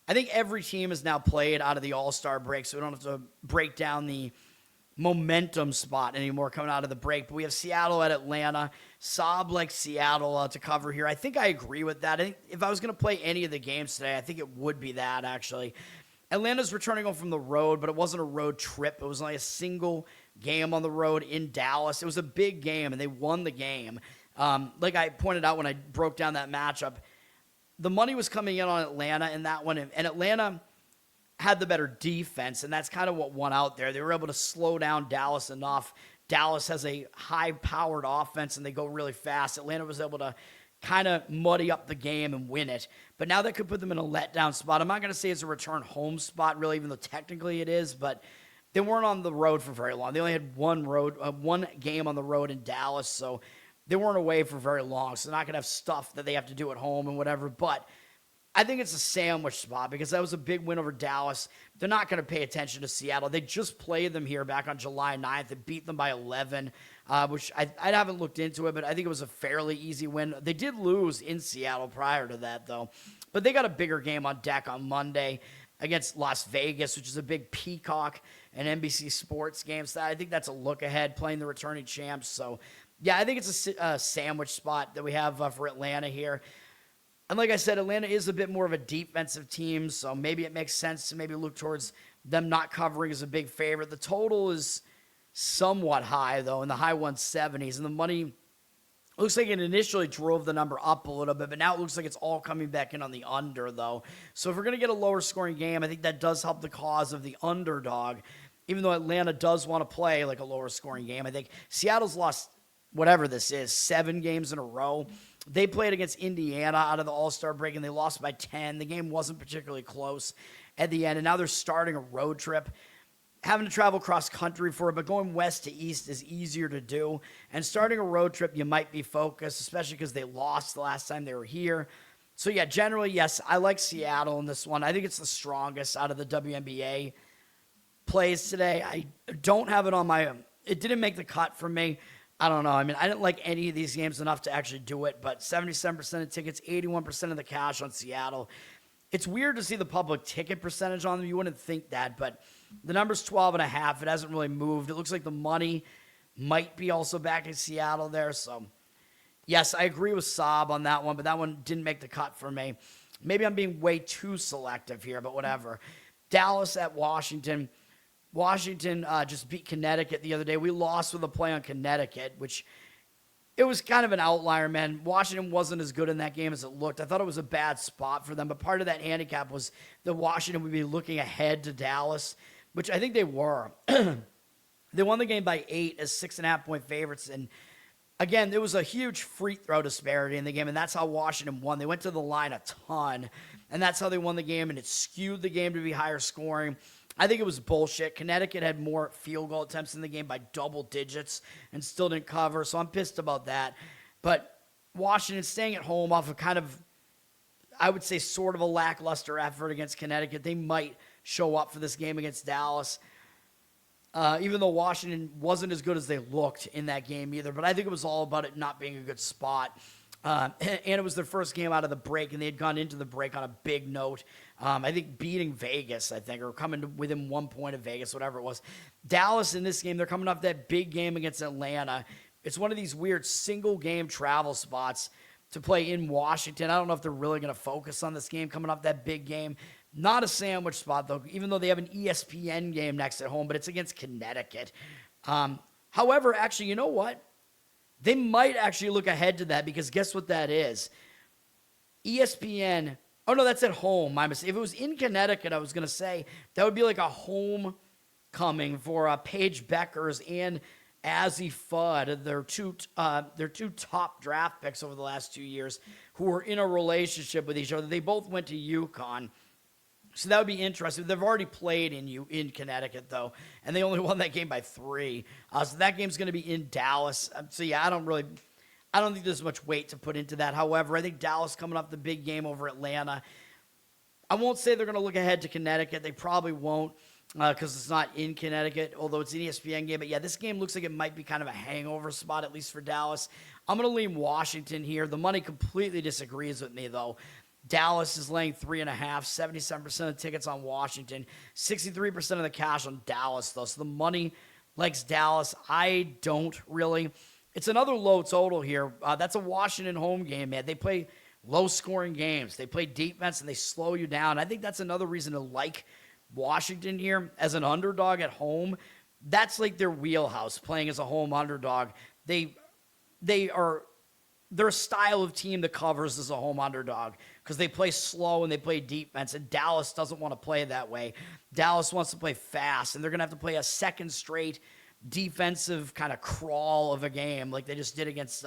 I think every team is now played out of the All-Star break, so we don't have to break down the momentum spot anymore coming out of the break. But we have Seattle at Atlanta. Saab likes Seattle to cover here. I think I agree with that. I think if I was going to play any of the games today, I think it would be that, actually. Atlanta's returning home from the road, but it wasn't a road trip. It was only a single game on the road in Dallas. It was a big game, and they won the game. Like I pointed out when I broke down that matchup, the money was coming in on Atlanta in that one, and Atlanta had the better defense, and that's kind of what won out there. They were able to slow down Dallas enough. Dallas has a high-powered offense, and they go really fast. Atlanta was able to kind of muddy up the game and win it. But now that could put them in a letdown spot. I'm not going to say it's a return home spot, really, even though technically it is, but they weren't on the road for very long. They only had one game on the road in Dallas, so they weren't away for very long. So they're not going to have stuff that they have to do at home and whatever. But I think it's a sandwich spot because that was a big win over Dallas. They're not going to pay attention to Seattle. They just played them here back on July 9th and beat them by 11, which I haven't looked into it, but I think it was a fairly easy win. They did lose in Seattle prior to that, though. But they got a bigger game on deck on Monday against Las Vegas, which is a big Peacock and NBC Sports game. So I think that's a look ahead, playing the returning champs. So, yeah, I think it's a sandwich spot that we have for Atlanta here. And like I said, Atlanta is a bit more of a defensive team, so maybe it makes sense to maybe look towards them not covering as a big favorite. The total is somewhat high, though, in the high 170s, and the money looks like it initially drove the number up a little bit, but now it looks like it's all coming back in on the under, though. So if we're going to get a lower scoring game, I think that does help the cause of the underdog, even though Atlanta does want to play like a lower scoring game. I think Seattle's lost whatever this is, 7 games in a row. They played against Indiana out of the All-Star break, and they lost by 10. The game wasn't particularly close at the end, and now they're starting a road trip, having to travel cross-country for it, but going west to east is easier to do. And starting a road trip, you might be focused, especially because they lost the last time they were here. So, yeah, generally, yes, I like Seattle in this one. I think it's the strongest out of the WNBA plays today. I don't have it on my – it didn't make the cut for me. I don't know. I mean, I didn't like any of these games enough to actually do it, but 77% of tickets, 81% of the cash on Seattle. It's weird to see the public ticket percentage on them. You wouldn't think that, but the number's 12.5. It hasn't really moved. It looks like the money might be also back in Seattle there. So, yes, I agree with Saab on that one, but that one didn't make the cut for me. Maybe I'm being way too selective here, but whatever. Dallas at Washington. Washington just beat Connecticut the other day. We lost with a play on Connecticut, which it was kind of an outlier, man. Washington wasn't as good in that game as it looked. I thought it was a bad spot for them, but part of that handicap was that Washington would be looking ahead to Dallas, which I think they were. They won the game by 8 as 6.5-point favorites, and again, there was a huge free throw disparity in the game, and that's how Washington won. They went to the line a ton, and that's how they won the game, and it skewed the game to be higher scoring. I think it was bullshit. Connecticut had more field goal attempts in the game by double digits and still didn't cover, so I'm pissed about that. But Washington staying at home off of kind of, I would say, sort of a lackluster effort against Connecticut. They might show up for this game against Dallas, even though Washington wasn't as good as they looked in that game either. But I think it was all about it not being a good spot. And it was their first game out of the break, and they had gone into the break on a big note. I think beating Vegas, or coming to within 1 point of Vegas, whatever it was. Dallas in this game, they're coming off that big game against Atlanta. It's one of these weird single-game travel spots to play in Washington. I don't know if they're really going to focus on this game coming off that big game. Not a sandwich spot, though, even though they have an ESPN game next at home, but it's against Connecticut. However, actually, you know what? They might actually look ahead to that because guess what that is? ESPN. Oh, no, that's at home. My mistake. If it was in Connecticut, I was going to say that would be like a homecoming for Paige Beckers and Azzy Fudd, their two top draft picks over the last 2 years, who were in a relationship with each other. They both went to UConn. So that would be interesting. They've already played in Connecticut, though, and they only won that game by 3. So that game's going to be in Dallas. So, yeah, I don't think there's much weight to put into that. However, I think Dallas coming off the big game over Atlanta. I won't say they're going to look ahead to Connecticut. They probably won't because it's not in Connecticut, although it's an ESPN game. But, yeah, this game looks like it might be kind of a hangover spot, at least for Dallas. I'm going to lean Washington here. The money completely disagrees with me, though. Dallas is laying 3.5, 77% of tickets on Washington, 63% of the cash on Dallas, though. So the money likes Dallas. I don't really. It's another low total here. That's a Washington home game, man. They play low-scoring games. They play defense, and they slow you down. I think that's another reason to like Washington here as an underdog at home. That's like their wheelhouse, playing as a home underdog. They're a style of team that covers as a home underdog because they play slow and they play defense, and Dallas doesn't want to play that way. Dallas wants to play fast, and they're going to have to play a second straight defensive kind of crawl of a game like they just did against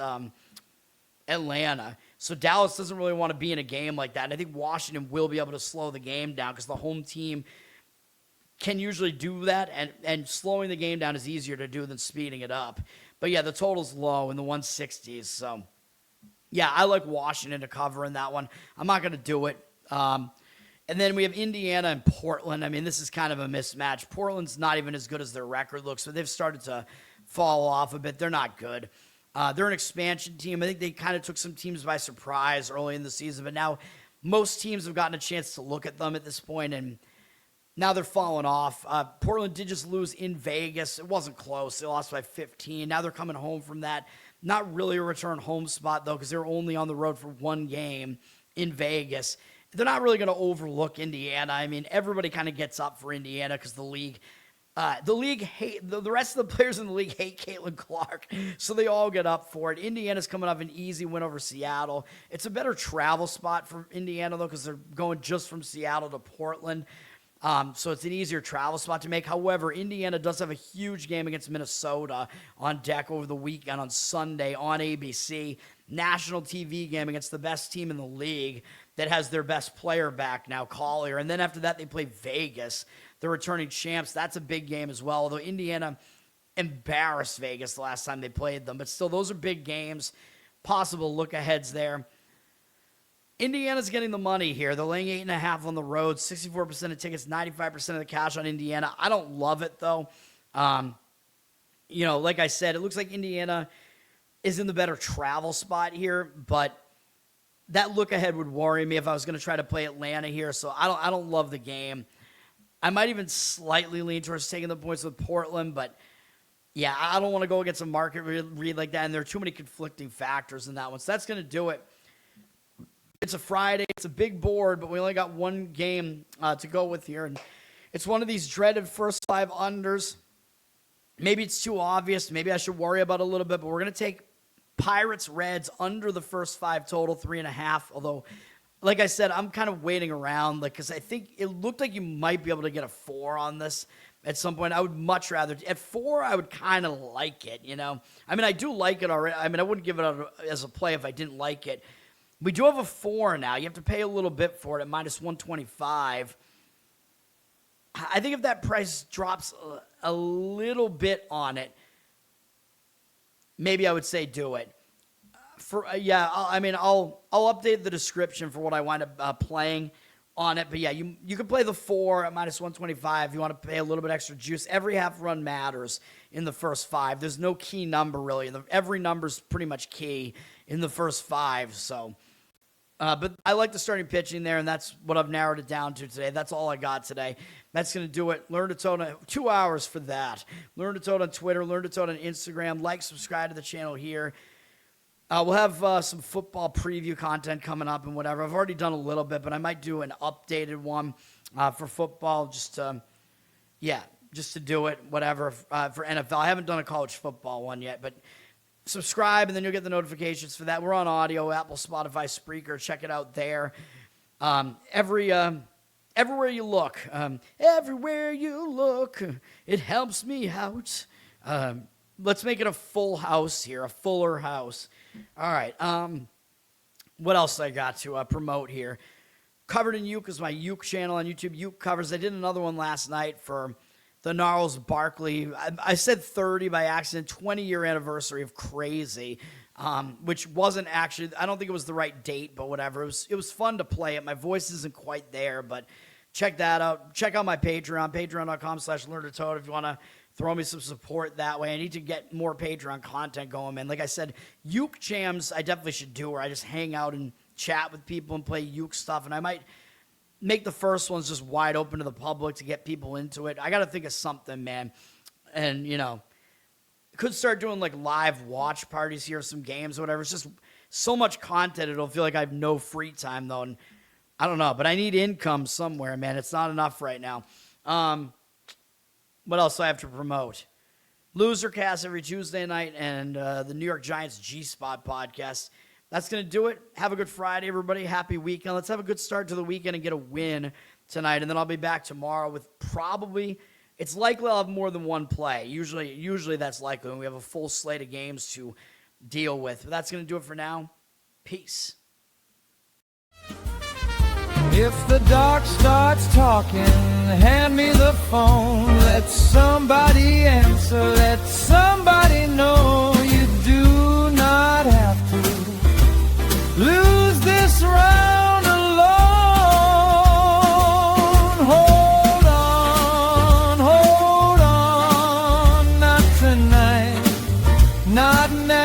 Atlanta. So Dallas doesn't really want to be in a game like that, and I think Washington will be able to slow the game down because the home team can usually do that, and slowing the game down is easier to do than speeding it up. But, yeah, the total's low in the 160s, so... yeah, I like Washington to cover in that one. I'm not going to do it. And then we have Indiana and Portland. I mean, this is kind of a mismatch. Portland's not even as good as their record looks, so they've started to fall off a bit. They're not good. They're an expansion team. I think they kind of took some teams by surprise early in the season, but now most teams have gotten a chance to look at them at this point, and now they're falling off. Portland did just lose in Vegas. It wasn't close. They lost by 15. Now they're coming home from that. Not really a return home spot, though, because they're only on the road for one game in Vegas. They're not really going to overlook Indiana. I mean, everybody kind of gets up for Indiana because the rest of the players in the league hate Caitlin Clark, so they all get up for it. Indiana's coming off an easy win over Seattle. It's a better travel spot for Indiana, though, because they're going just from Seattle to Portland. So it's an easier travel spot to make. However, Indiana does have a huge game against Minnesota on deck over the weekend on Sunday on ABC. National TV game against the best team in the league that has their best player back now, Collier. And then after that, they play Vegas, the returning champs. That's a big game as well, although Indiana embarrassed Vegas the last time they played them. But still, those are big games. Possible look-aheads there. Indiana's getting the money here. They're laying 8.5 on the road, 64% of tickets, 95% of the cash on Indiana. I don't love it, though. Like I said, it looks like Indiana is in the better travel spot here, but that look ahead would worry me if I was going to try to play Atlanta here. So I don't love the game. I might even slightly lean towards taking the points with Portland, but yeah, I don't want to go against a market read like that, and there are too many conflicting factors in that one. So that's going to do it. It's a Friday. It's a big board, but we only got one game to go with here. And it's one of these dreaded first 5 unders. Maybe it's too obvious. Maybe I should worry about it a little bit, but we're going to take Pirates-Reds under the first 5 total, 3.5. Although, like I said, I'm kind of waiting around because I think it looked like you might be able to get a 4 on this at some point. I would much rather. At 4, I would kind of like it, I mean, I do like it already. I mean, I wouldn't give it out as a play if I didn't like it. We do have a 4 now. You have to pay a little bit for it at minus 125. I think if that price drops a little bit on it, maybe I would say do it. I'll update the description for what I wind up playing on it. But yeah, you can play the 4 at minus 125 if you want to pay a little bit extra juice. Every half run matters in the first 5. There's no key number really. Every number's pretty much key in the first 5. So. But I like the starting pitching there, and that's what I've narrowed it down to today. That's all I got today. That's going to do it. Learn to Toad, 2 hours for that. Learn to Toad on Twitter. Learn to Toad on Instagram. Like, subscribe to the channel here. We'll have some football preview content coming up and whatever. I've already done a little bit, but I might do an updated one for football just to do it, whatever, for NFL. I haven't done a college football one yet, but subscribe, and then you'll get the notifications for that. We're on audio, Apple, Spotify, Spreaker. Check it out there. Everywhere you look, it helps me out. Let's make it a full house here, a fuller house. All right. What else I got to promote here? Covered in Uke is my Uke channel on YouTube. Uke Covers. I did another one last night for the Gnarls Barkley. I said 30 by accident. 20-year anniversary of Crazy, which wasn't actually. I don't think it was the right date, but whatever. It was fun to play it. My voice isn't quite there, but check that out. Check out my Patreon, patreon.com/LearnToToad if you want to throw me some support that way. I need to get more Patreon content going, man. Like I said, Uke Jams, I definitely should do where I just hang out and chat with people and play Uke stuff. And I might make the first ones just wide open to the public to get people into it. I got to think of something, man. And, could start doing like live watch parties here, some games or whatever. It's just so much content, it'll feel like I have no free time, though. And I don't know, but I need income somewhere, man. It's not enough right now. What else do I have to promote? Losercast every Tuesday night and the New York Giants G-Spot podcast. That's going to do it. Have a good Friday, everybody. Happy weekend. Let's have a good start to the weekend and get a win tonight. And then I'll be back tomorrow with it's likely I'll have more than one play. Usually that's likely when we have a full slate of games to deal with. But that's going to do it for now. Peace. If the dark starts talking, hand me the phone. Let somebody answer, let somebody know. You do not have to lose this round alone. Hold on, not tonight, not now.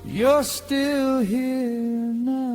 You're still here now.